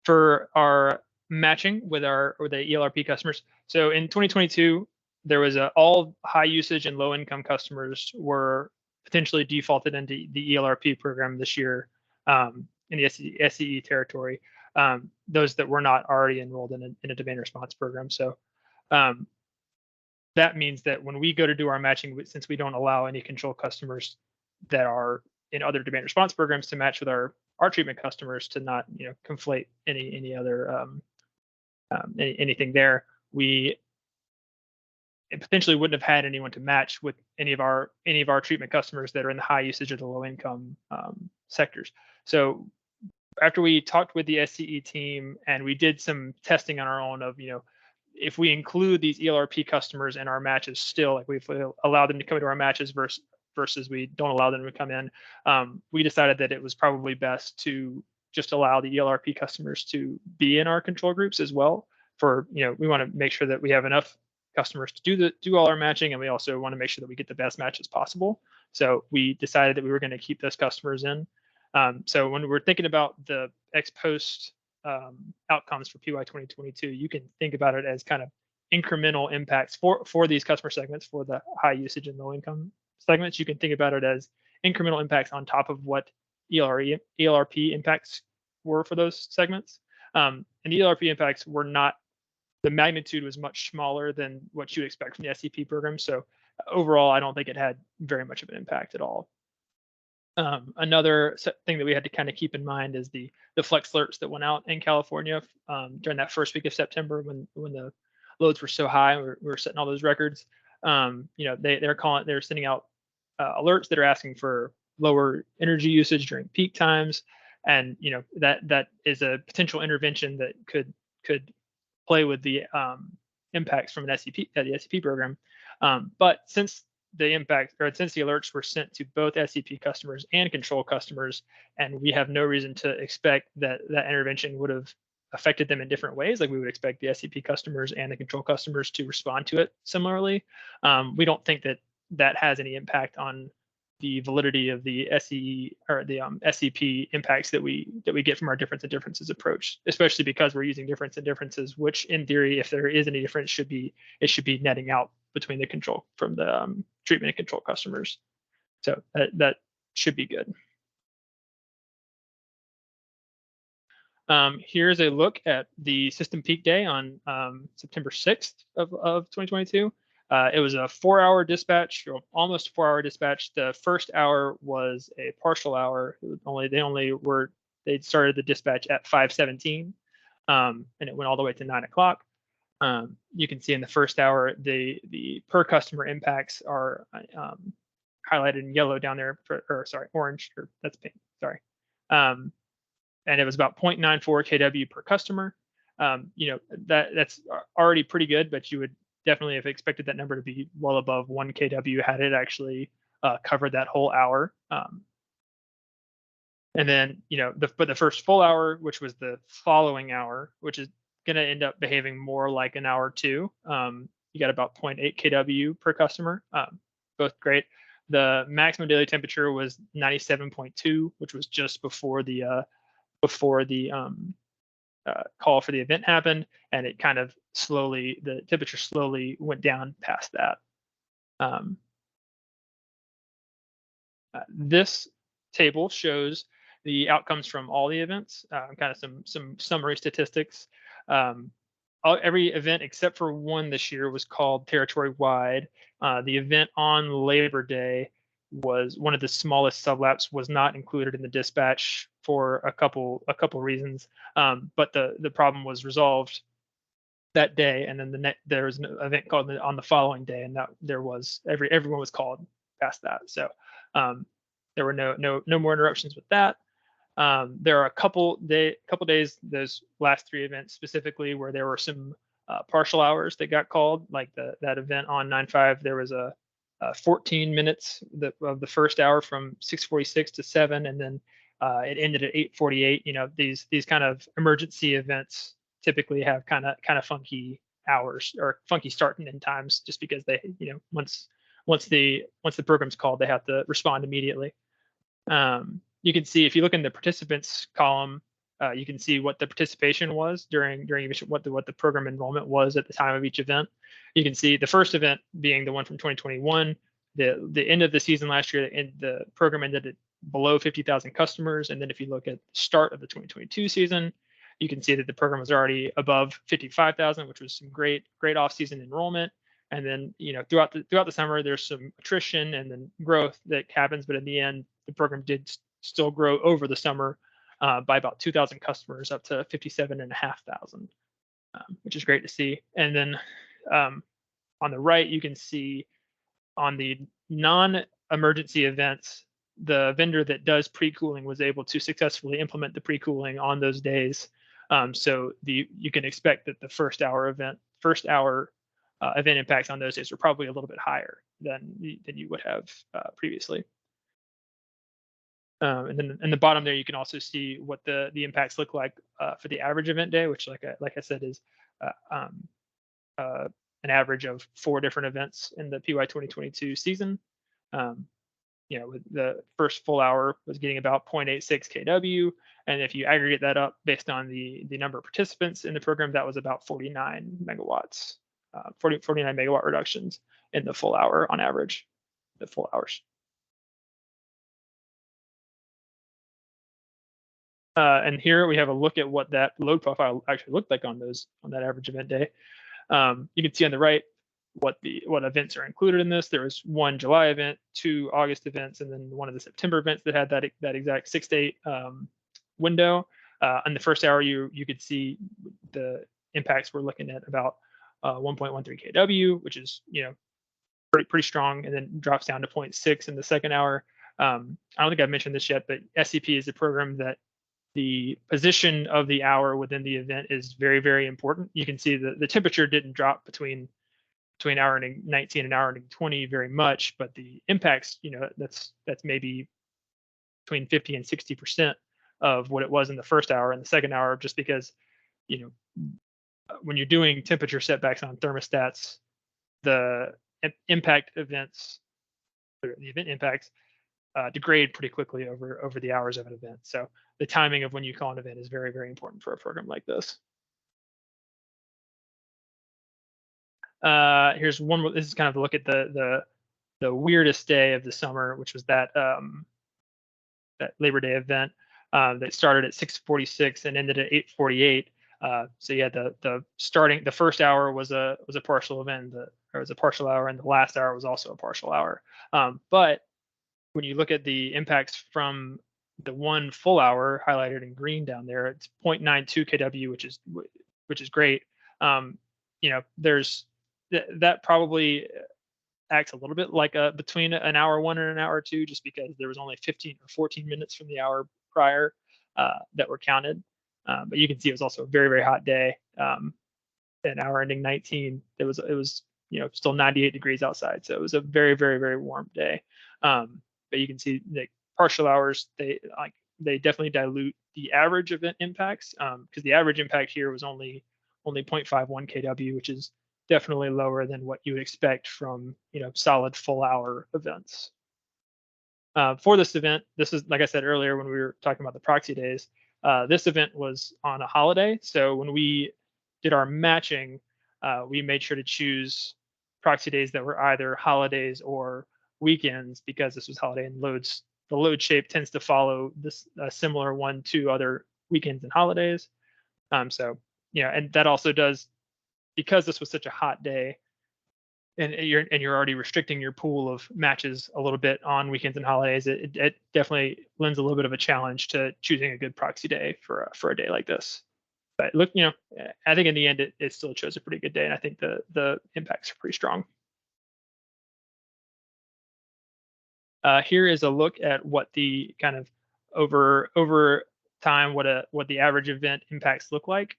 For our matching with the ELRP customers. So in 2022, there was all high usage and low income customers were potentially defaulted into the ELRP program this year in the SCE territory. Those that were not already enrolled in a demand response program. So that means that when we go to do our matching, since we don't allow any control customers that are in other demand response programs to match with our treatment customers, to not conflate any other anything there, we potentially wouldn't have had anyone to match with any of our treatment customers that are in the high usage or the low income sectors. So after we talked with the SCE team and we did some testing on our own of if we include these ELRP customers in our matches still, like we've allowed them to come into our matches versus we don't allow them to come in, we decided that it was probably best to just allow the ELRP customers to be in our control groups as well. For we want to make sure that we have enough customers to do all our matching, and we also want to make sure that we get the best matches possible. So we decided that we were going to keep those customers in. So when we're thinking about the ex post outcomes for PY 2022, you can think about it as kind of incremental impacts for these customer segments, for the high usage and low income segments. You can think about it as incremental impacts on top of what ELRP impacts were for those segments. And the ELRP impacts were not, the magnitude was much smaller than what you'd expect from the SCP program. So overall, I don't think it had very much of an impact at all. Another thing that we had to kind of keep in mind is the flex alerts that went out in California during that first week of September when the loads were so high. We were setting all those records. They're sending out alerts that are asking for lower energy usage during peak times, and that is a potential intervention that could play with the impacts from the SCP program. But since the alerts were sent to both SCP customers and control customers, and we have no reason to expect that intervention would have affected them in different ways, like we would expect the SCP customers and the control customers to respond to it similarly. We don't think that has any impact on the validity of the SE or the SCP impacts that we get from our difference and differences approach, especially because we're using difference and differences, which in theory, if there is any difference, should be netting out between the control from the treatment and control customers. So that should be good. Here's a look at the system peak day on September 6th of 2022. It was a 4-hour dispatch, or almost 4-hour dispatch. The first hour was a partial hour. They started the dispatch at 5:17, and it went all the way to 9 o'clock. You can see in the first hour the per customer impacts are highlighted in yellow down there, orange, or that's pink. Sorry. And it was about 0.94 kW per customer. That's already pretty good, but you would definitely have expected that number to be well above 1 kW had it actually covered that whole hour. And then, but the first full hour, which was the following hour, which is going to end up behaving more like an hour two, you got about 0.8 kW per customer, both great. The maximum daily temperature was 97.2, which was just before the call for the event happened, and it kind of the temperature slowly went down past that. This table shows the outcomes from all the events, kind of some summary statistics. Every event except for one this year was called territory-wide. The event on Labor Day was one of the smallest sublaps, was not included in the dispatch for a couple reasons, but the problem was resolved that day, and then there was an event called on the following day, and that everyone was called past that. So there were no more interruptions with that. There are a couple days, those last three events specifically, where there were some partial hours that got called, like that event on 9/5. There was a 14 minutes of the first hour from 6:46 to 7, and then it ended at 8:48. These kind of emergency events typically have kind of funky hours or funky start and end times, just because they, once the program's called, they have to respond immediately. You can see, if you look in the participants column, you can see what the participation was during what the program enrollment was at the time of each event. You can see the first event being the one from 2021, the end of the season last year, and the program ended at below 50,000 customers. And then if you look at the start of the 2022 season, you can see that the program was already above 55,000, which was some great off-season enrollment. And then, throughout the summer, there's some attrition and then growth that happens, but in the end, the program did still grow over the summer by about 2,000 customers, up to 57,500, which is great to see. And then on the right, you can see on the non-emergency events, the vendor that does pre-cooling was able to successfully implement the pre-cooling on those days. So you can expect that the first hour event impacts on those days were probably a little bit higher than you would have previously. And then in the bottom there, you can also see what the impacts look like for the average event day, which, like I said, is an average of 4 different events in the PY 2022 season. With the first full hour was getting about 0.86 kW, and if you aggregate that up based on the number of participants in the program, that was about 49 megawatts, 49 megawatt reductions in the full hour on average, the full hours. And here we have a look at what that load profile actually looked like on that average event day. You can see on the right what events are included in this. There was 1 July event, 2 August events, and then one of the September events that had that exact 6 to 8 window. In the first hour, you could see the impacts we're looking at about 1.13 kW, which is pretty strong, and then drops down to 0.6 in the second hour. I don't think I've mentioned this yet, but SCP is a program that the position of the hour within the event is very, very important. You can see the temperature didn't drop between hour ending 19 and hour ending 20 very much, but the impacts, that's maybe between 50 and 60% of what it was in the first hour and the second hour, just because, when you're doing temperature setbacks on thermostats, the impact events, or the event impacts, degrade pretty quickly over the hours of an event. So the timing of when you call an event is very, very important for a program like this. Here's one more. This is kind of a look at the weirdest day of the summer, which was that that Labor Day event that started at 6:46 and ended at 8:48. So you had the first hour was a partial event, or was a partial hour, and the last hour was also a partial hour. But when you look at the impacts from the one full hour highlighted in green down there, it's 0.92 kW, which is great. You know, there's that probably acts a little bit like between an hour one and an hour two, just because there was only 15 or 14 minutes from the hour prior that were counted. But you can see it was also a very, very hot day. An hour ending 19, it was you know, still 98 degrees outside, so it was a very, very, very warm day. But you can see the partial hours, they definitely dilute the average event impacts, because the average impact here was only 0.51 kW, which is definitely lower than what you would expect from, you know, solid full hour events. For this event, this is, like I said earlier when we were talking about the proxy days, this event was on a holiday. So when we did our matching, we made sure to choose proxy days that were either holidays or weekends, because this was holiday and the load shape tends to follow this similar one to other weekends and holidays. So yeah, and that also does, because this was such a hot day, and you're already restricting your pool of matches a little bit on weekends and holidays, it definitely lends a little bit of a challenge to choosing a good proxy day for a day like this. But look, you know, I think in the end it still chose a pretty good day, and I think the impacts are pretty strong. Here is a look at what the kind of over time what the average event impacts look like.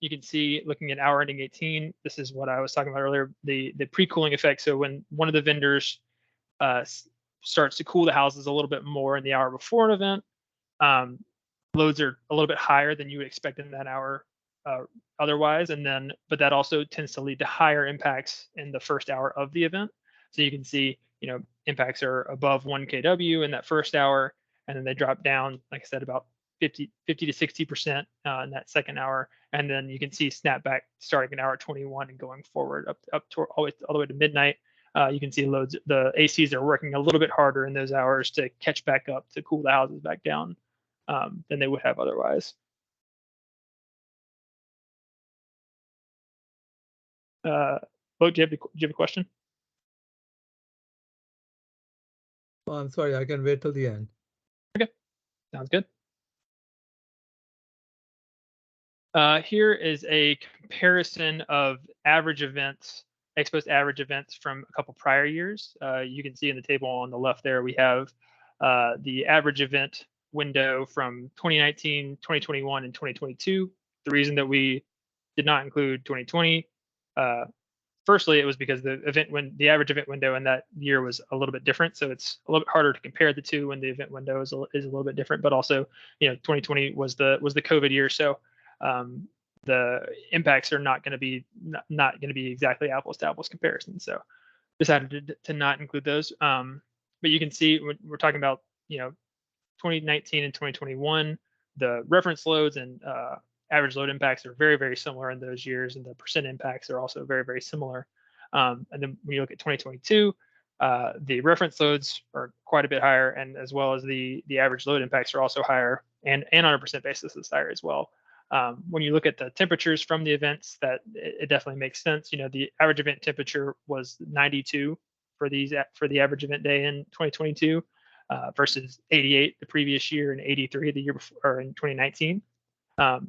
You can see, looking at hour ending 18, this is what I was talking about earlier, the pre-cooling effect. So when one of the vendors starts to cool the houses a little bit more in the hour before an event, loads are a little bit higher than you would expect in that hour otherwise. But that also tends to lead to higher impacts in the first hour of the event. So you can see, you know, impacts are above 1 kW in that first hour, and then they drop down, like I said, about 50 to 60% in that second hour, and then you can see snapback starting in hour 21 and going forward up to all the way to midnight. You can see the ACs are working a little bit harder in those hours to catch back up, to cool the houses back down than they would have otherwise. Bo, do you have a question? Oh, I'm sorry, I can wait till the end. Okay, sounds good. Here is a comparison of average events, exposed average events from a couple prior years. You can see in the table on the left there, we have the average event window from 2019, 2021, and 2022. The reason that we did not include 2020, firstly, it was because the average event window in that year was a little bit different. So it's a little bit harder to compare the two when the event window is a little bit different. But also, you know, 2020 was the COVID year, so the impacts are not going to be exactly apples to apples comparison. So decided to not include those. But you can see when we're talking about, you know, 2019 and 2021, the reference loads and average load impacts are very, very similar in those years, and the percent impacts are also very, very similar. And then when you look at 2022, the reference loads are quite a bit higher, and as well as the average load impacts are also higher, and on a percent basis is higher as well. When you look at the temperatures from the events, that it definitely makes sense. You know, the average event temperature was 92 for the average event day in 2022 versus 88 the previous year and 83 the year before, or in 2019.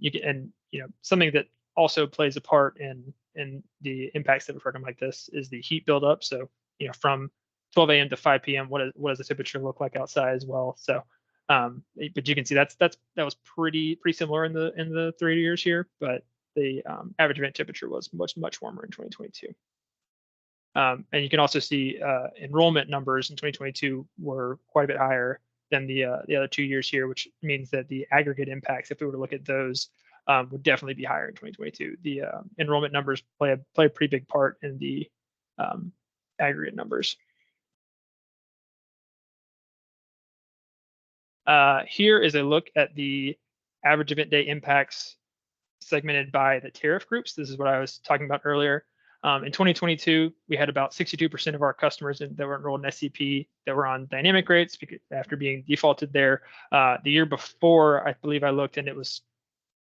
You know, something that also plays a part in the impacts of a program like this is the heat buildup. So, you know, from 12 a.m. to 5 p.m., what does the temperature look like outside as well? So, but you can see that was pretty similar in the 3 years here, but the average event temperature was much warmer in 2022. And you can also see enrollment numbers in 2022 were quite a bit higher than the other 2 years here, which means that the aggregate impacts, if we were to look at those, would definitely be higher in 2022. The enrollment numbers play a pretty big part in the aggregate numbers. Here is a look at the average event day impacts segmented by the tariff groups. This is what I was talking about earlier. In 2022, we had about 62% of our customers that were enrolled in SCP that were on dynamic rates after being defaulted there. The year before, I believe I looked and it was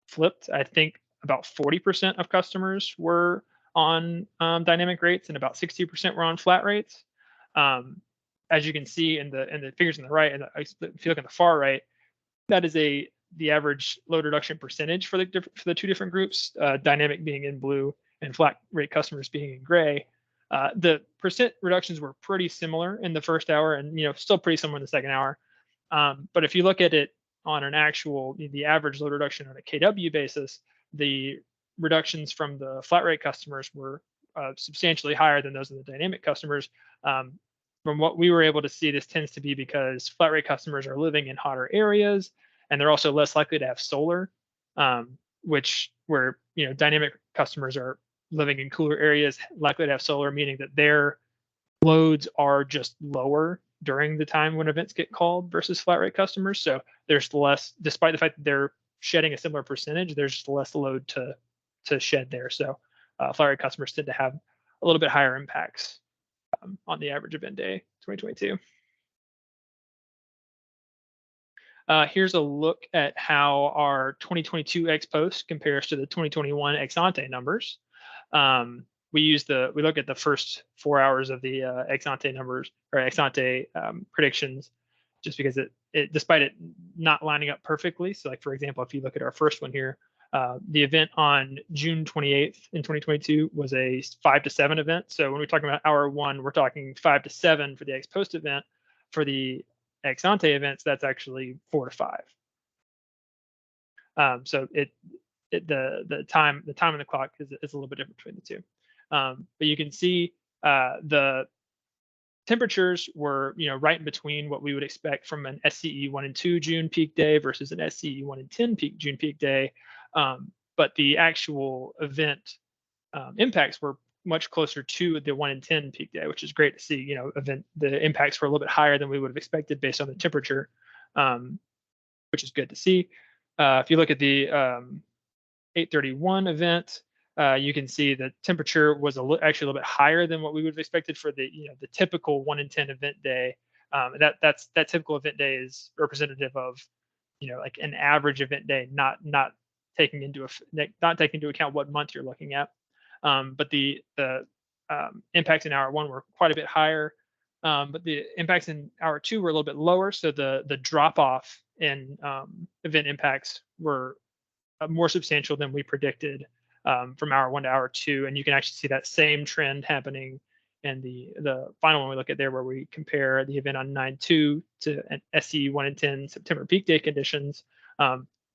flipped. I think about 40% of customers were on dynamic rates and about 60% were on flat rates. As you can see in the figures on the right, and if you look on the far right, that is the average load reduction percentage for the two different groups, dynamic being in blue and flat rate customers being in gray. The percent reductions were pretty similar in the first hour, and still pretty similar in the second hour. But if you look at it on an actual, the average load reduction on a KW basis, the reductions from the flat rate customers were substantially higher than those of the dynamic customers. From what we were able to see, this tends to be because flat rate customers are living in hotter areas, and they're also less likely to have solar, where dynamic customers are living in cooler areas, likely to have solar, meaning that their loads are just lower during the time when events get called versus flat rate customers. So there's less, despite the fact that they're shedding a similar percentage, there's just less load to shed there. So flat rate customers tend to have a little bit higher impacts on the average event day 2022. Here's a look at how our 2022 ex post compares to the 2021 ex ante numbers. We look at the first 4 hours of the ex ante numbers or ex ante predictions, just because it despite it not lining up perfectly. So, like for example, if you look at our first one here, the event on June 28th in 2022 was a 5 to 7 event. So when we're talking about hour 1, we're talking 5 to 7 for the ex post event. For the ex ante events, that's actually 4 to 5. So the time on the clock is a little bit different between the two. But you can see the temperatures were right in between what we would expect from an SCE 1 and 2 June peak day versus an SCE 1 and 10 June peak day. But the actual event impacts were much closer to the 1 in 10 peak day, which is great to see. The impacts were a little bit higher than we would have expected based on the temperature, which is good to see. If you look at the 831 event, you can see the temperature was actually a little bit higher than what we would have expected for the the typical 1 in 10 event day. That typical event day is representative of like an average event day, not taking into account what month you're looking at. But the impacts in hour 1 were quite a bit higher, but the impacts in hour 2 were a little bit lower. So the drop off in event impacts were more substantial than we predicted from hour 1 to hour 2, and you can actually see that same trend happening in the final one we look at there, where we compare the event on 9/2 to an SCE 1 in 10 September peak day conditions.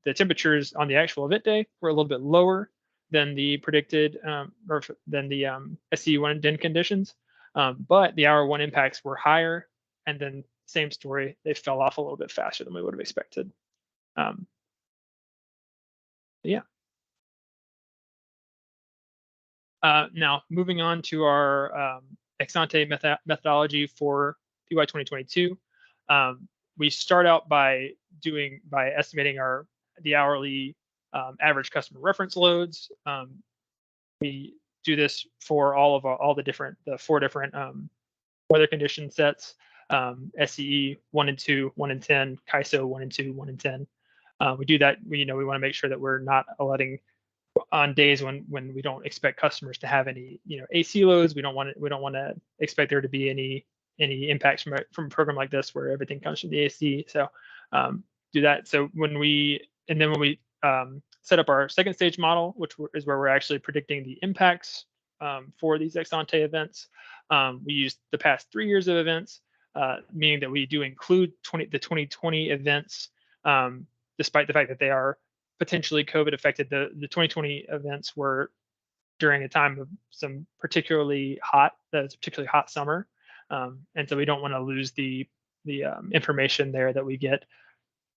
The temperatures on the actual event day were a little bit lower than the predicted or than the SCE 1 in 10 conditions, but the hour 1 impacts were higher, and then same story, they fell off a little bit faster than we would have expected. Yeah. Now, moving on to our ex ante methodology for PY 2022, we start out by estimating the hourly average customer reference loads. We do this for the 4 different weather condition sets: SCE 1 and 2, 1 and 10, CAISO 1 and 2, 1 and 10. We do that. We want to make sure that we're not letting on days when we don't expect customers to have any AC loads. We don't want to expect there to be any impacts from a program like this where everything comes from the AC. So do that. So when we set up our second stage model, which is where we're actually predicting the impacts for these ex ante events, we use the past 3 years of events, meaning that we do include the 2020 events, despite the fact that they are potentially COVID affected. The 2020 events were during a time of some particularly hot summer, and so we don't want to lose the information there that we get.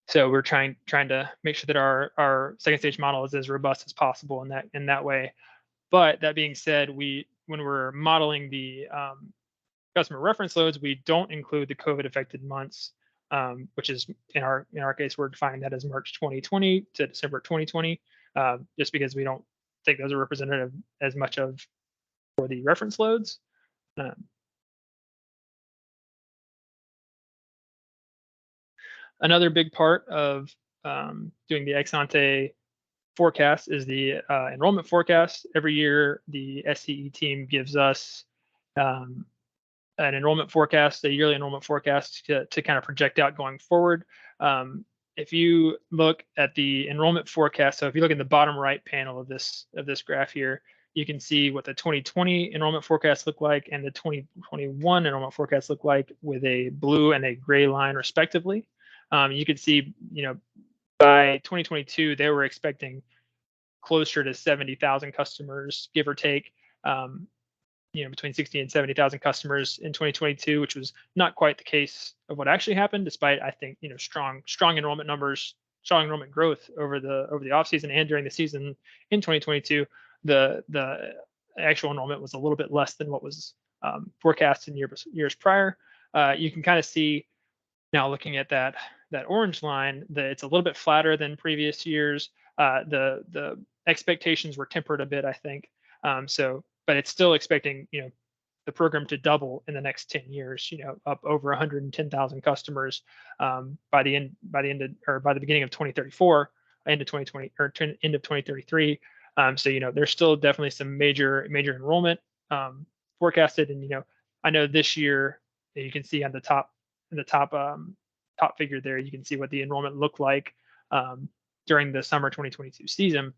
So we're trying to make sure that our second stage model is as robust as possible in that way. But that being said, when we're modeling the customer reference loads, we don't include the COVID affected months which is in our case, we're defining that as March 2020 to December 2020, just because we don't think those are representative as much of for the reference loads. Another big part of doing the ex ante forecast is the enrollment forecast. Every year, the SCE team gives us an enrollment forecast, a yearly enrollment forecast to kind of project out going forward. If you look at the enrollment forecast, so if you look in the bottom right panel of this graph here, you can see what the 2020 enrollment forecast look like and the 2021 enrollment forecast look like with a blue and a gray line respectively. You can see, by 2022, they were expecting closer to 70,000 customers, give or take, between 60 and 70,000 customers in 2022, which was not quite the case of what actually happened, despite, I think, strong enrollment numbers, strong enrollment growth over the off season and during the season in 2022. The actual enrollment was a little bit less than what was forecast in years prior. You can kind of see now, looking at that orange line, that it's a little bit flatter than previous years. The expectations were tempered a bit, I think. But it's still expecting, the program to double in the next 10 years. Up over 110,000 customers by the beginning of 2034, end of 2020 or end of 2033. There's still definitely some major enrollment forecasted, and I know this year you can see on the top figure there, you can see what the enrollment looked like during the summer 2022 season.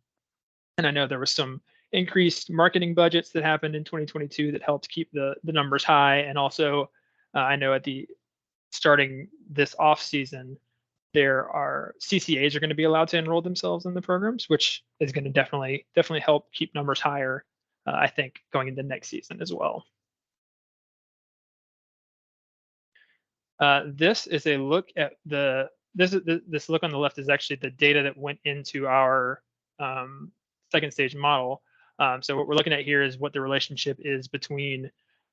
And I know there was some increased marketing budgets that happened in 2022 that helped keep the numbers high. And also, I know starting this off season, there are CCAs are going to be allowed to enroll themselves in the programs, which is going to definitely help keep numbers higher, I think, going into next season as well. This is a look at this look on the left is actually the data that went into our second stage model. So what we're looking at here is what the relationship is between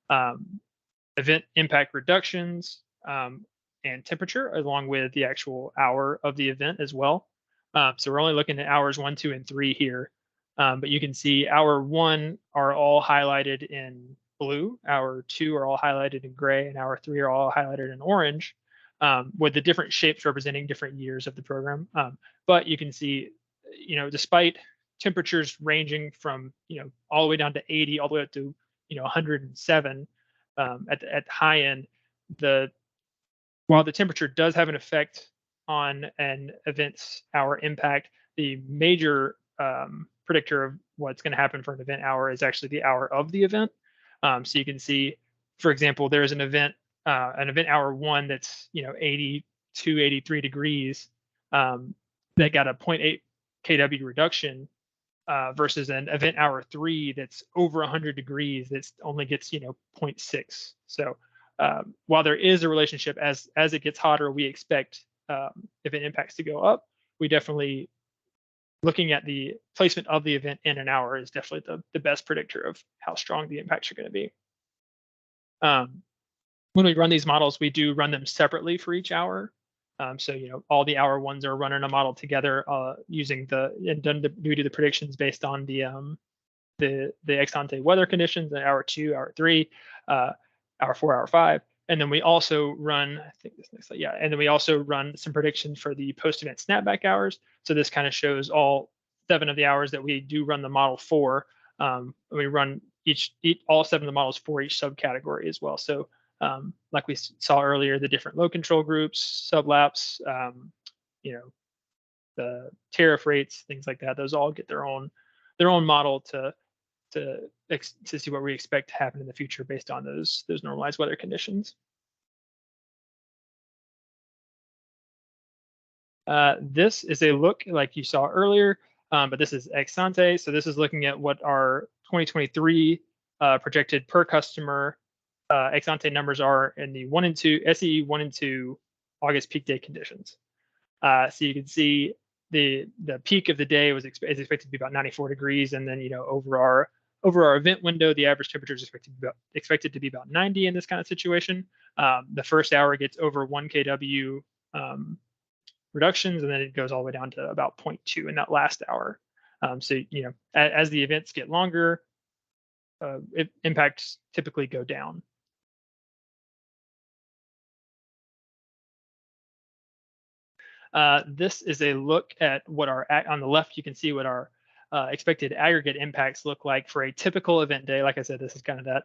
event impact reductions and temperature, along with the actual hour of the event as well. So we're only looking at hours 1, 2, and 3 here. But you can see hour 1 are all highlighted in blue, hour 2 are all highlighted in gray, and hour 3 are all highlighted in orange, with the different shapes representing different years of the program. But you can see, despite temperatures ranging from all the way down to 80, all the way up to 107 at the high end, while the temperature does have an effect on an event's hour impact, the major predictor of what's going to happen for an event hour is actually the hour of the event. So you can see, for example, there's an event hour 1 that's 82, 83 degrees that got a 0.8 kW reduction versus an event hour 3 that's over 100 degrees that only gets 0.6. So while there is a relationship, as it gets hotter, we expect event impacts to go up. We definitely, looking at the placement of the event in an hour is definitely the best predictor of how strong the impacts are going to be. When we run these models, we do run them separately for each hour. So all the hour 1s are run in a model together using due to the predictions based on the ex ante weather conditions in hour 2, hour 3, hour 4, hour 5. And then we also run, I think this next slide, yeah. And then we also run some predictions for the post-event snapback hours. So this kind of shows all 7 of the hours that we do run the model for. We run all 7 of the models for each subcategory as well. So like we saw earlier, the different load control groups, sublaps, the tariff rates, things like that. Those all get their own model to see what we expect to happen in the future based on those normalized weather conditions. This is a look like you saw earlier, but this is ex ante. So this is looking at what our 2023 projected per customer ex ante numbers are in the 1 and 2 SCE 1 and 2 August peak day conditions. So you can see the peak of the day is expected to be about 94 degrees, and then over our event window, the average temperature is expected to be about 90 in this kind of situation. The first hour gets over 1 kW reductions, and then it goes all the way down to about 0.2 in that last hour. So, you know, as the events get longer, impacts typically go down. This is a look at what our, on the left, you can see what our expected aggregate impacts look like for a typical event day. Like I said, this is kind of that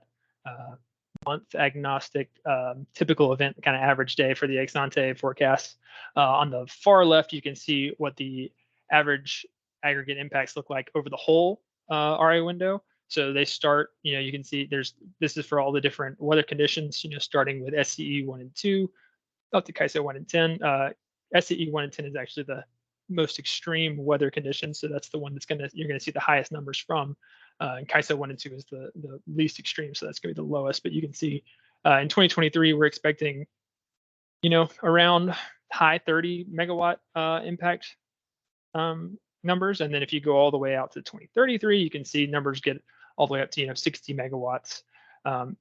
month agnostic typical event kind of average day for the ex ante forecast. On the far left, you can see what the average aggregate impacts look like over the whole RA window. So they start, you know, you can see this is for all the different weather conditions, you know, starting with SCE 1 and 2 up to CAISO 1 and 10. SCE 1 and 10 is actually the most extreme weather conditions, so that's the one that's you're gonna see the highest numbers from. And CAISO 1 and 2 is the least extreme, so that's gonna be the lowest. But you can see in 2023 we're expecting, you know, around high 30 megawatt impact numbers, and then if you go all the way out to 2033, you can see numbers get all the way up to, you know, 60 megawatts. And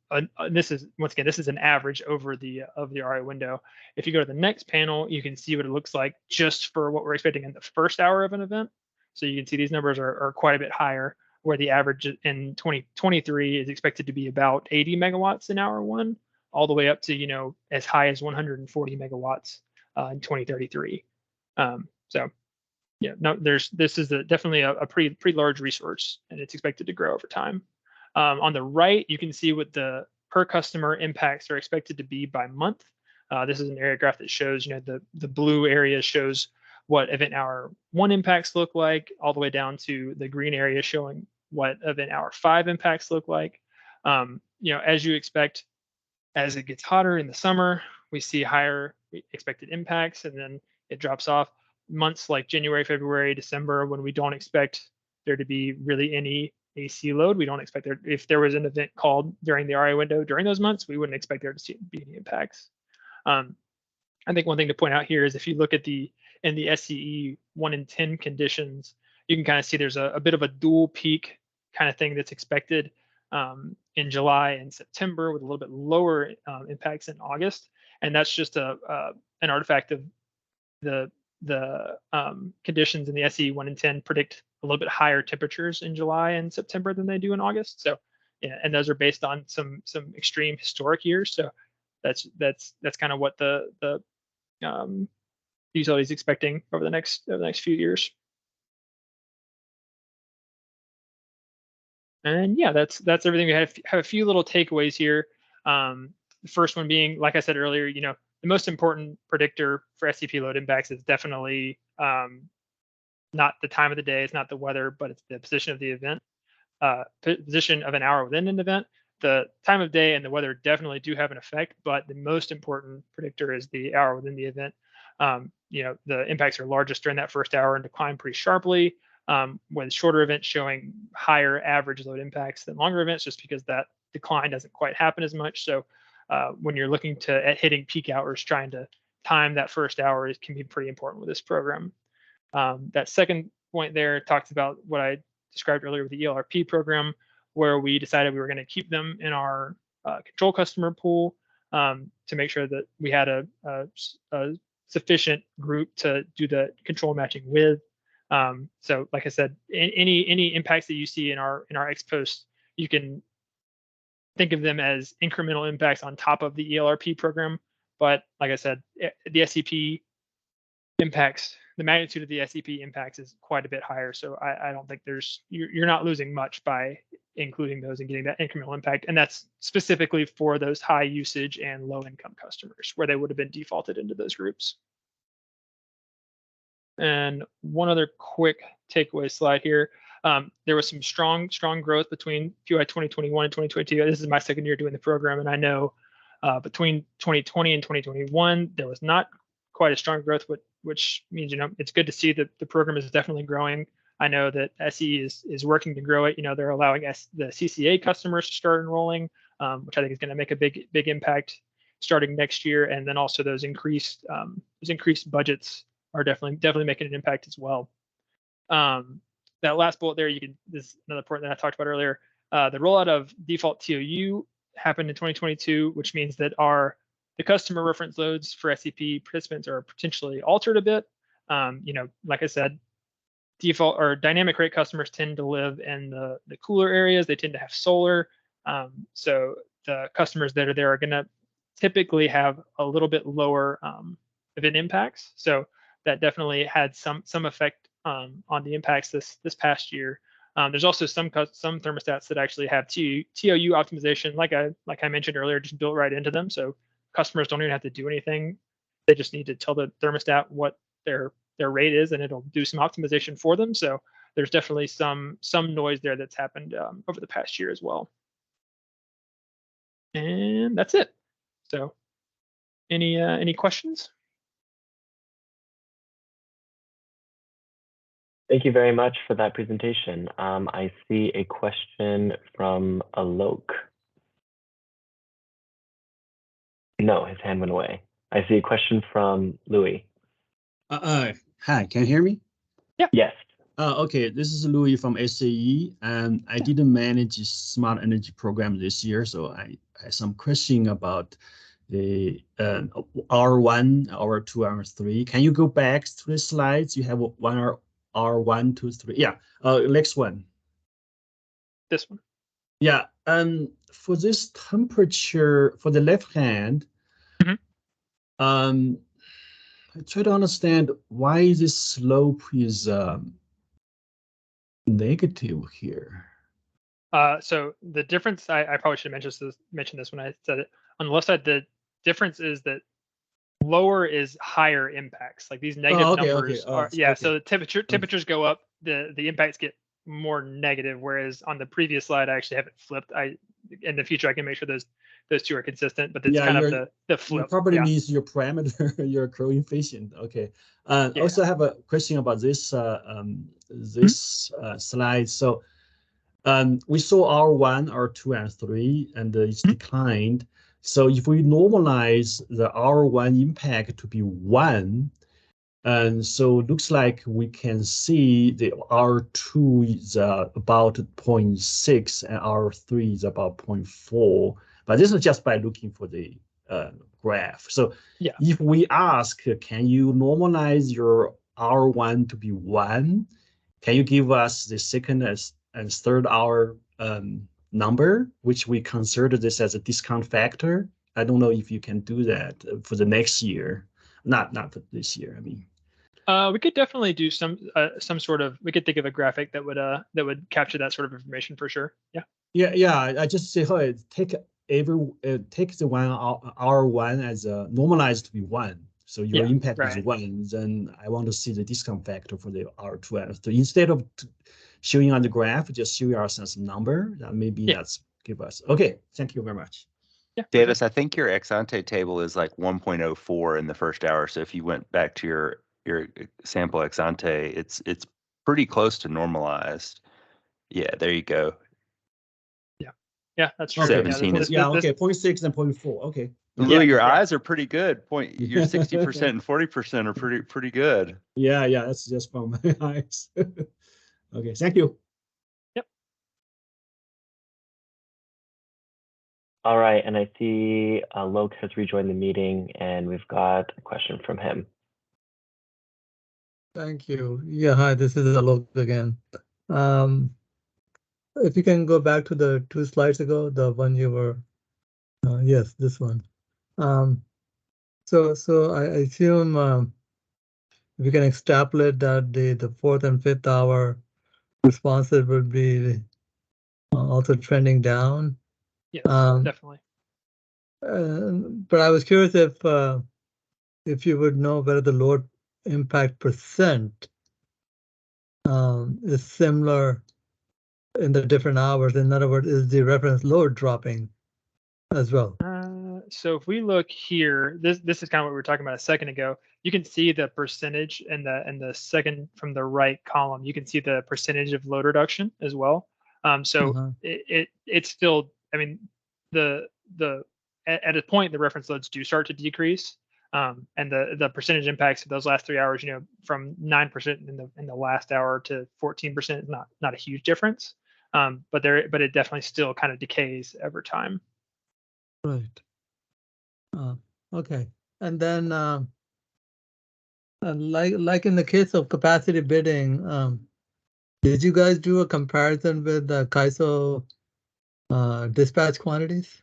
this is, once again, this is an average over the of the RA window. If you go to the next panel, you can see what it looks like just for what we're expecting in the first hour of an event. So you can see these numbers are quite a bit higher, where the average in 2023 is expected to be about 80 megawatts in hour one, all the way up to, you know, as high as 140 megawatts in 2033. So yeah, no, this is definitely a pretty large resource, and it's expected to grow over time. On the right, you can see what the per customer impacts are expected to be by month. This is an area graph that shows, you know, the blue area shows what event hour 1 impacts look like, all the way down to the green area showing what event hour 5 impacts look like. You know, as you expect, as it gets hotter in the summer, we see higher expected impacts, and then it drops off. Months like January, February, December, when we don't expect there to be really any AC load, we don't expect there, if there was an event called during the RA window during those months, we wouldn't expect there to be any impacts. I think one thing to point out here is if you look at in the SCE 1 in 10 conditions, you can kind of see there's a bit of a dual peak kind of thing that's expected in July and September, with a little bit lower impacts in August. And that's just an artifact of the conditions in the SCE 1 in 10 predict a little bit higher temperatures in July and September than they do in August. So, yeah, and those are based on some extreme historic years. So that's kind of what the utility is expecting over the next few years. And yeah, that's everything. We have a few little takeaways here. The first one being, like I said earlier, you know, the most important predictor for SCP load impacts is definitely not the time of the day, it's not the weather, but it's the position of the event, position of an hour within an event. The time of day and the weather definitely do have an effect, but the most important predictor is the hour within the event. You know, the impacts are largest during that first hour and decline pretty sharply, with shorter events showing higher average load impacts than longer events, just because that decline doesn't quite happen as much. So when you're looking at hitting peak hours, trying to time that first hour can be pretty important with this program. That second point there talks about what I described earlier with the ELRP program, where we decided we were going to keep them in our control customer pool to make sure that we had a sufficient group to do the control matching with. So like I said, any impacts that you see in our ex post, you can think of them as incremental impacts on top of the ELRP program. But like I said, the SCP impacts, the magnitude of the SCP impacts is quite a bit higher. So I don't think you're not losing much by including those and getting that incremental impact. And that's specifically for those high usage and low income customers, where they would have been defaulted into those groups. And one other quick takeaway slide here. There was some strong growth between QI 2021 and 2022. This is my second year doing the program, and I know between 2020 and 2021, there was not quite a strong growth, which means, you know, it's good to see that the program is definitely growing. I know that SE is working to grow it. You know, they're allowing the CCA customers to start enrolling, which I think is going to make a big impact starting next year. And then also those increased budgets are definitely making an impact as well. That last bullet there, this is another point that I talked about earlier. The rollout of default TOU happened in 2022, which means that our the customer reference loads for SCP participants are potentially altered a bit. Like I said, default or dynamic rate customers tend to live in the cooler areas. They tend to have solar. So the customers that are there are going to typically have a little bit lower event impacts. So that definitely had some effect on the impacts this past year. There's also some thermostats that actually have TOU optimization, like I mentioned earlier, just built right into them. So customers don't even have to do anything. They just need to tell the thermostat what their rate is, and it'll do some optimization for them. So there's definitely some noise there that's happened over the past year as well. And that's it. So any questions? Thank you very much for that presentation. I see a question from Alok. No, his hand went away. I see a question from Louis. Hi, can you hear me? Yeah. Yes. Okay, this is Louis from SAE, and I didn't manage smart energy program this year, so I have some question about the R1, R2, R3. Can you go back to the slides? You have R1, 2, 3. Yeah, next one. This one. Yeah, for this temperature, for the left hand, I try to understand why this slope is negative here. So the difference, I probably should have mentioned this when I said it. On the left side, the difference is that lower is higher impacts. Like these negative numbers are, yeah. Okay. So the temperatures go up, the impacts get more negative. Whereas on the previous slide, I actually have it flipped. In the future, I can make sure those two are consistent, but it's kind of the flip. Probably means your parameter, your coefficient. Okay. Also, I have a question about this slide. So we saw R1, R2, and 3, and it's declined. So if we normalize the R1 impact to be 1, and so it looks like we can see the R2 is about 0.6 and R3 is about 0.4. But this is just by looking for the graph. So if we ask, can you normalize your R1 to be 1? Can you give us the second and third hour number, which we consider this as a discount factor? I don't know if you can do that for the next year. Not for this year, I mean. We could definitely do some sort of. We could think of a graphic that would capture that sort of information for sure. Yeah. Yeah. I just say, hey, take the one R1 as a normalized to be 1. So your impact is 1. Then I want to see the discount factor for the R2 and 3. Instead of showing on the graph, just show us some number. Maybe that's give us. Okay. Thank you very much. Yeah, Davis, I think your ex ante table is like 1.04 in the first hour. So if you went back to your sample ex ante, it's pretty close to normalized. Yeah, there you go. Yeah, that's true. 17 okay, 0.6 and 0.4. Okay. Lou, your eyes are pretty good. Your 60% and 40% are pretty good. Yeah, that's just from my eyes. Okay, thank you. Yep. All right, and I see Alok has rejoined the meeting, and we've got a question from him. Thank you. Yeah, hi, this is Alok again. If you can go back to the 2 slides ago, the one you were, yes, this one. So I assume we can extrapolate that the 4th and 5th hour responses would be also trending down. Yes, definitely. But I was curious if you would know whether the load impact percent is similar in the different hours. In other words, is the reference load dropping as well? So if we look here, this is kind of what we were talking about a second ago. You can see the percentage in the second from the right column. You can see the percentage of load reduction as well. So it's still, I mean, at a point the reference loads do start to decrease, and the percentage impacts of those last 3 hours, from 9% in the last hour to 14% is not a huge difference. But it definitely still kind of decays over time. Right. Okay, and then like in the case of capacity bidding, did you guys do a comparison with the CAISO dispatch quantities?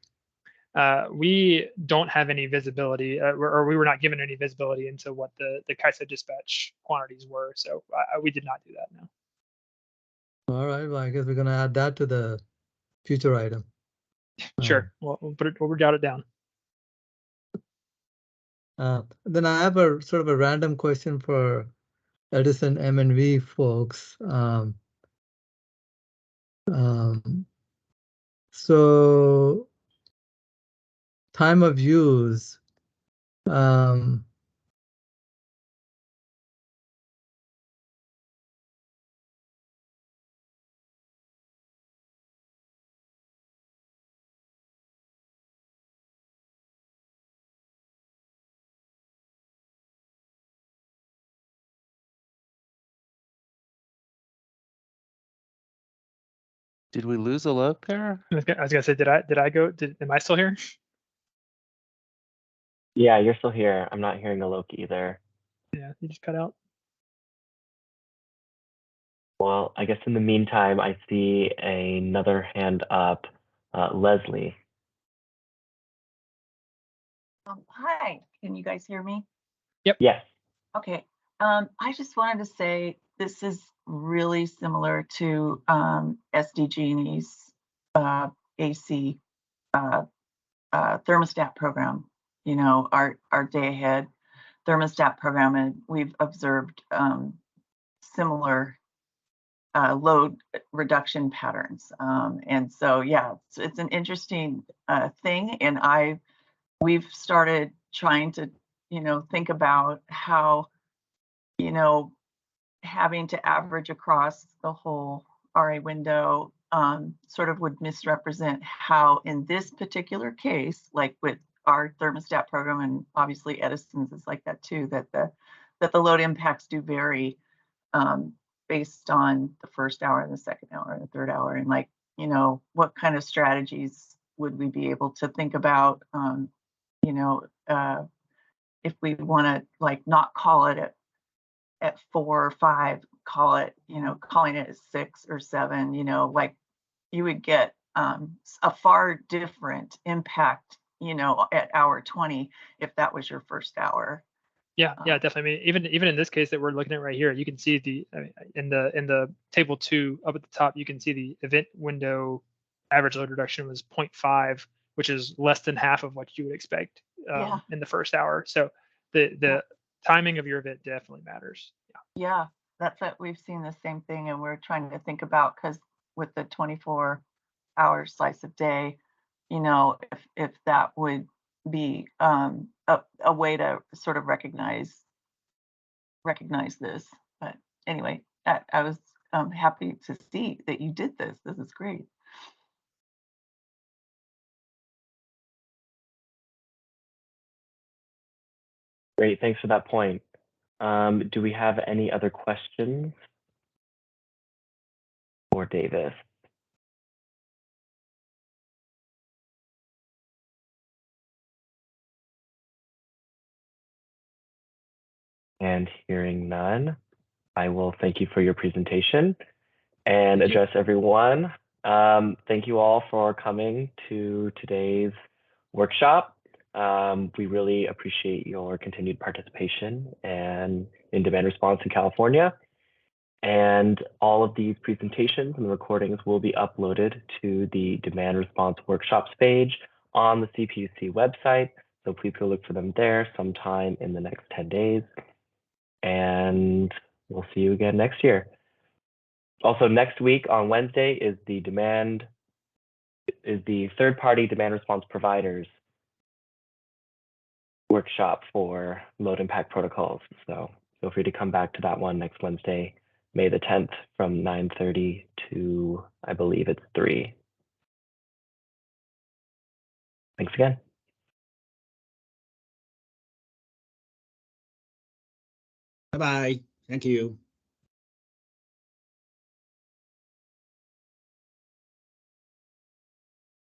We don't have any visibility, or we were not given any visibility into what the CAISO dispatch quantities were. So we did not do that. No. All right, well, I guess we're gonna add that to the future item. Sure. We'll jot it down. Then I have a sort of a random question for Edison M&V folks. So time of use. Did we lose Alok there? I was gonna say, did I go? Am I still here? Yeah, you're still here. I'm not hearing Alok either. Yeah, you just cut out. Well, I guess in the meantime, I see another hand up. Leslie. Hi, can you guys hear me? Yes. Okay. I just wanted to say this is really similar to SDG&E's AC thermostat program. You know, our day ahead thermostat program, and we've observed similar load reduction patterns. And so, yeah, it's an interesting thing, and we've started trying to, think about how, having to average across the whole RA window sort of would misrepresent how, in this particular case, like with our thermostat program, and obviously Edison's is like that too, that the load impacts do vary based on the first hour and the second hour and the third hour, and like, what kind of strategies would we be able to think about, if we want to like not call it at 4 or 5, call it, calling it at 6 or 7, like you would get a far different impact, at hour 20 if that was your first hour. Yeah, definitely. I mean, even in this case that we're looking at right here, you can see in the table 2 up at the top, you can see the event window average load reduction was 0.5, which is less than half of what you would expect in the first hour. So the timing of your event definitely matters. Yeah, that's what we've seen, the same thing, and we're trying to think about, because with the 24-hour slice of day, if that would be a way to sort of recognize this. But anyway, I was happy to see that you did this. This is great. Great, thanks for that point. Do we have any other questions for Davis? And hearing none, I will thank you for your presentation and address everyone. Thank you all for coming to today's workshop. We really appreciate your continued participation and in demand response in California. And all of these presentations and the recordings will be uploaded to the demand response workshops page on the CPUC website. So please go look for them there sometime in the next 10 days. And we'll see you again next year. Also, next week on Wednesday is the third-party demand response providers workshop for load impact protocols. So feel free to come back to that one next Wednesday, May the 10th, from 9:30 to, I believe it's 3. Thanks again. Bye-bye. Thank you.